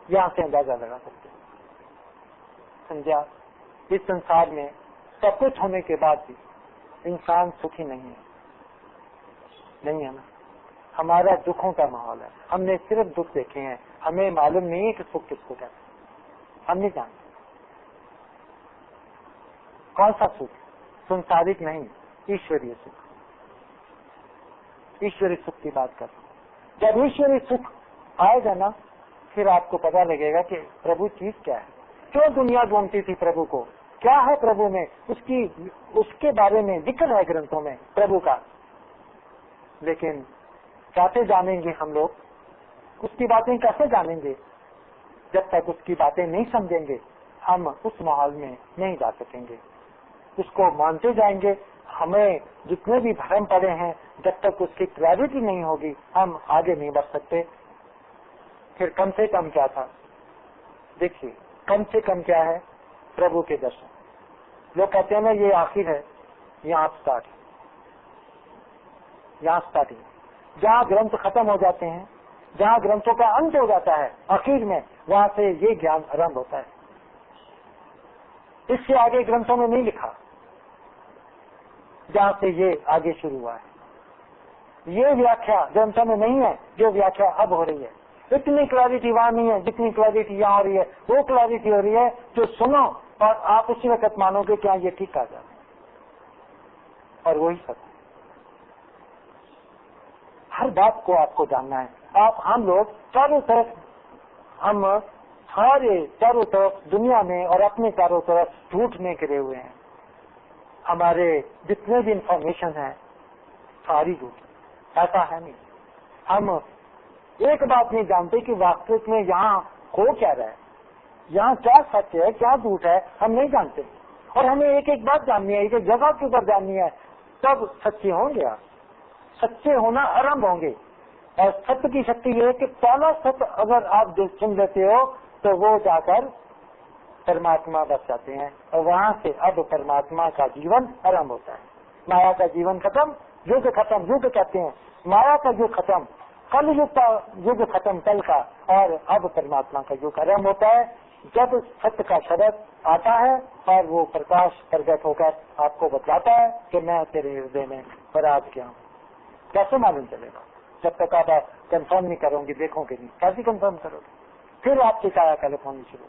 यहाँ से अंदाजा लगा सकते। समझा? इस संसार में सब कुछ होने के बाद भी इंसान सुखी नहीं है, नहीं है ना। हमारा दुखों का माहौल है, हमने सिर्फ दुख देखे हैं, हमें मालूम नहीं है कि सुख किसको कहते हैं, हम नहीं जानते। कौन सा सुख? संसारिक नहीं, ईश्वरीय सुख। ईश्वरीय सुख की बात कर। जब ईश्वरीय सुख आएगा ना, फिर आपको पता लगेगा कि प्रभु चीज क्या है, क्यों दुनिया ढूंढती थी प्रभु को, क्या है प्रभु में, उसके बारे में जिक्र है ग्रंथों में प्रभु का। लेकिन कैसे जानेंगे हम लोग? उसकी बातें कैसे जानेंगे? जब तक उसकी बातें नहीं समझेंगे हम उस माहौल में नहीं जा सकेंगे। उसको मानते जाएंगे, हमें जितने भी भ्रम पड़े हैं, जब तक उसकी क्लैरिटी नहीं होगी हम आगे नहीं बढ़ सकते। फिर कम से कम क्या था? देखिए, कम से कम क्या है? प्रभु के दर्शन। लोग कहते हैं ना ये आखिर है, यहाँ स्टार्ट, यहाँ स्टार्टिंग, जहाँ ग्रंथ खत्म हो जाते हैं, जहाँ ग्रंथों का अंत हो जाता है आखिर में, वहां से ये ज्ञान आरंभ होता है। इससे आगे ग्रंथों में नहीं लिखा, जहाँ से ये आगे शुरू हुआ है। ये व्याख्या ग्रंथों में नहीं है जो व्याख्या अब हो रही है। इतनी क्लैरिटी वहां नहीं है जितनी क्लैरिटी यहाँ हो रही है। वो क्लैरिटी हो रही है जो सुनो और आप उसी वक्त मानोगे क्या ये ठीक आ जाए, और वही सत्य। हर बात को आपको जानना है। हम लोग चारों तरफ, हम सारे चारों तरफ दुनिया में और अपने चारों तरफ झूठ में घिरे हुए हैं। हमारे जितने भी इंफॉर्मेशन है सारी झूठ, ऐसा है नहीं। हम एक बात नहीं जानते कि वास्तविक में यहाँ हो क्या रहा है, यहाँ क्या सत्य है क्या झूठ है, हम नहीं जानते। और हमें एक एक बात जाननी है, एक एक जगह के ऊपर जाननी है, तब सच्चे होंगे, सच्चे होना आरंभ होंगे। और सत्य की शक्ति ये है कि पहला सत्य अगर आप सुन लेते हो तो वो जाकर परमात्मा बच जाते हैं, और वहाँ से अब परमात्मा का जीवन आरंभ होता है। माया का जीवन खत्म, युग खत्म, युग कहते हैं माया का युग खत्म, कल युग का युग खत्म कल का, और अब परमात्मा का युग आरंभ होता है। जब सत्य का शब्द आता है और वो प्रकाश प्रकट होकर आपको बताता है कि मैं तेरे हृदय में बराज गया हूँ। कैसे मालूम चलेगा? जब तक आप कंफर्म नहीं करोगे, देखोगे नहीं, कैसे कंफर्म करोगे? फिर आपकी काया कल्प होनी शुरू।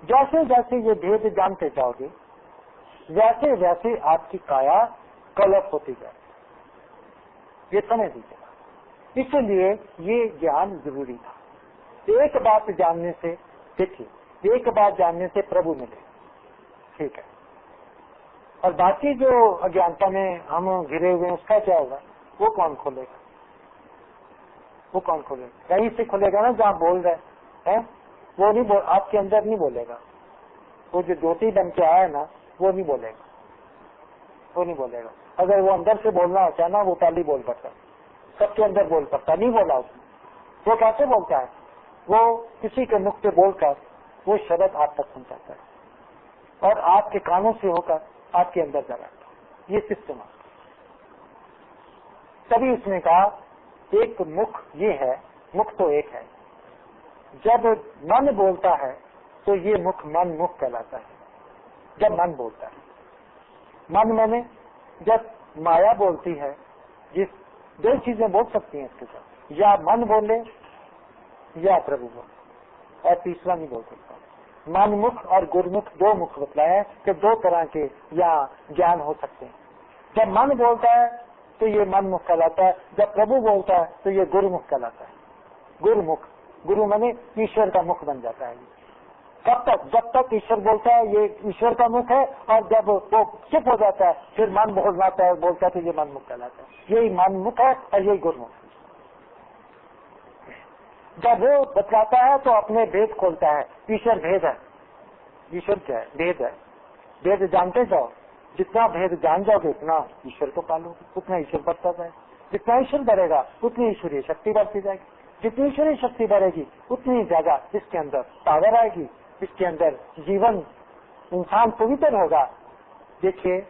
जैसे जैसे ये भेद जानते जाओगे वैसे वैसे आपकी काया कल्प होती जाए, ये समझ लीजिएगा। इसलिए ये ज्ञान जरूरी था। एक बात जानने से, देखिए, एक बात जानने से प्रभु मिले, ठीक है, और बाकी जो अज्ञानता में हम घिरे हुए हैं उसका क्या होगा? वो कौन खोलेगा? वो कौन खोलेगा? कहीं से खोलेगा ना जहाँ बोल रहे हैं, वो नहीं बोल, आपके अंदर नहीं बोलेगा। वो जो ज्योति बन के आया है ना, वो नहीं बोलेगा, वो नहीं बोलेगा। अगर वो अंदर से बोलना होता है ना, वो पहले बोल पड़ता, सबके अंदर बोल पड़ता, नहीं बोला उसने। वो कैसे बोलता है? वो किसी के मुख से बोलकर वो शब्द आप तक पहुंचाता है और आपके कानों से होकर आपके अंदर जाता है। ये सिस्टम है। तभी उसने कहा एक मुख ये है, मुख तो एक है। जब मन बोलता है तो ये मुख मन मुख कहलाता है, जब मन बोलता है। मन मैंने जब माया बोलती है, जिस दो चीजें बोल सकती हैं इसके साथ, या मन बोले या प्रभु बोले, और तीसरा नहीं बोल सकता। मन मुख और गुरुमुख दो मुख बतलाया है कि दो तरह के यहाँ ज्ञान हो सकते हैं। जब मन बोलता है तो ये मन मुख कहलाता है, जब प्रभु बोलता है तो ये गुरुमुख कहलाता है। गुरुमुख, गुरु माने ईश्वर का मुख बन जाता है। कब तक? जब तक ईश्वर बोलता है ये ईश्वर का मुख है, और जब वो चुप हो जाता है फिर मन बोल जाता है, बोलता है तो ये मन मुख कहलाता है। यही मन मुख है और यही गुरुमुख। जब वो बतलाता है तो अपने भेद खोलता है। ईश्वर भेद है, ईश्वर क्या है? भेद है। भेद जानते जाओ, जितना भेद जान जाओगे उतना ईश्वर को पालोगे, उतना ईश्वर बढ़ता जाए। जितना ईश्वर बढ़ेगा उतनी ईश्वरीय शक्ति बढ़ती जाएगी। जितनी ईश्वरीय शक्ति बढ़ेगी उतनी ज्यादा इसके अंदर पावर आएगी, इसके अंदर जीवन, इंसान पवित्र होगा। देखिए,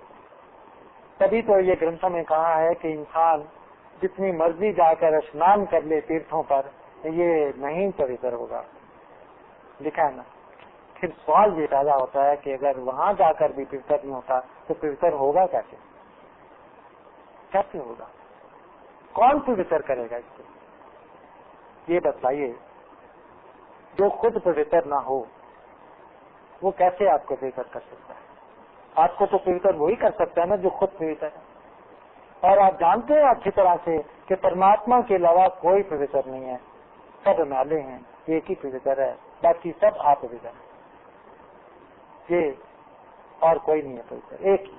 तभी तो ये ग्रंथों में कहा है कि इंसान जितनी मर्जी जाकर स्नान कर ले तीर्थों पर, ये नहीं पवित्र होगा। लिखा है ना। फिर सवाल ये पैदा होता है कि अगर वहां जाकर भी पवित्र नहीं होता तो पवित्र होगा कैसे? कैसे होगा? कौन पवित्र करेगा इसको? ये बताइए। जो खुद पवित्र ना हो वो कैसे आपको पवित्र कर सकता है? आपको तो पवित्र वही कर सकता है ना जो खुद पवित्र है। और आप जानते हैं अच्छी तरह से कि परमात्मा के अलावा कोई पवित्र नहीं है। सब मैले हैं, एक ही पवित्र है, बाकी सब अपवित्र है। ये और कोई नहीं है पवित्र, एक ही।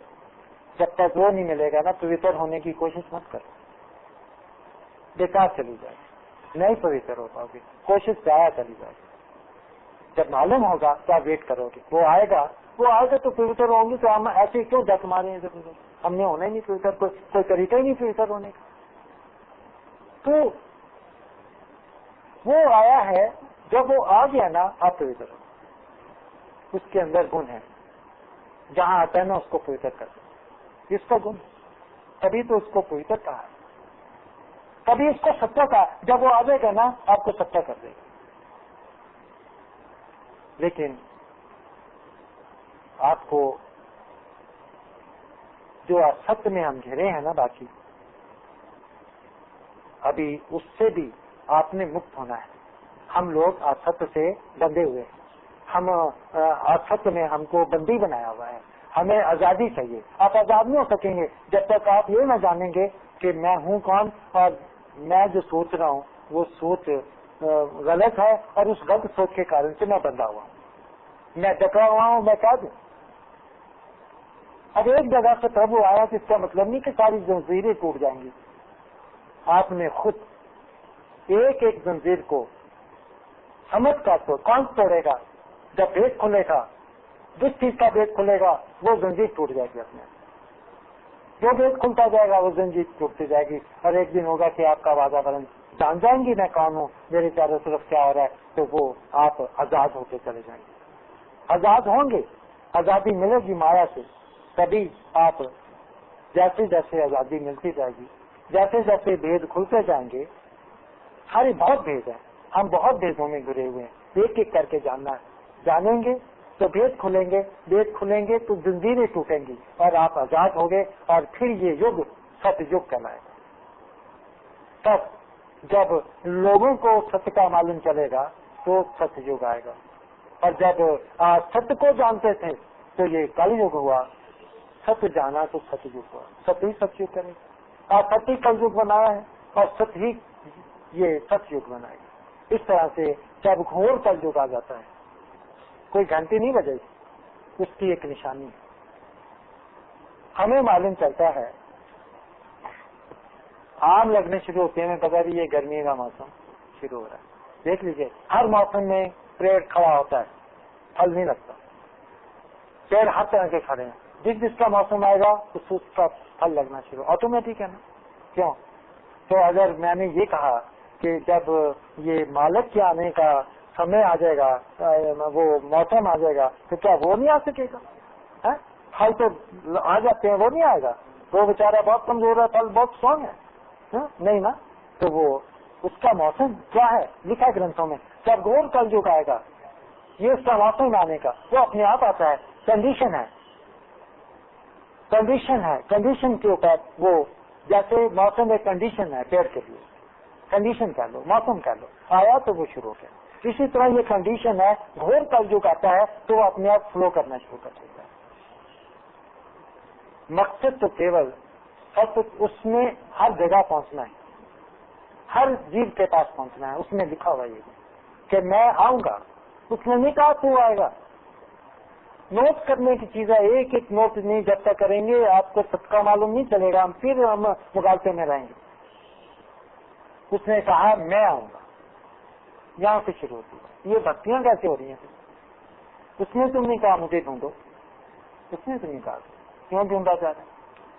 जब तक वो नहीं मिलेगा ना, पवित्र होने की कोशिश मत करो, बेकार चली जाएगी, नहीं पवित्र हो पाओगे, कोशिश जाया चली जाएगी। जब मालूम होगा तो आप वेट करोगे, वो आएगा तो पवित्र होंगे। तो हम ऐसे क्यों डक मारे हैं? जब हमने होना ही नहीं पवित्र, कोई तरीका ही नहीं पवित्र होने का। तो वो आया है, जब वो आ गया ना आप पवित्र हो। उसके अंदर गुण है, जहाँ आता है ना उसको पवित्र कर दो, इसका गुण। तभी तो उसको पवित्र कहा, तभी इसको सत्य कहा। जब वो आ जाएगा ना आपको सत्य कर देगा। लेकिन आपको जो असत्य में हम घिरे हैं ना, बाकी अभी उससे भी आपने मुक्त होना है। हम लोग असत्य से बंधे हुए हैं, हम असत्य में हमको बंदी बनाया हुआ है। हमें आजादी चाहिए। आप आजाद नहीं हो सकेंगे जब तक आप ये न जानेंगे कि मैं हूँ कौन, और मैं जो सोच रहा हूँ वो सोच गलत है, और उस गलत सोच के कारण से मैं बंधा हुआ हूँ, मैं डका हुआ हूँ। मैं क्या दूं? अब एक जगह से प्रभु आया तो इसका मतलब नहीं कि सारी जंजीरें टूट जाएंगी। आपने खुद एक एक जंजीर को समझ कर तो कौन तोड़ेगा? जब भेद खुलेगा, जिस चीज का भेद खुलेगा वो जंजीर टूट जाएगी अपने। जो भेद खुलता जाएगा वो जंजीर टूटती जाएगी, और एक दिन होगा कि आपका वातावरण जान जाएंगी मैं कौन हूँ, मेरे चारों तरफ क्या हो रहा है, तो वो आप आजाद होते चले जाएंगे। आजाद होंगे, आजादी मिलेगी माया से, तभी आप जैसे जैसे आजादी मिलती जाएगी, जैसे जैसे भेद खुलते जाएंगे। सारे बहुत भेद है, हम बहुत भेदों में घिरे हुए हैं, एक एक करके जानना है। जानेंगे तो भेद खुलेंगे, भेद खुलेंगे तो जंजीरें टूटेंगी, और आप आजाद होंगे। और फिर ये युग सतयुग कहलाएगा। तब जब लोगों को सत्य का मालूम चलेगा तो सतयुग आएगा। और जब सत्य को जानते थे तो ये कलयुग हुआ, सत्य जाना तो सतयुग हुआ। सत्य ही सतयुग करेगा, और सत्य ही कलयुग बनाया है, और सत्य ही ये सतयुग बनाएगा। इस तरह से जब घोर कलयुग आ जाता है, कोई घंटी नहीं बजेगी, उसकी एक निशानी है। हमें मालूम चलता है, आम लगने शुरू होते हैं, पता नहीं ये गर्मी का मौसम शुरू हो रहा है। देख लीजिए, हर मौसम में पेड़ खड़ा होता है, फल नहीं लगता। पेड़ हर तरह के खड़े हैं, जिसका मौसम आएगा उसका फल लगना शुरू, ऑटोमेटिक है ना। क्यों? तो अगर मैंने ये कहा कि जब ये मालिक के आने का समय आ जाएगा, वो मौसम आ जाएगा, तो क्या वो नहीं आ सकेगा? फल तो आ जाते हैं, वो नहीं आएगा। वो बेचारा बहुत कमजोर है, फल बहुत स्ट्रॉन्ग है, नहीं ना। तो वो उसका मौसम क्या है, लिखा है ग्रंथों में। जब घोर कलयुग आएगा, ये उसका मौसम आने का, वो अपने आप आता है, कंडीशन है। कंडीशन है, कंडीशन के ऊपर वो, जैसे मौसम एक कंडीशन है पेड़ के लिए, कंडीशन कह लो, मौसम कह लो, आया तो वो शुरू हो गया। इसी तरह ये कंडीशन है, घोर कलयुग आता है तो वो अपने आप फ्लो करना शुरू कर देता है। मकसद तो केवल सब उसमें हर जगह पहुंचना है, हर जीव के पास पहुंचना है। उसमें लिखा हुआ ये कि मैं आऊंगा, उसने नहीं कहा तू आएगा। नोट करने की चीज है, एक एक नोट नहीं जब तक करेंगे आपको सबका मालूम नहीं चलेगा, फिर हम मुगालते में रहेंगे। उसने कहा मैं आऊंगा, यहां से शुरू होती है। ये भक्तियां कैसे हो रही हैं? उसने तुम नहीं कहा मुझे ढूंढो, उसने तुम नहीं कहा, क्यों ढूंढा जा रहा है?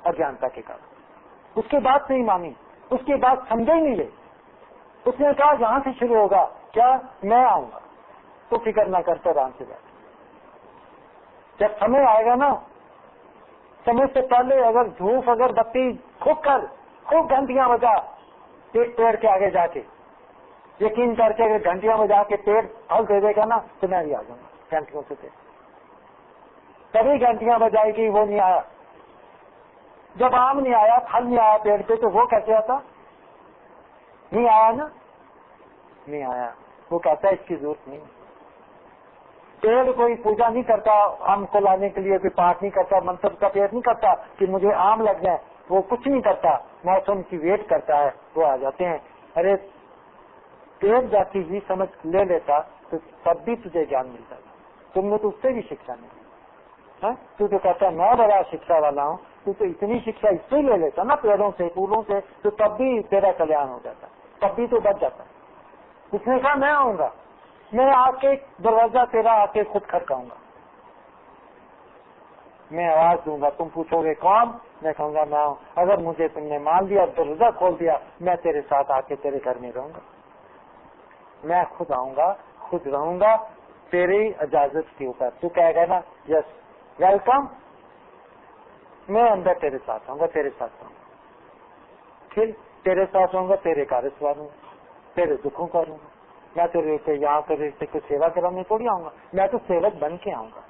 अज्ञानता के कारण। उसके बाद नहीं मानी, उसके बाद समझे ही नहीं ले। उसने कहा यहां से शुरू होगा, क्या मैं आऊंगा, तो फिक्र ना करते आराम से बैठ। जब समय आएगा ना, समय से पहले अगर धूप अगर बत्ती खूब घंटियां बजा एक पेड़ के आगे जाके, यकीन करके अगर घंटियां बजा के पेड़ फल दे देगा ना, तो मैं भी आ जाऊंगा घंटियों से। तभी घंटियां बजाएगी, वो नहीं आया। जब आम नहीं आया, फल नहीं आया पेड़ पे, तो वो कैसे आता? नहीं आया ना, नहीं आया। वो कहता है इसकी जरूरत नहीं। पेड़ कोई पूजा नहीं करता आम को लाने के लिए, कोई पाठ नहीं करता, मंत्र का पेड़ नहीं करता कि मुझे आम लग जाए, वो कुछ नहीं करता, मौसम की वेट करता है, वो आ जाते हैं। अरे पेड़ जाती हुई समझ ले लेता तो तब भी तुझे ज्ञान मिलता। तुमने तो उससे भी शिक्षा नहीं, तू तो कहता मैं बड़ा शिक्षा वाला हूँ, तू तो इतनी शिक्षा इससे ले लेता ना पेड़ों से फूलों से, तो तब भी तेरा कल्याण हो जाता, तब भी तो बच जाता। उसने कहा मैं आऊंगा, मैं आके दरवाजा तेरा आके खुद खटकाऊंगा, मैं आवाज दूंगा, तुम पूछोगे कौन, मैं कहूंगा मैं हूं। अगर मुझे तुमने मान लिया, दरवाजा खोल दिया, मैं तेरे साथ आके तेरे घर में रहूंगा। मैं खुद आऊंगा, खुद रहूंगा तेरी इजाजत के ऊपर। तू कहेगा ना यस वेलकम, मैं अंदर तेरे साथ आऊंगा, तेरे साथ आऊंगा, फिर तेरे साथ आऊंगा, तेरे कार्य सवारूंगा, तेरे दुखों करूंगा। मैं तेरे यहाँ तेरे से कुछ सेवा कराने थोड़ी आऊंगा, मैं तो सेवक बन के आऊंगा,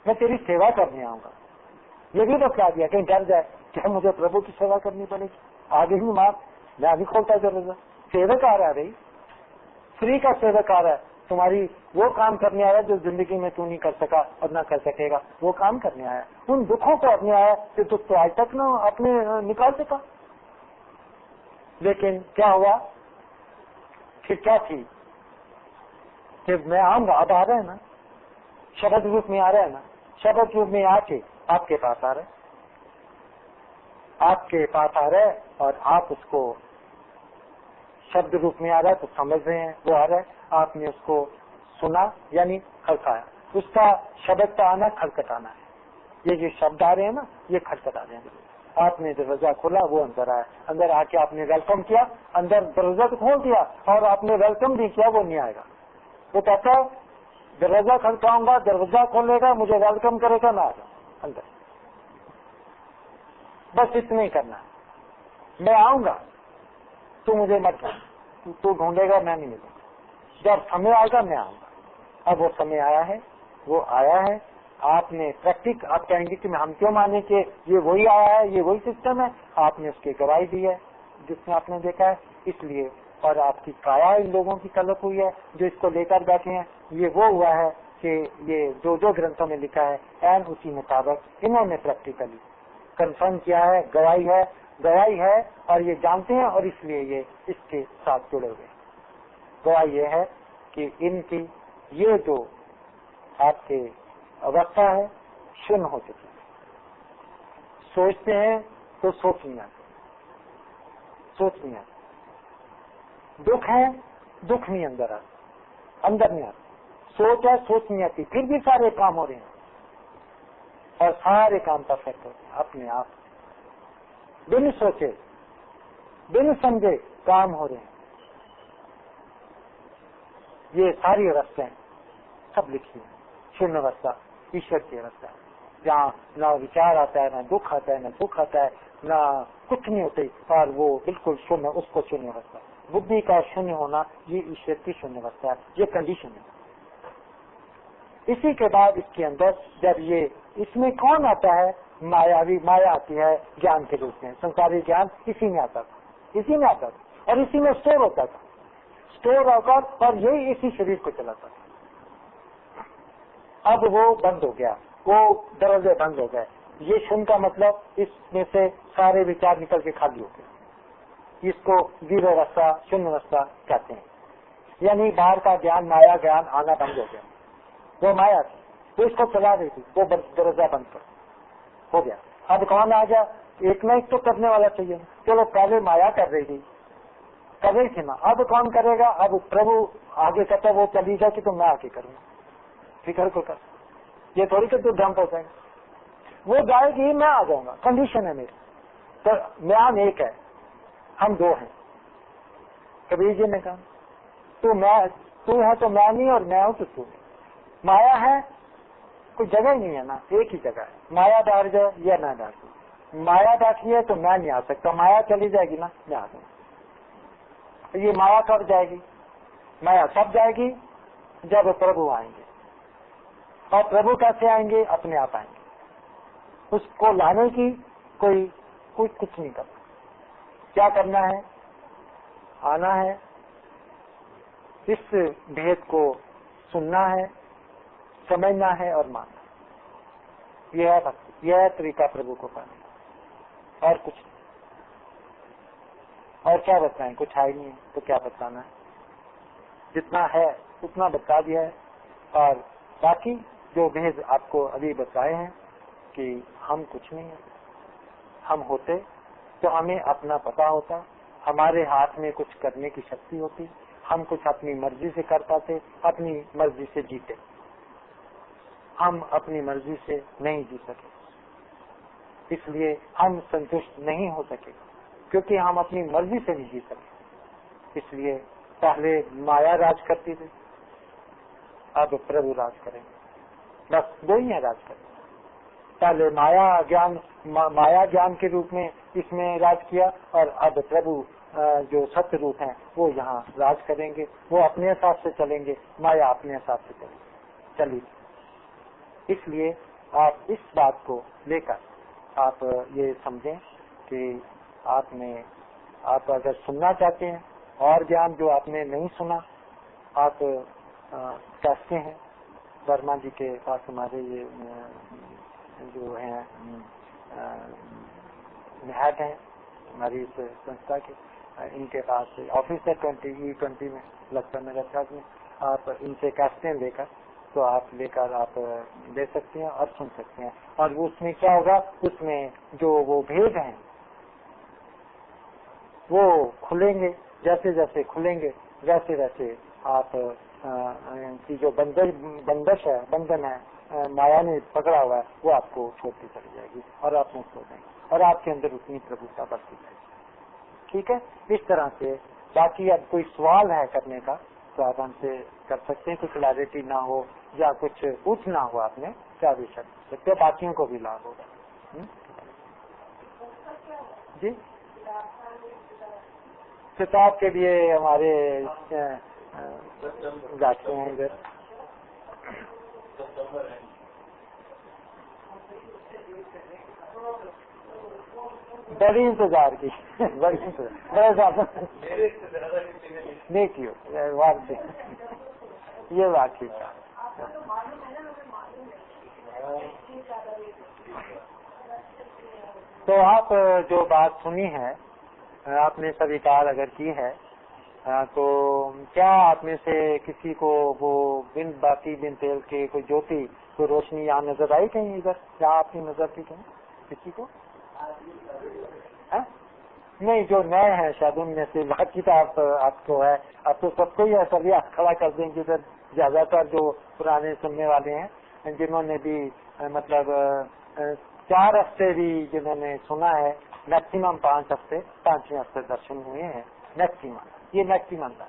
मैं तेरी सेवा करने आऊंगा। ये भी बतला दिया, कहीं डर जाए क्या मुझे प्रभु की सेवा करनी पड़ेगी, आगे ही मार, मैं नहीं खोलता दरवाजा। सेवक आ रहा है भाई, फ्री का सेवक आ रहा है, तुम्हारी वो काम करने आया जो जिंदगी में तू नहीं कर सका और ना कर सकेगा, वो काम करने आया। उन दुखों को अपने आया कि दुख तो आज तक ना अपने निकाल सका। लेकिन क्या हुआ, फिर क्या थी कि मैं आऊंगा, अब आ रहा है ना, शब्द रूप में आ रहा है ना, शब्द रूप में आके आपके पास आ रहा है, आपके पास आ रहा है और आप उसको शब्द रूप में आ रहा है तो समझ रहे हैं, वो आ रहा है, आपने उसको सुना यानी खड़काया, उसका शब्द का आना खड़खटाना है। ये जो शब्द आ रहे हैं ना, ये खड़खटा रहे हैं। आपने दरवाजा खोला, वो अंदर आया, अंदर आके आपने वेलकम किया, अंदर दरवाजा तो खोल दिया और आपने वेलकम भी किया, वो नहीं आएगा। वो कहता है दरवाजा खड़काऊंगा, दरवाजा खोलेगा, मुझे वेलकम करेगा, मैं आ जाऊंगा अंदर। बस इतना ही करना है, मैं आऊंगा, तू मुझे मत ढूंढ, तू ढूंढेगा, मैं नहीं मिलूंगा। जब समय आएगा मैं आऊंगा। अब वो समय आया है, वो आया है, आपने प्रैक्टिक, आप कहेंगे कि हम क्यों माने कि ये वही आया है, ये वही सिस्टम है, आपने उसकी गवाही दी है जिसमें आपने देखा है, इसलिए। और आपकी काया इन लोगों की तलब हुई है जो इसको लेकर बैठे हैं। ये वो हुआ है कि ये जो जो ग्रंथों में लिखा है एंड उसी मुताबिक इन्होंने प्रैक्टिकली कंफर्म किया है, गवाही है और ये जानते हैं और इसलिए ये इसके साथ जुड़े हुए। गवाही ये है कि इनकी ये जो आपके अवस्था है शून्य हो चुकी है। सोचते हैं तो सोच नहीं आती, सोच नहीं आती। दुख है, दुख नहीं अंदर आता, अंदर नहीं आता। सोच है, सोच नहीं आती, फिर भी सारे काम हो रहे हैं और सारे काम परफेक्ट होते हैं अपने आप, बिन सोचे बिन समझे काम हो रहे हैं। ये सारी अवस्थाएं सब लिखी है, शून्य अवस्था ईश्वर की अवस्था है, जहाँ ना विचार आता है, ना दुख आता है, ना सुख आता है, ना कुछ नहीं होते और वो बिल्कुल शून्य, उसको शून्य अवस्था। बुद्धि का शून्य होना ये ईश्वर की शून्य अवस्था है, ये कंडीशन है। इसी के बाद इसके अंदर जब ये इसमें कौन आता है, मायावी माया आती है ज्ञान के रूप में। संसारी ज्ञान इसी में आता था और इसी में स्टोर होता था, स्टोर होकर, और यही इसी शरीर को चलाता था। अब वो बंद हो गया, वो दरवाजे बंद हो गए। ये शून्य का मतलब इसमें से सारे विचार निकल के खाली हो गए। इसको जीरो अवस्था, शून्य अवस्था कहते हैं। यानी बाहर का ज्ञान, माया ज्ञान आना बंद हो गया। वो माया थी, तो इसको चला रही थी, वो दरवाजा बंद हो गया। अब कौन आ गया? एक ना एक तो करने वाला चाहिए। चलो पहले माया कर रही थी ना, अब कौन करेगा? अब प्रभु आगे कहता वो चली जाए कि तो मैं आगे करूंगा, फिक्र को कर। ये थोड़ी कि तू डंप हो जाएगा, वो जाएगी, मैं आ जाऊंगा, कंडीशन है मेरी। तो ज्ञान एक है, हम दो हैं। कबीर जी ने कहा तू है तो मैं नहीं, और मैं हूं तो तू। माया है, कोई जगह ही नहीं है ना, एक ही जगह है। माया डाल जाए या ना डाल जाए, माया बैठी है तो मैं नहीं आ सकता, माया चली जाएगी ना, मैं आ जाऊंगा। तो ये माया कब जाएगी? माया तब जाएगी जब प्रभु आएंगे। और प्रभु कैसे आएंगे? अपने आप आएंगे। उसको लाने की कोई कुछ नहीं करता। क्या करना है? आना है, इस भेद को सुनना है, समझना है और मानना। यह है भक्ति, यह है तरीका प्रभु को पाने का, और कुछ नहीं। और क्या बताएं? कुछ है ही नहीं, तो क्या बताना है? जितना है उतना बता दिया है। और बाकी जो भेद आपको अभी बताए हैं कि हम कुछ नहीं है, हम होते तो हमें अपना पता होता, हमारे हाथ में कुछ करने की शक्ति होती, हम कुछ अपनी मर्जी से कर पाते, अपनी मर्जी से जीते। हम अपनी मर्जी से नहीं जी सके, इसलिए हम संतुष्ट नहीं हो सके, क्योंकि हम अपनी मर्जी से नहीं जी सके। इसलिए पहले माया राज करती थी, अब प्रभु राज करेंगे। बस दो ही है राज करेंगे। पहले माया ज्ञान के रूप में इसमें राज किया, और अब प्रभु जो सत्य रूप है वो यहाँ राज करेंगे। वो अपने हिसाब से चलेंगे, माया अपने हिसाब से चलेगी। इसलिए आप इस बात को लेकर आप ये समझें कि आप अगर सुनना चाहते हैं और ज्ञान जो आपने नहीं सुना, आप कहते हैं वर्मा जी के पास, हमारे ये जो हैं हेड हैं हमारी इस संस्था के, इनके पास ऑफिस है 20 में लगता है मेरे ख्याल में। आप इनसे कहते हैं लेकर, तो आप लेकर आप ले सकते हैं और सुन सकते हैं। और वो उसमें क्या होगा, उसमें जो वो भेद हैं वो खुलेंगे। जैसे जैसे खुलेंगे वैसे वैसे आप की जो बंधन है माया ने पकड़ा हुआ है, वो आपको छोड़ती चली जाएगी और आप मुक्त हो जाएंगे, और आपके अंदर उतनी प्रभुता बढ़ती जाएगी। ठीक है, इस तरह से। बाकी अब कोई सवाल है करने का तो आप हमसे कर सकते हैं। कुछ क्लैरिटी ना हो या कुछ पूछना हो आपने, क्या भी कर सकते, बाकियों को भी लाभ होगा। जी, किताब के लिए हमारे जाते हैं इधर। बड़ी इंतजार की, बड़ी इंतजार, बड़े नहीं की ये बात ठीक है। तो आप जो बात सुनी है, आपने स्वीकार अगर की है, तो क्या आप में से किसी को वो बिन बाती बिन तेल के कोई ज्योति, कोई रोशनी यहाँ नजर आई कहीं इधर? क्या आपकी नजर थी कहीं किसी को? है? नहीं, जो नए हैं शायद उनमें से, बाकी तो आपको है। अब तो सबको ही सभी हाथ खड़ा कर देंगे इधर। ज्यादातर जो पुराने सुनने वाले हैं, जिन्होंने भी मतलब 4 हफ्ते भी जिन्होंने सुना है, मैक्सिमम 5 हफ्ते, 5वें हफ्ते दर्शन हुए हैं मैक्सिमम। ये मैक्सिमम था,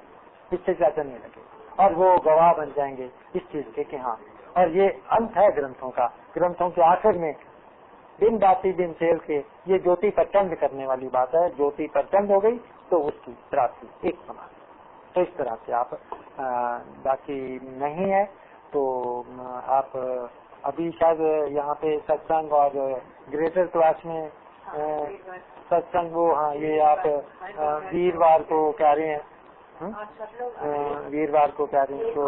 इससे ज्यादा नहीं लगे। और वो गवाह बन जाएंगे इस चीज के कि हाँ। और ये अंत है ग्रंथों का। ग्रंथों के आखिर में बिन बाती बिन तेल के ये ज्योति प्रचंड करने वाली बात है। ज्योति प्रचंड हो गई तो उसकी प्राप्ति एक समान। तो इस तरह से आप बाकी नहीं है तो आप अभी शायद यहाँ पे सत्संग और ग्रेटर क्लास में सत्संग वो, हाँ ये आप वीरवार को कह रहे हैं, वीरवार को कह रहे हैं, तो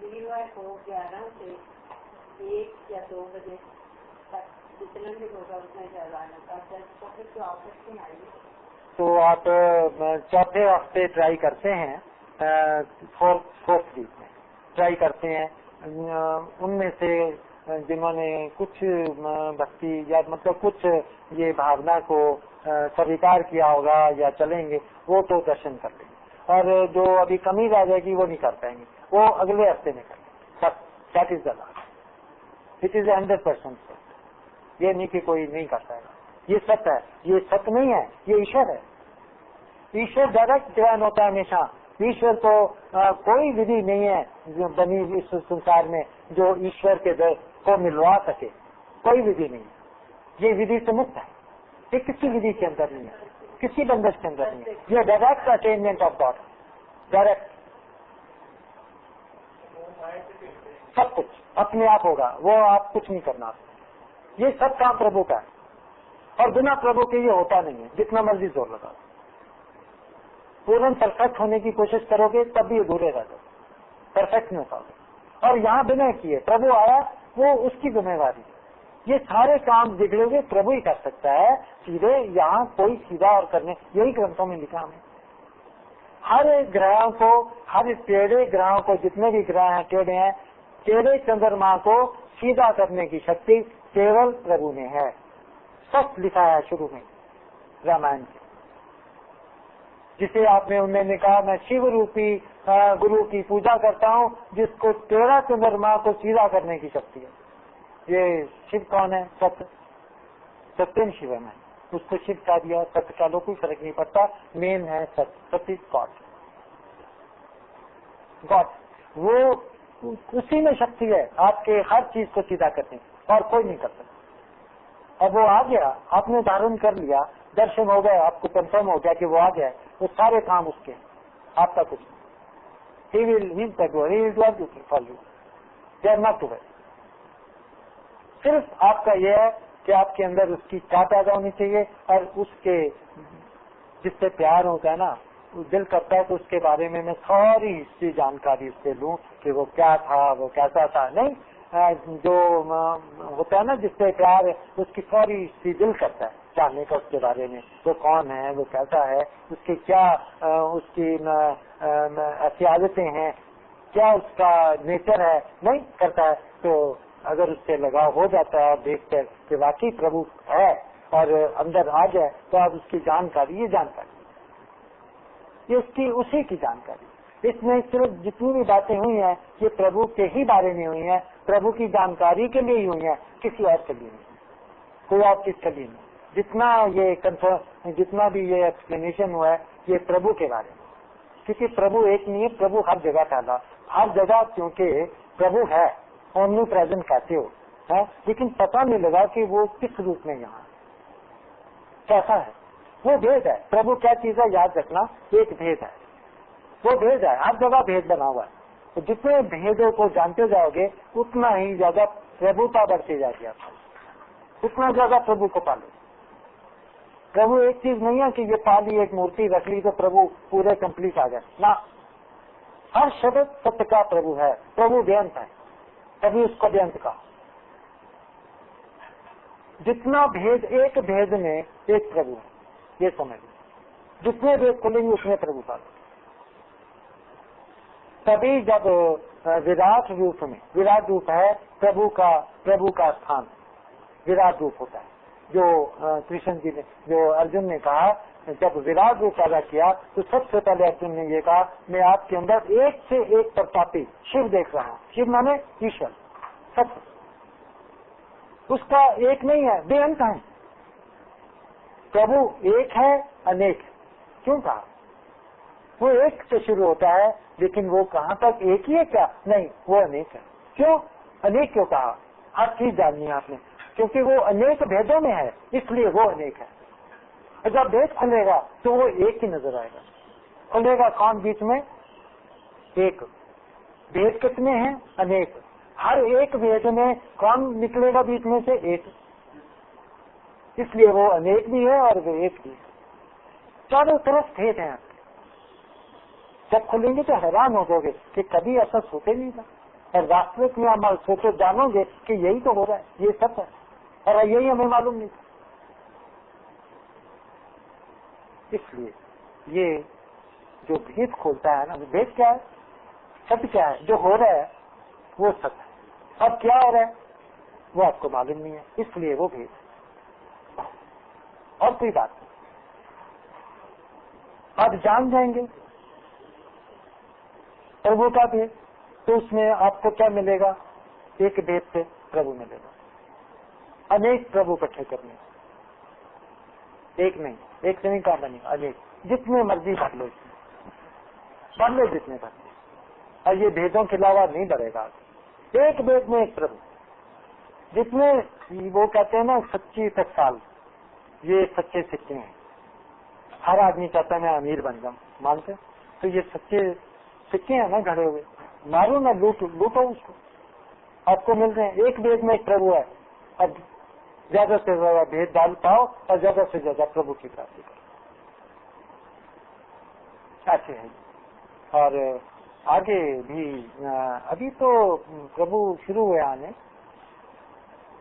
वीरवार को 11 से 1 या 2 बजे तक जितना भी होगा उतना चलाना। तो आप सकते हैं, तो आप चौथे हफ्ते ट्राई करते हैं, फोर्थ वीक में ट्राई करते हैं। उनमें से जिन्होंने कुछ भक्ति या मतलब कुछ ये भावना को स्वीकार किया होगा या चलेंगे, वो तो दर्शन कर लेंगे, और जो अभी कमी रह जाएगी वो नहीं कर पाएंगे, वो अगले हफ्ते में करेंगे। बस that is the last, it is 100%। ये नहीं कि कोई नहीं कर पाएगा, ये सत्य है, ये सत्य नहीं है, ये ईश्वर है। ईश्वर डायरेक्ट ज्ञान होता है हमेशा। ईश्वर को कोई विधि नहीं है जो बनी इस संसार में जो ईश्वर के दर को मिलवा सके, कोई विधि नहीं है। ये विधि से मुक्त है, ये किसी विधि के अंदर नहीं है, किसी बंधन के अंदर नहीं है। ये direct attainment of God, direct सब कुछ अपने आप होगा, वो आप कुछ नहीं करना। ये सब काम प्रभु का है, और बिना प्रभु के ये होता नहीं है, जितना मर्जी जोर लगा। पूर्ण परफेक्ट होने की कोशिश करोगे तब भी अधूरे रह जाओ, परफेक्ट नहीं हो पाओगे। और यहाँ बिना किए प्रभु आया, वो उसकी जिम्मेवारी। ये सारे काम बिगड़ोगे प्रभु ही कर सकता है सीधे, यहाँ कोई सीधा और करने, यही ग्रंथों में लिखा है। हर ग्रहों को, हर टेढ़े ग्रहों को, जितने भी ग्रह हैं टेढ़े हैं, टेढ़े चंद्रमा को सीधा करने की शक्ति केवल प्रभु में है। सब लिखा है शुरू में रामायण के, जिसे आपने उन्होंने कहा मैं शिव रूपी गुरु की पूजा करता हूँ जिसको टेढ़ा चंद्रमा को सीधा करने की शक्ति है। ये शिव कौन है? सत्य, सत्यम शिवम है। उसको शिव कहा दिया, सत्य का लोग कोई फर्क नहीं पड़ता, मेन है सत्य, सत्य गॉड। गॉड वो उसी में शक्ति है आपके हर चीज को सीधा करने, और कोई नहीं कर सकता। अब वो आ गया, आपने धारण कर लिया, दर्शन हो गए, आपको कंफर्म हो गया कि वो आ गया, वो सारे काम उसके, आपका कुछ नहीं। He will do everything for you. They are not to it. सिर्फ आपका यह है कि आपके अंदर उसकी चाह पैदा होनी चाहिए, और उसके जिससे प्यार होता है ना, दिल करता है तो उसके बारे में मैं सारी हिस्ट्री जानकारी उससे लूं कि वो क्या था, वो कैसा था। नहीं, जो होता है ना जिससे प्यार है, उसकी सारी हिस्ट्री दिल करता है जानने का उसके बारे में, वो कौन है, वो कैसा है, उसकी क्या उसकी ऐसी आदतें हैं, क्या उसका नेचर है, नहीं करता है। तो अगर उससे लगाव हो जाता है और देखते हैं कि वाकई प्रभु है और अंदर आ जाए, तो आप उसकी जानकारी, ये जानकारी, ये उसकी उसी की जानकारी। इसमें सिर्फ जितनी भी बातें हुई हैं ये प्रभु के ही बारे में हुई हैं, प्रभु की जानकारी के लिए ही हुई हैं, किसी और के लिए नहीं, कोई और किसके लिए नहीं। जितना ये जितना भी ये एक्सप्लेनेशन हुआ है ये प्रभु के बारे में, क्योंकि प्रभु एक नहीं है, प्रभु हर जगह फैला, हर जगह, क्योंकि प्रभु है, ओमनी प्रेजेंट कहते हो है, लेकिन पता नहीं लगा कि वो किस रूप में यहाँ कैसा है। वो भेद है, प्रभु क्या चीज है याद रखना, एक भेद है, वो भेद है, हर जगह भेद बना हुआ है। तो जितने भेदों को जानते जाओगे उतना ही ज्यादा प्रभुता बढ़ती जाएगी आपको, उतना ज्यादा प्रभु को पालो। प्रभु एक चीज नहीं है कि ये पाली, एक मूर्ति रख ली तो प्रभु पूरे कंप्लीट आ गए ना। हर शब्द सत्य का प्रभु है, प्रभु बेअंत है, तभी उसको बेअंत का। जितना भेद, एक भेद में एक प्रभु है, ये समझ लो। जितने भेद खुलेंगे उसमें प्रभु पालो। तभी जब विराट रूप में, विराट रूप है प्रभु का स्थान विराट रूप होता है। जो कृष्ण जी ने, जो अर्जुन ने कहा, जब विराट रूप पैदा किया तो सबसे पहले अर्जुन ने ये कहा मैं आपके अंदर एक से एक प्रतापी शिव देख रहा हूँ। शिव माने ईश्वर, सत्य, उसका एक नहीं है, बेअंत है। प्रभु एक है, अनेक है। क्यों कहा? वो एक से शुरू होता है, लेकिन वो कहाँ तक एक ही है क्या? नहीं, वो अनेक है। क्यों अनेक क्यों कहा? हर चीज जाननी है आपने, क्योंकि वो अनेक भेदों में है, इसलिए वो अनेक है। जब भेद खुलेगा तो वो एक ही नजर आएगा। खुलेगा कौन बीच में? एक। भेद कितने हैं? अनेक। हर एक भेद में कौन निकलेगा बीच में से? एक। इसलिए वो अनेक भी है और वो एक भी है। चारों तरफ भेद है। जब खुलेंगे तो हैरान हो जाओगे कि कभी ऐसा सोचे नहीं था, और वास्तविक में हम सोचो जानोगे कि यही तो हो रहा है, ये सब है, और यही हमें मालूम नहीं था। इसलिए ये जो भेद खोलता है ना, भेद क्या है? सत्य क्या है? जो हो रहा है वो सत्य है। अब क्या हो रहा है वो आपको मालूम नहीं है, इसलिए वो भेद। और कोई बात नहीं। आप जान जाएंगे प्रभु का भेद, तो उसमें आपको क्या मिलेगा? एक भेद से प्रभु मिलेगा। अनेक प्रभु इकट्ठे करने, एक नहीं, एक से नहीं काम बनेगा, अनेक। जितने मर्जी भर लो, भर लो जितने भर लो, और ये भेदों के अलावा नहीं बढ़ेगा। एक भेद में एक प्रभु। जितने वो कहते हैं ना सच्ची टकसाल, ये सच्चे सिक्के हैं। हर आदमी चाहता है मैं अमीर बन जाऊं, मानते? तो ये सच्चे सिक्के हैं ना गढ़े हुए, मारो ना, लूटो उसको, आपको मिल रहे हैं। एक भेद में एक प्रभु है। अब ज्यादा से ज्यादा भेद डाल पाओ और ज्यादा से ज्यादा प्रभु की प्राप्ति करो। ऐसे है। और आगे भी अभी तो प्रभु शुरू हुए आने,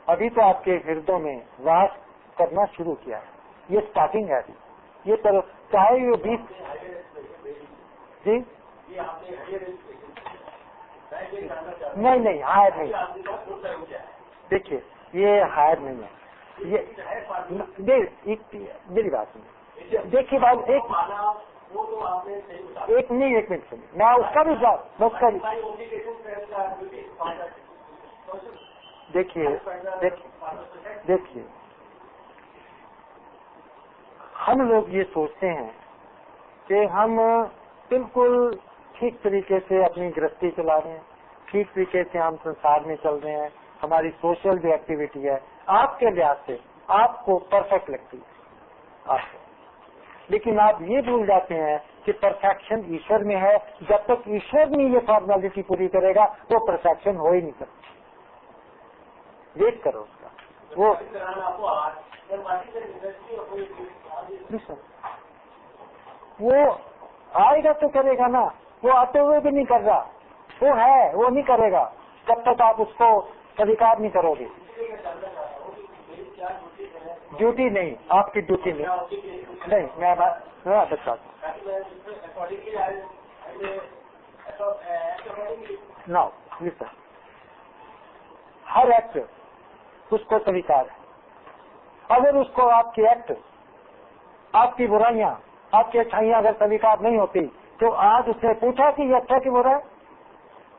अभी तो आपके हृदयों में वास करना शुरू किया है। ये स्टार्टिंग है अभी। ये करो, चाहे ये 20 जी नहीं हायर नहीं। देखिए ये हायर नहीं है, ये मेरी बात नहीं। देखिए बात एक मिनट सुनिए, मैं उसका भी देखिए हम लोग ये सोचते हैं कि हम बिल्कुल ठीक तरीके से अपनी गृहस्थी चला रहे हैं, ठीक तरीके से हम संसार में चल रहे हैं, हमारी सोशल जो एक्टिविटी है आपके लिहाज से आपको परफेक्ट लगती है आपको, लेकिन आप ये भूल जाते हैं कि परफेक्शन ईश्वर में है। जब तक ईश्वर नहीं ये फॉर्मेलिटी पूरी करेगा वो परफेक्शन हो ही नहीं सकता। वेट करो उसका, वो आएगा तो करेगा ना, वो आते हुए भी नहीं कर रहा, वो है वो नहीं करेगा जब तक आप उसको स्वीकार नहीं करोगे। ड्यूटी नहीं, आपकी ड्यूटी नहीं, मैं बता नो लिसन, हर एक्ट उसको स्वीकार है। अगर उसको आपकी एक्ट, आपकी बुराइयां, आपकी अच्छाइयां अगर स्वीकार नहीं होती तो आज उसने पूछा कि ये अच्छा कि बुरा है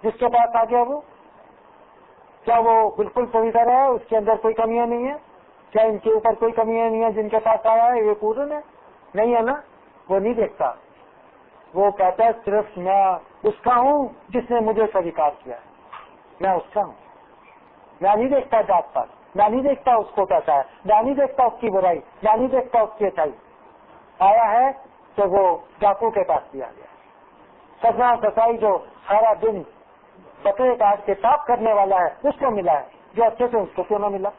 जिसके पास आ गया वो, क्या वो बिल्कुल पवित्र है, उसके अंदर कोई कमियां नहीं है? क्या इनके ऊपर कोई कमियां नहीं है जिनके पास आया है? ये पूर्ण है, नहीं है ना? वो नहीं देखता, वो कहता है सिर्फ मैं उसका हूँ जिसने मुझे स्वीकार किया है, मैं उसका हूँ। मैं नहीं देखता जात पात, मैं नहीं देखता उसको कैसा है, मैं नहीं देखता उसकी बुराई, मैं नहीं देखता उसकी अच्छाई। आया है तो वो डाकू के पास दिया गया, सजा सफाई जो सारा दिन बकरे काट के पाप करने वाला है उसको मिला है, जो अच्छे से उसको क्यों ना मिला?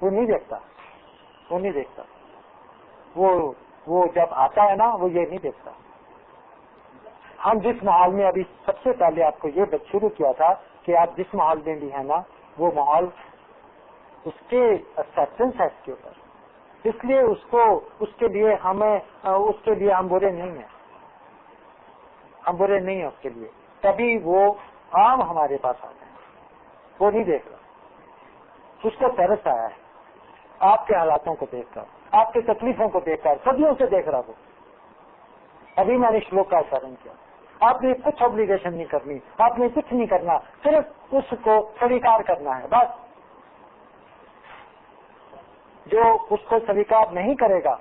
वो नहीं देखता, वो नहीं देखता। वो जब आता है ना वो ये नहीं देखता। हम जिस माहौल में अभी सबसे पहले आपको ये शुरू किया था कि आप जिस माहौल में भी है ना वो माहौल उसके एक्सेप्टेंस है इसके ऊपर, इसलिए उसके लिए हम बुरे नहीं है, हम बुरे नहीं है उसके लिए। तभी वो आम हमारे पास आते हैं, वो नहीं देख रहा, उसको तरस आया है आपके हालातों को देखकर, आपके तकलीफों को देखकर, सदियों से देख रहा वो। अभी मैंने श्लोक का उच्चारण किया, आपने कुछ ऑब्लिगेशन नहीं करनी, आपने कुछ नहीं करना, सिर्फ उसको स्वीकार करना है बस। जो उसको स्वीकार नहीं करेगा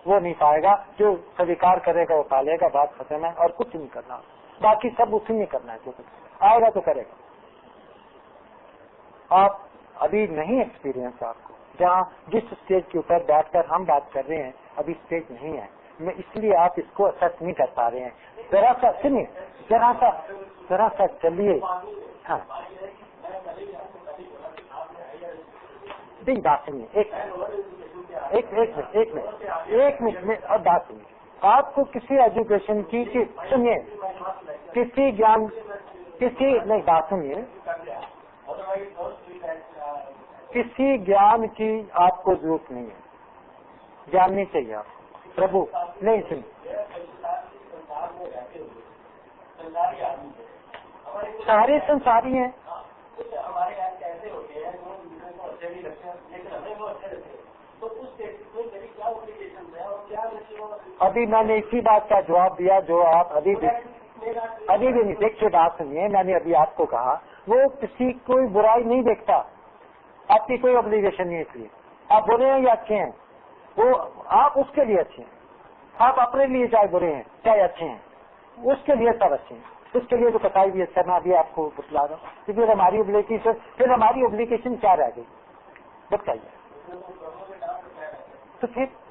वो नहीं पाएगा, जो स्वीकार करेगा वो पालेगा। बात खत्म है, और कुछ नहीं करना, बाकी सब उसी में करना है। जो कुछ आएगा तो करेगा। आप अभी नहीं एक्सपीरियंस आपको, जहाँ जिस स्टेज के ऊपर बैठकर हम बात कर रहे हैं अभी स्टेज नहीं है, मैं इसलिए आप इसको असेस नहीं कर पा रहे हैं। जरा सा सुनिए, जरा सा चलिए। हाँ बात सुनिए, एक मिनट में अब बात सुनिए। आपको किसी एजुकेशन की सुनिए, किसी ज्ञान नहीं, बात सुनिए, किसी ज्ञान की आपको जरूरत नहीं है, ज्ञान नहीं चाहिए आपको। प्रभु नहीं सुनिए, सारे संसारी हैं। अभी मैंने इसी बात का जवाब दिया जो आप अभी भी नहीं देखिए। बात सुनिए, मैंने अभी आपको कहा वो किसी कोई बुराई नहीं देखता, आपकी कोई ऑब्लिगेशन नहीं है। इसलिए आप बुरे हैं या अच्छे हैं, वो आप उसके लिए अच्छे हैं। आप अपने लिए चाहे बुरे हैं चाहे अच्छे हैं, उसके लिए सब अच्छे हैं। उसके लिए तो कसाई भी अच्छा, मैं भी आपको बतला रहा हूँ। तो फिर हमारी ऑब्लिगेशन क्या रह गई बताइए।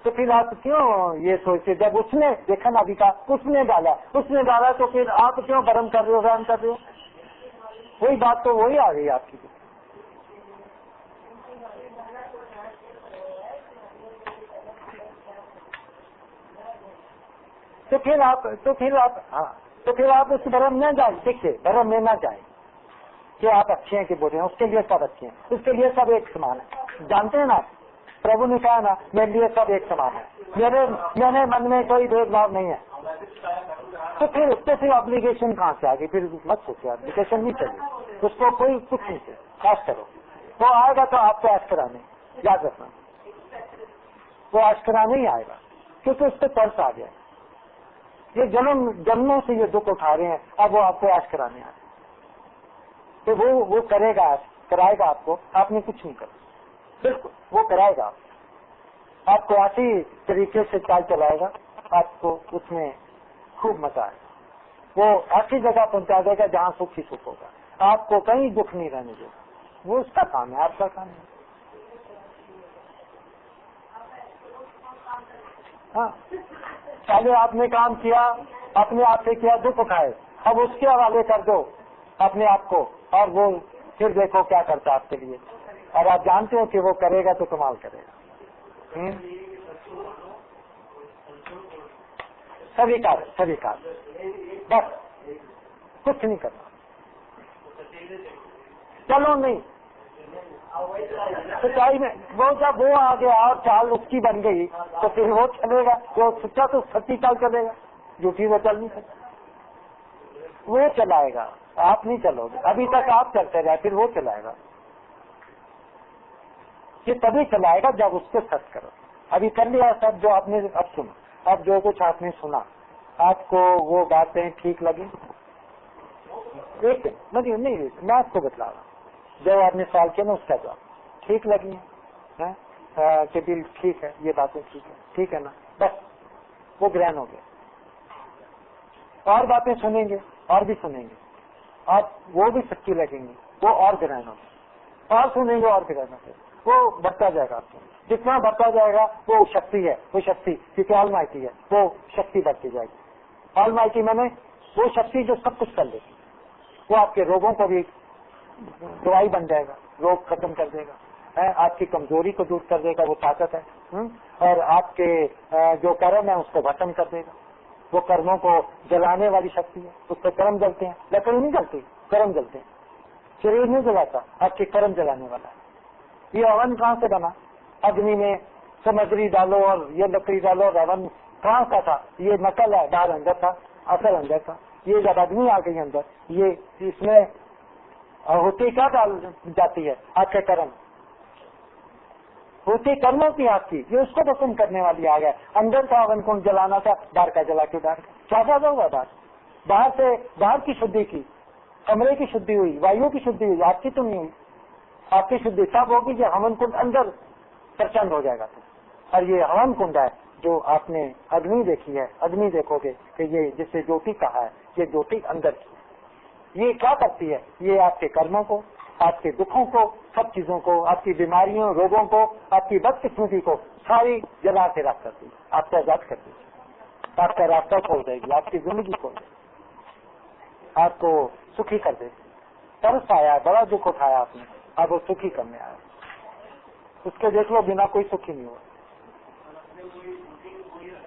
तो फिर आप क्यों ये सोचते, जब उसने देखा ना, अभी का उसने डाला तो फिर आप क्यों भरम कर रहे हो, रहम कर रहे हो? वही बात तो वही आ गई आपकी। तो फिर आप उस भरम न जाए। देखिए, भरम में न जाए कि आप अच्छे हैं कि बुरे हैं, उसके लिए सब अच्छे हैं, उसके लिए सब एक समान है। जानते हैं ना, प्रभु ने कहा ना, मेरे लिए सब एक समान है, मेरे मन में कोई भेदभाव नहीं है। तो फिर ऑब्लिगेशन कहाँ से आ गई? फिर मत सोचिए, ऑब्लिगेशन नहीं चाहिए उसको, कोई कुछ नहीं चाहिए। ऐश करो, वो आएगा तो आपको ऐश कराने, याद रखना, वो ऐश कराने ही आएगा, क्योंकि उस पर कर्ज आ गया। ये जन्मों से ये दुख उठा रहे हैं, अब वो आपको ऐश कराने आए, तो वो करेगा, कराएगा आपको। आपने कुछ नहीं करा, बिल्कुल वो कराएगा आपको ऐसी तरीके से चाल चलाएगा, आपको उसमें खूब मजा आएगा। वो ऐसी जगह पहुंचा देगा जहाँ सुख ही सुख होगा, आपको कहीं दुख नहीं रहने देगा। वो उसका काम है, आपका काम है। हाँ, पहले आपने काम किया, अपने आप से किया, दुख उठाए, अब उसके हवाले कर दो अपने आप को, और वो फिर देखो क्या करता है आपके लिए। और आप जानते हो कि वो करेगा तो कमाल करेगा। स्वीकार बस, कुछ नहीं करना। चलो नहीं, सच्चाई में वो जब वो आ गया और चाल उसकी बन गई तो फिर वो चलेगा। वो सच्चा तो सच्ची चाल चलेगा, झूठी वो चल नहीं सकता। वो चलाएगा, आप नहीं चलोगे। अभी तक आप चलते रहे, फिर वो चलाएगा। ये तभी चलाएगा जब उसको सच करो। अभी कर लिया सब जो आपने, अब सुनो, अब जो कुछ आपने सुना, आपको वो बातें ठीक लगी? एक नहीं, मैं आपको बतला रहा हूँ, जो आपने सवाल किया ना उसका जवाब ठीक लगी है कि बिल ठीक है, ये बातें ठीक है ना, बस वो ग्रहण हो गया। और बातें सुनेंगे और भी सुनेंगे, और वो भी सच्ची लगेंगी, वो और ग्रहण होगा, और सुनेंगे और ग्रहण होगा, वो बढ़ता जाएगा। आपको जितना बढ़ता जाएगा वो शक्ति है, वो शक्ति क्योंकि ऑलमाइटी है, वो शक्ति बढ़ती जाएगी। ऑलमाइटी मैंने वो शक्ति जो सब कुछ कर लेगी, वो आपके रोगों को भी दवाई बन जाएगा, रोग खत्म कर देगा, आपकी कमजोरी को दूर कर देगा, वो ताकत है। और आपके जो कर्म है उसको खत्म कर देगा, वो कर्मों को जलाने वाली शक्ति है, उससे कर्म जलते हैं, लकड़ी नहीं जलती, कर्म जलते हैं। शरीर नहीं जलाता, आपके कर्म जलाने वाला है। ये अवन कहाँ से बना? अग्नि में सामग्री डालो और ये लकड़ी डालो, और अवन कहाँ का था? ये नकल है, बाहर अंदर था, असल अंदर था। ये जब अग्नि आ गई अंदर, ये इसमें होती क्या डाल जाती है? आपके कर्म, होती कर्मों की आपकी, ये उसको पसंद करने वाली आ गया। अंदर का अवन कुंड जलाना था, बाहर का जला के डाल क्या फायदा हुआ? बाहर से बाहर की शुद्धि की, कमरे की शुद्धि हुई, वायु की शुद्धि हुई, आपकी तो नहीं हुई। आपकी शुद्धि तब होगी जब हवन कुंड अंदर प्रचंड हो जाएगा। और ये हवन कुंड है जो आपने अग्नि देखी है, अग्नि देखोगे कि ये जिससे ज्योति कहा है, ये ज्योति अंदर की। ये क्या करती है? ये आपके कर्मों को, आपके दुखों को, सब चीजों को, आपकी बीमारियों, रोगों को, आपकी बदकिस्मती को सारी जला के रख करती है, आपको आजाद कर देगी, आपका रास्ता खोल देगी, आपकी जिंदगी खोल देगी। आपको सुखी कर देते। तरस आया, बड़ा दुख उठाया आपने, अब वो सुखी करने आया, उसके देख लो बिना कोई सुखी नहीं हुआ।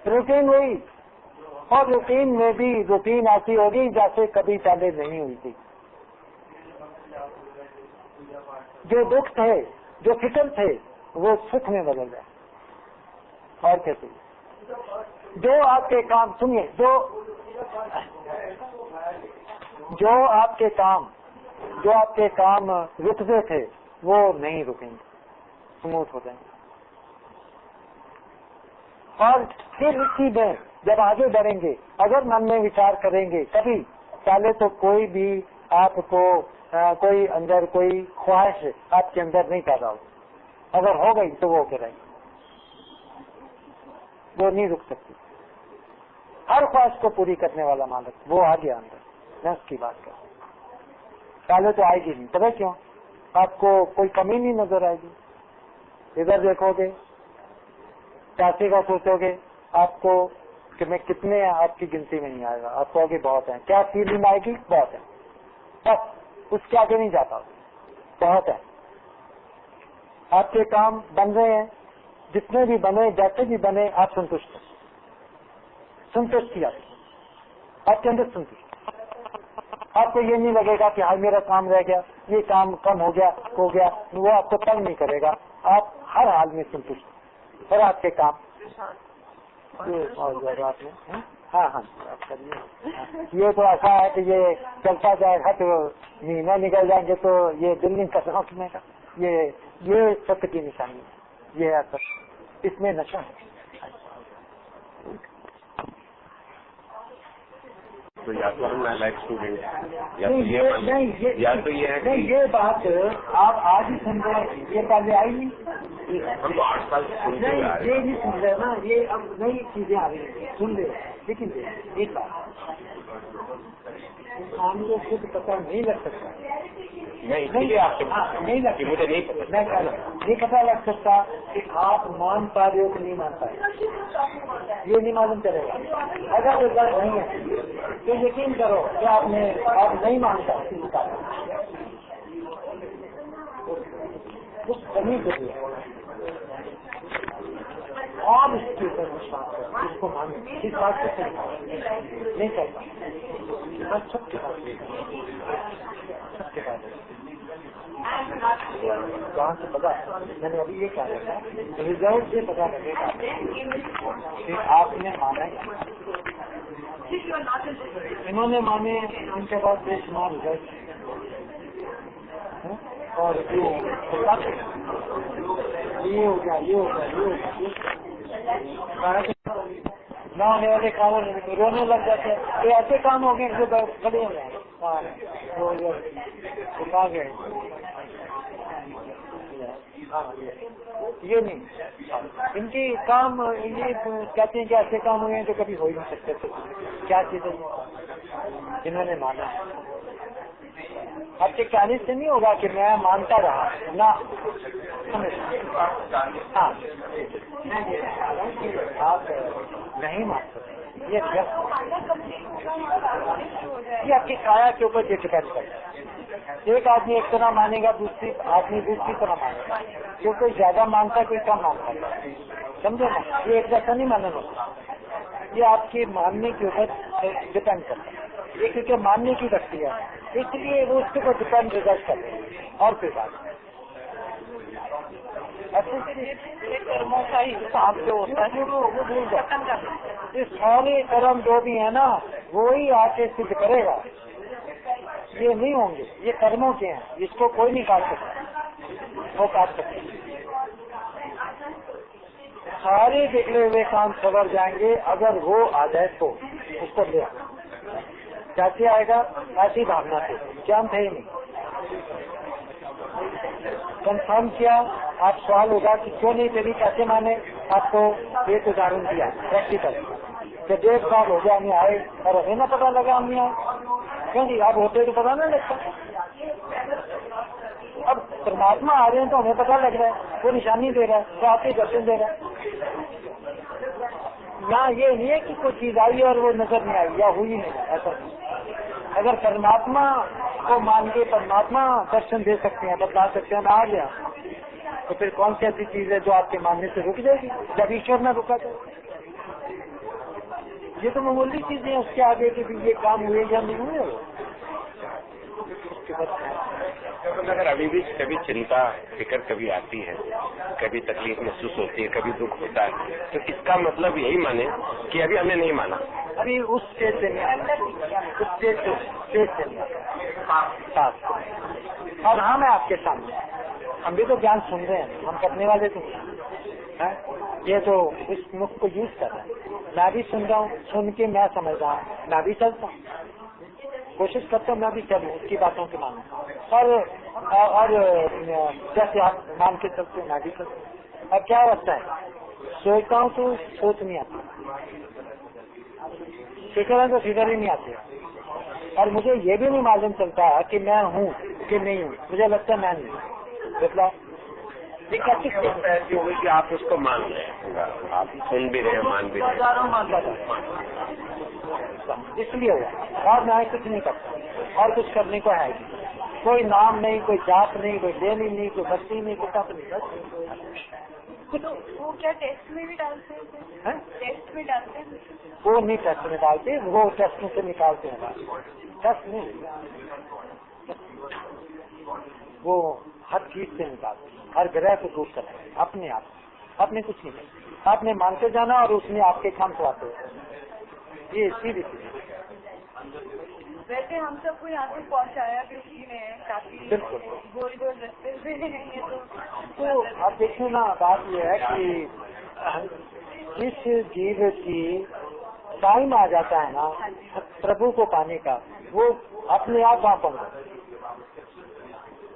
रूटीन वही, और रूटीन में भी रूटीन ऐसी होगी जैसे कभी पहले नहीं हुई थी। जो दुख थे, जो फिक्र थे, वो सुख में बदल गए। और कैसे जो आपके काम, सुनिए, जो आपके काम रुकते थे वो नहीं रुकेंगे, स्मूथ हो जाएंगे। और फिर इसी में जब आगे बढ़ेंगे, अगर मन में विचार करेंगे, कभी पहले तो कोई भी आपको कोई अंदर कोई ख्वाहिश आपके अंदर नहीं पैदा हो, अगर हो गई तो वो होके रहेगी, वो नहीं रुक सकती। हर ख्वाहिश को पूरी करने वाला मालिक वो आ गया अंदर, मैं उसकी बात कर। पहले तो आएगी नहीं, पता क्यों? आपको कोई कमी नहीं नजर आएगी। इधर देखोगे, पैसे का सोचोगे, आपको कि मैं कितने हैं आपकी गिनती में नहीं आएगा, आप कहोगे बहुत है। क्या फीलिंग आएगी? बहुत है, बस उसके आगे नहीं जाता, बहुत है। आपके काम बन रहे हैं, जितने भी बने, जैसे भी बने, आप संतुष्ट, संतुष्टि आपके अंदर संतुष्टि। आपको ये नहीं लगेगा कि हाँ मेरा काम रह गया, ये काम कम हो गया, वो आपको तंग नहीं करेगा, आप हर हाल में संतुष्ट। और आपके काम और आपने हाँ आप करिए। ये तो ऐसा है कि ये चलता जाएगा तो महीना निकल जाएंगे तो ये दिल नहीं कर रखने का, ये सत्य की निशानी है, ये है, इसमें नशा है। तो या तो हम लाइफ स्टूडेंट, या तो ये है नहीं, ये बात आप आज ही सुन रहे हैं, ये पहले आई नहीं। हम तो 8 साल सुनते नहीं, आ रहे ये नहीं सुन रहे ना, ये अब नई चीजें आ रही है, सुन रहे। लेकिन एक बात आपको खुद पता नहीं लग सकता, नहीं आपसे नहीं लगता, मुझे नहीं पता, मैं कह रहा हूँ ये पता लग सकता कि आप मान पा रहे हो कि नहीं मान पाए, ये नहीं मालूम चलेगा। अगर ये गलत नहीं है तो यकीन करो कि आप नहीं मानता, कुछ कमी जरूरी है और इसके ऊपर विश्वास करो, इसको मानो, इस बात को सही नहीं चलता, बस सबके पास कहाँ से पता, मैंने अभी ये कहा था, रिजल्ट से पता लगेगा कि आपने माना, इन्होंने माने, उनके पास बेशुमार रिजल्ट, और ये हो गया, ना होने वाले काम रोने लग जाते हैं। तो ऐसे काम हो गए जो खड़े हो गए, उठा गए, ये नहीं, इनकी काम, ये कहते हैं कि ऐसे काम हुए हैं जो कभी हो ही नहीं सकते थे। क्या चीज है जिन्होंने माना? आपके कहने से नहीं होगा कि मैं मानता रहा ना, हाँ आप नहीं मान सकते, ये आपकी काया के ऊपर डिपेंड करता है। एक आदमी एक तरह मानेगा, दूसरी आदमी दूसरी तरह मानेगा, जो कोई ज्यादा मानता कोई कम मानता है, समझो ना, ये एक जैसा नहीं मानना होता, ये आपके मानने के ऊपर डिपेंड करता है। ये क्योंकि मानने की प्रक्रिया है, इसलिए वो उसके ऊपर डिपेंड रिजल्ट करते हैं। और कोई बात कर्मों का ही हिसाब जो होता है वो भूल जाता है। ये सारे कर्म जो भी है ना, वो ही आके सिद्ध करेगा, ये नहीं होंगे, ये कर्मों के हैं, इसको कोई नहीं काट सकता, वो काट सकते। सारे बिगड़े हुए काम सवर जाएंगे अगर वो आ जाए तो उसको ले। कैसे आएगा? ऐसी भावना से, क्या थे नहीं कंफर्म किया, आप सवाल होगा कि क्यों नहीं तेरी कैसे माने। आपको एक उदाहरण दिया प्रैक्टिकल, कि 1.5 साल हो गया हमें आए और हमें ना पता लगा हम आए, क्योंकि आप होते तो पता नहीं लगता। अब परमात्मा आ रहे हैं तो हमें पता लग रहा है, वो निशानी दे रहा है, तो आपके दर्शन दे रहा है। ना ये नहीं है कि कोई चीज आई और वो नजर नहीं आई या हुई नहीं, ऐसा नहीं। अगर परमात्मा को मान के परमात्मा दर्शन दे सकते हैं, बता सकते हैं, आ गया, तो फिर कौन सी ऐसी चीज है जो आपके मानने से रुक जाएगी जब ईश्वर न रुका तो? ये तो मामूली चीजें हैं, उसके आगे कि ये काम हुए या नहीं हुए। अगर अभी भी कभी चिंता फिक्र कभी आती है, कभी तकलीफ महसूस होती है, कभी दुख होता है, तो इसका मतलब यही माने कि अभी हमने नहीं माना, अभी उस स्टेज से नहीं, उस स्टेज से नहीं। और हम है आपके सामने, हम भी तो ज्ञान सुन रहे हैं, हम करने वाले तो हैं। ये तो इस मुख को यूज कर रहा है, मैं भी सुन रहा हूँ, सुन के मैं समझ रहा हूँ, मैं भी चलता हूँ, कोशिश करता हूँ मैं भी चलूँ उसकी बातों के मानूं, और जैसे आप मान के चलते हो मैं भी चलता हूँ। अब क्या होता है, सोचता हूँ तो सोच नहीं आती, फिक्र है तो फिक्र ही नहीं आती, और मुझे ये भी नहीं मालूम चलता कि मैं हूँ कि नहीं हूँ, मुझे लगता है मैं नहीं। मतलब कि आप उसको मान रहे हैं, आप सुन भी रहे हैं, मान भी रहे हैं, मानता था इसलिए हुआ, और मैं कुछ नहीं करता, और कुछ करने को है नहीं, कोई नाम नहीं, कोई जाप नहीं, कोई लेनी नहीं, कोई बस्ती नहीं, कोई तप नहीं, बस वो क्या टेस्ट में भी डालते हैं? टेस्ट में डालते हैं? वो नहीं टेस्ट में डालते, वो टेस्ट में से निकालते हैं, टेस्ट नहीं, वो हर चीज से निकालते, हर ग्रह को दूर करते हैं अपने आप, आपने कुछ नहीं करना, आपने मानते जाना और उसमें आपके काम को आते हैं, ये सीधी चीज। वैसे हम सबको यहाँ से पहुँचाया कृषि ने, काफी बिल्कुल गोल गोल रास्ते से ये तो अब देखिए ना, बात ये है कि जिस जीव की टाइम आ जाता है ना प्रभु को पाने का, वो अपने आप वहाँ पहुँच,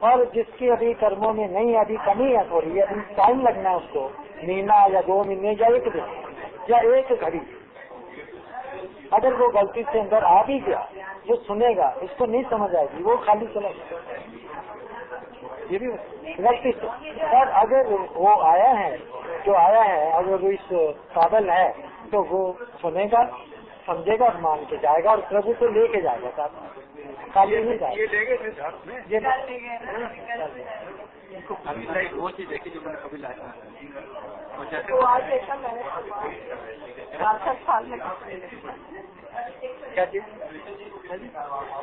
और जिसके अभी कर्मों में नहीं, अभी कमी है थोड़ी, अभी टाइम लगना है उसको, महीना या 2 महीने या 1 दिन या 1 घड़ी, अगर वो गलती से अंदर आ भी गया, जो सुनेगा इसको नहीं समझ आएगी, वो खाली चला जाएगा, ये भी गलती से। और अगर वो आया है, जो आया है, अगर वो इस काबिल है तो वो सुनेगा, समझेगा, मान के जाएगा और प्रभु को लेके जाएगा साथ, खाली नहीं जाएगा। ये ले गए थे में, ये वो चीज देखी जो मैंने कभी लाया, तो आज देखा मैंने 7 साल में क्या चीज,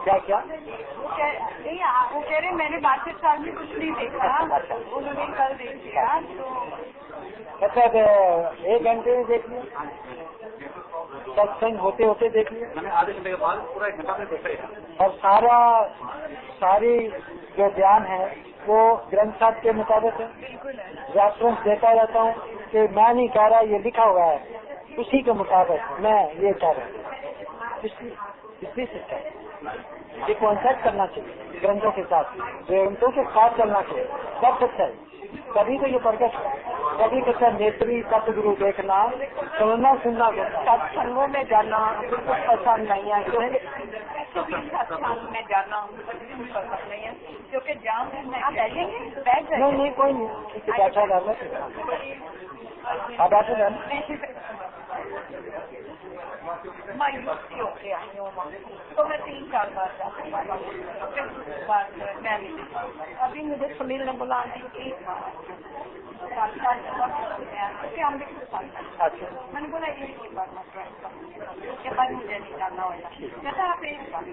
क्या क्या वो कह रहे मैंने 62 साल में कुछ नहीं देखा, उन्होंने कल देख लिया, तो मतलब 1 घंटे में देख लिया, सत्संग होते होते देख लिया, मैंने आधे घंटे के बाद पूरा 1 घंटा में देखा है, और सारी जो ज्ञान है वो ग्रंथ साहब के मुताबिक है। बिल्कुल है, रेफरेंस देता रहता हूँ कि मैं नहीं कह रहा, ये लिखा हुआ है, उसी के मुताबिक मैं ये कह रहा हूँ, इसलिए सच्चा ये कॉन्सेप्ट करना चाहिए, ग्रंथों के साथ, ग्रंथों के साथ चलना चाहिए, सब सच्चा है, तभी तो ये प्रकट, कभी कच्चा नेत्री सतगुरु देखना, सुनना सुनना, सत्संगों में जाना बिल्कुल पसंद नहीं है, सत्संग में जाना बिल्कुल पसंद नहीं है, क्योंकि जहाँ आप बैठेंगे बैठ जाएंगे, नहीं कोई नहीं, बैठा रहना, आप बैठे रहना, मायूसी होके आई हूँ, तो मैं 3-4 बार जाती हूँ, अभी मुझे सुनील ने बोला कि हम भी कुछ मैंने बोला ये उसके बाद मुझे निकालना होगा, जैसा आप एक बात,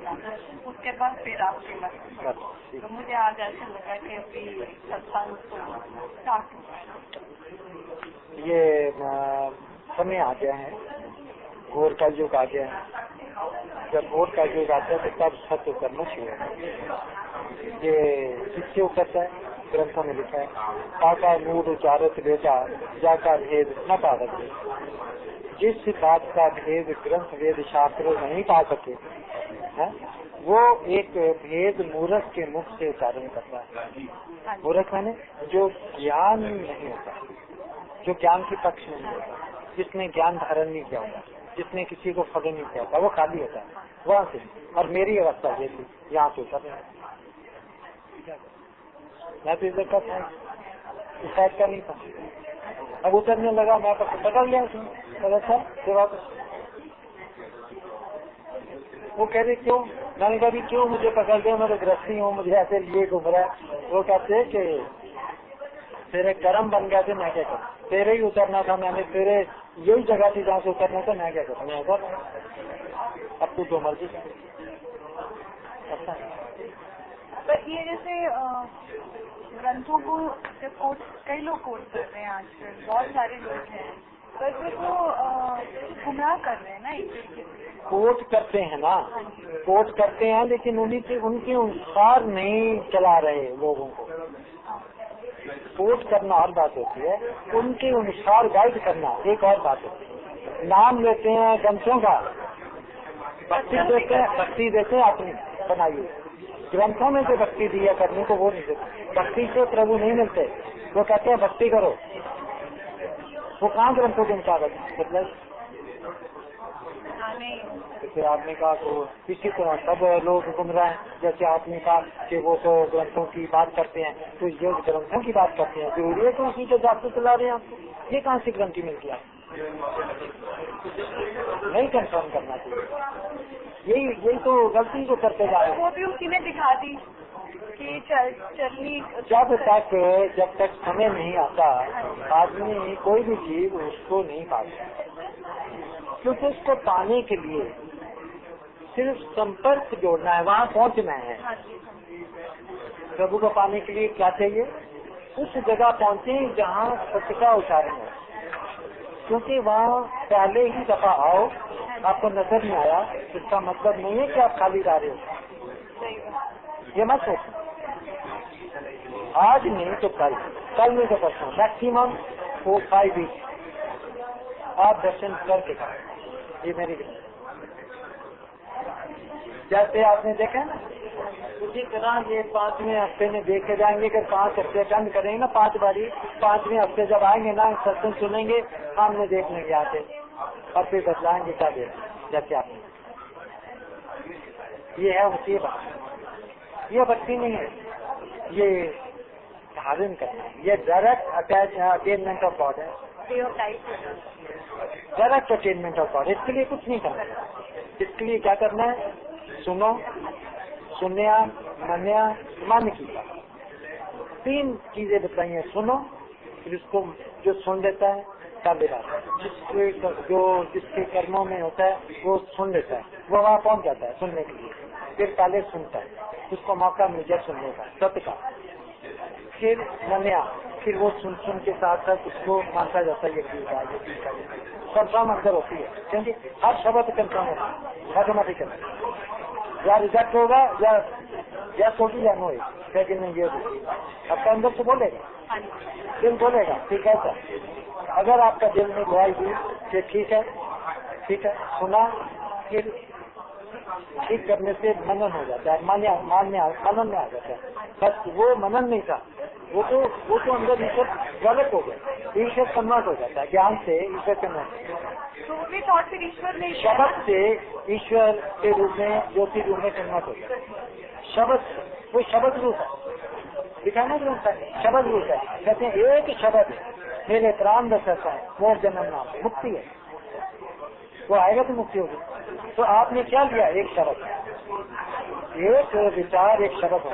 उसके बाद फिर आपके मत, तो मुझे आज ऐसा लगा कि अभी सत्संग स्टार्ट हो, ये समय आ गया है, घोर का युग आ गया है, जब घोर का युग आता है तो तब सत्य करना चाहिए, ये किसके ऊपर है, ग्रंथों में लिखा है, काका मूड उचारत बेटा जाका भेद न पा सके, जिस बात का भेद ग्रंथ वेद शास्त्र नहीं पा सके है, वो एक भेद मूर्ख के मुख से उच्चारण करता है। मूर्ख मैंने जो ज्ञान नहीं होता, जो ज्ञान के पक्ष में नहीं होता, जिसने ज्ञान धारण नहीं किया होता, जिसने किसी को फल नहीं किया होता, वो खाली होता है वहाँ से। और मेरी अवस्था ये थी, यहाँ से उतर रहे, मैं तो इधर का था, इस साइड का नहीं था, अब उतरने लगा, मैं पकड़ लिया उसने, अच्छा वापस। वो कह रहे क्यों, मैंने कहा भी क्यों मुझे पकड़ दे, मैं तो गृहस्थी हूँ, मुझे ऐसे लिए घूम रहा है। वो कहते कि तेरे कर्म बन गए थे, मैं क्या करूँ, तेरे ही उतरना था, मैंने तेरे यही जगह थी जहाँ से उतरना था, मैं क्या करूँ, मैं उतर, अब तू जो मर्जी। अच्छा पर ये जैसे ग्रंथों को जब कोट, कई लोग कोट कर रहे हैं आजकल, बहुत सारे लोग हैं, पर फिर वो गुमराह कर रहे हैं ना एक तरीके से। कोट करते हैं ना, कोट करते हैं, लेकिन उनके अनुसार नहीं चला रहे लोगों को। कोट करना और बात होती है, उनके अनुसार गाइड करना एक और बात होती है। नाम लेते हैं ग्रंथों का, भक्ति देते हैं अपनी बनाई, ग्रंथों में जो भक्ति दिया करने को वो नहीं देते। भक्ति से प्रभु नहीं मिलते, वो कहते हैं भक्ति करो, वो कहाँ ग्रंथों के मुताबिक मतलब। जैसे आपने कहा तो इसी तरह सब लोग गुम रहे हैं। जैसे आपने कहा कि वो तो ग्रंथों की बात करते हैं, तो ये ग्रंथों की बात करते हैं, जरूरी है तो उसी को जाते चला रहे हैं आपको। ये कहाँ से ग्रंथी मिल गया, नहीं कंफर्म करना चाहिए। यही तो गलती को करते जा रहे हैं। वो भी उसी में दिखा दी कि चलनी, जब तक समय नहीं आता आदमी कोई भी चीज उसको नहीं पाता, क्योंकि उसको पाने के लिए सिर्फ संपर्क जोड़ना है, वहाँ पहुँचना है। प्रभु को पाने के लिए क्या चाहिए, उस जगह पहुँचे जहाँ सत्य का उच्चारण है। क्योंकि वहाँ पहले ही दफा आओ, आपको नजर नहीं आया, इसका मतलब नहीं है कि आप खाली जा रहे हो। ये मत सोचो, आज नहीं तो कल नहीं तो परसों, मैक्सिमम 4-5 वीक आप दर्शन करके, ये मेरी जैसे आपने देखा ना, उसी तरह ये 5वें हफ्ते में देखे जाएंगे कि 5 हफ्ते बंद करेंगे ना, 5 बारी, 5वें हफ्ते जब आएंगे ना सत्संग सुनेंगे, सामने देख लेंगे आके और फिर बदलाएंगे क्या देख। जैसे आपने ये है उसी बात, ये भक्ति नहीं है, ये धारण करना है, ये डायरेक्ट अटेनमेंट ऑफ गॉड है, डायरेक्ट अटेनमेंट ऑफ गॉड। इसके लिए कुछ नहीं करना है, इसके लिए क्या करना है, सुनो, सुनया, मनया, मन की। 3 चीजें बताई हैं, सुनो, फिर उसको जो सुन लेता है पहले बात, जिसके कर्मों में होता है वो सुन लेता है, वो वहाँ पहुँच जाता है सुनने के लिए, फिर पहले सुनता है, उसको मौका मिल जाए सुनने का, सत्य का। फिर मनया, फिर वो सुन के साथ साथ उसको मानता जाता है, ये ठीक है, ये ठीक है, कंफर्म अंदर होती है, क्योंकि हर शब्द कंफर्म होता है ऑटोमेटिकली, या रिजेक्ट होगा या होगी या नो, लेकिन ये आपका अंदर से बोलेगा, दिल बोलेगा ठीक है सर। अगर आपका दिल में गवाही दी कि ठीक है सुना, फिर ठीक करने से मनन हो जाता है, मनन में आ जाता है। बस वो मनन नहीं था, वो तो अंदर ईश्वर गलत हो गया, ईश्वर कन्वर्ट हो जाता है, ज्ञान से ईश्वर कन्वर्ट, शब्द से ईश्वर के रूप में, ज्योति रूप में कन्वर्ट हो जाता है। शब्द, वो शब्द रूप है, दिखाना जो होता है शब्द रूप है। कहते हैं एक शब्द मेरे प्राण दशा है, मोर जन्म नाम, मुक्ति है, वो आएगा तो मुक्ति होगी। तो आपने क्या लिया, एक शब्द, एक विचार, एक शब्द हो,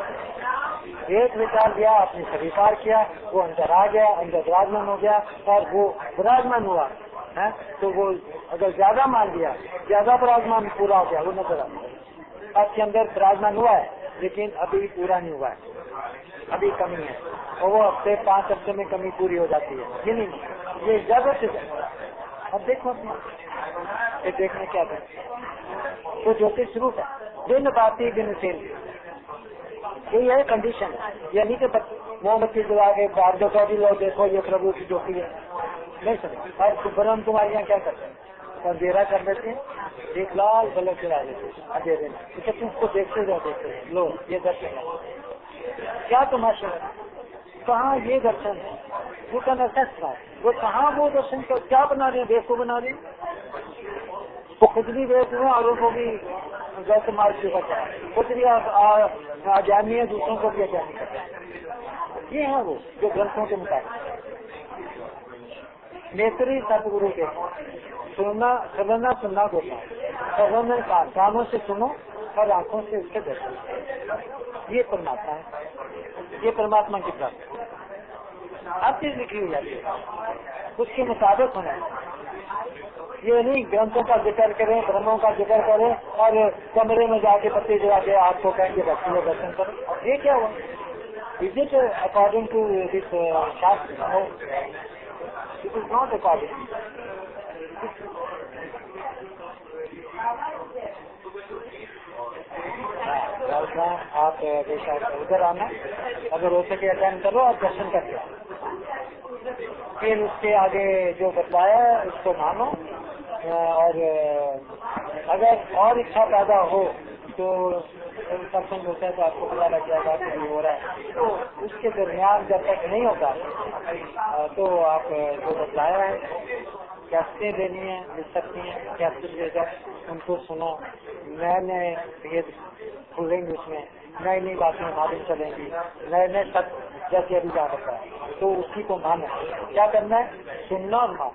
एक विचार लिया, आपने स्वीकार किया, वो अंदर आ गया, अंदर विराजमान हो गया, और वो विराजमान हुआ है, तो वो अगर ज्यादा मान लिया, ज्यादा विराजमान पूरा हो गया, वो नजर आता है आपके अंदर विराजमान हुआ है, लेकिन अभी पूरा नहीं हुआ है, अभी कमी है, और वो 5 हफ्ते में कमी पूरी हो जाती है। ये नहीं, ये जगह अब देखो ये देखने क्या है, तो ज्योतिष रूप है, दिन बाती दिन से, यही है कंडीशन है। ये नहीं कि मोमबत्ती जला के बाहर दो लोग देखो ये प्रभु की ज्योति है, नहीं समझ। और ब्रह्म कुमारियाँ क्या करते हैं, अंधेरा कर देते हैं, एक लाल बल्ब जला देते हैं अंधेरे में, तो तुम उसको देखते रहो, लो ये दर्शन है, क्या तमाशा है, कहाँ ये दर्शन है, वो का नशा, वो कहाँ वो दर्शन का क्या बना रहे हैं, देश को बना रहे हैं, वो खुद भी देश हुए और उनको भी गलत मार्ग से बचा, खुद भी अज्ञानी है, दूसरों को भी अज्ञानी करता है। ये है वो जो ग्रंथों के मुताबिक नेत्री सतगुरु के सुनना को कानों से सुनो, और आंखों से उसके दर्शन करें। ये परमात्मा है, ये परमात्मा की प्राप्ति। हर चीज लिखी हुई जाती है, उसके मुताबिक होना है। ये नहीं ग्रंथों का जिक्र करें, ब्रह्मों का जिक्र करें और कमरे में जाके पत्ते जला के आपको कहेंगे भक्ति दर्शन करो। ये क्या हुआ? Is it according to this shastra? No, it is not according. आप उधर आना, अगर हो सके अटेंड करो और दर्शन करके फिर उसके आगे जो बताया उसको मानो। और अगर और इच्छा पैदा हो तो सत्संग होता है तो आपको पता लग जाएगा कि ये हो रहा है। तो उसके दरमियान जब तक नहीं होता तो आप जो बताया है कैसे देनी है मिल सकती हैं, कैसे देकर उनको सुनो, नए नए भेद खुलेंगे, उसमें नई नई बातें मालूम चलेंगी, नए नए सत्य जैसे अभी जा सकता है। तो उसी को मानो। क्या करना है? सुनना और मानो।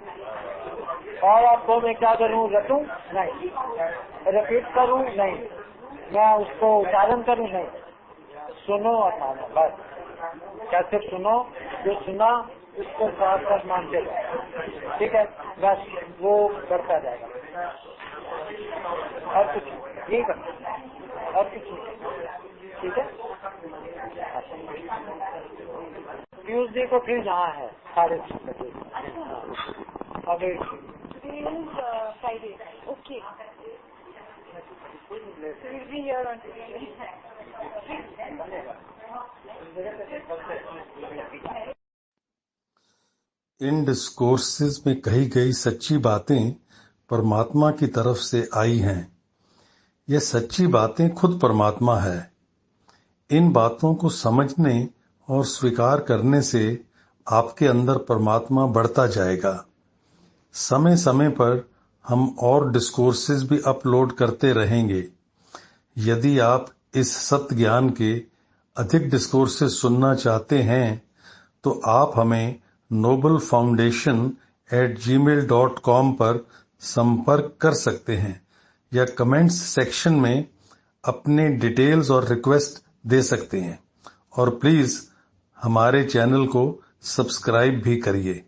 और आपको मैं क्या करूं? रटूं नहीं, रिपीट करूं नहीं, मैं उसको उच्चारण करूं नहीं, सुनो और मानो बस। कैसे सुनो? जो सुना उसको साथ साथ मानते रहो, ठीक है? बस वो बढ़ता जाएगा और कुछ यही करना और कुछ नहीं, ठीक है? ट्यूजडे को फिर यहाँ है 6:30 बजे। अभी Friday. Okay. So we'll be here on Tuesday. In discourses में कही गई सच्ची बातें परमात्मा की तरफ से आई हैं। यह सच्ची बातें खुद परमात्मा है। इन बातों को समझने और स्वीकार करने से आपके अंदर परमात्मा बढ़ता जाएगा। समय समय पर हम और डिस्कोर्सेज भी अपलोड करते रहेंगे। यदि आप इस सत्य ज्ञान के अधिक डिस्कोर्सेज सुनना चाहते हैं तो आप हमें noblefoundation@gmail.com पर संपर्क कर सकते हैं या कमेंट्स सेक्शन में अपने डिटेल्स और रिक्वेस्ट दे सकते हैं। और प्लीज हमारे चैनल को सब्सक्राइब भी करिए।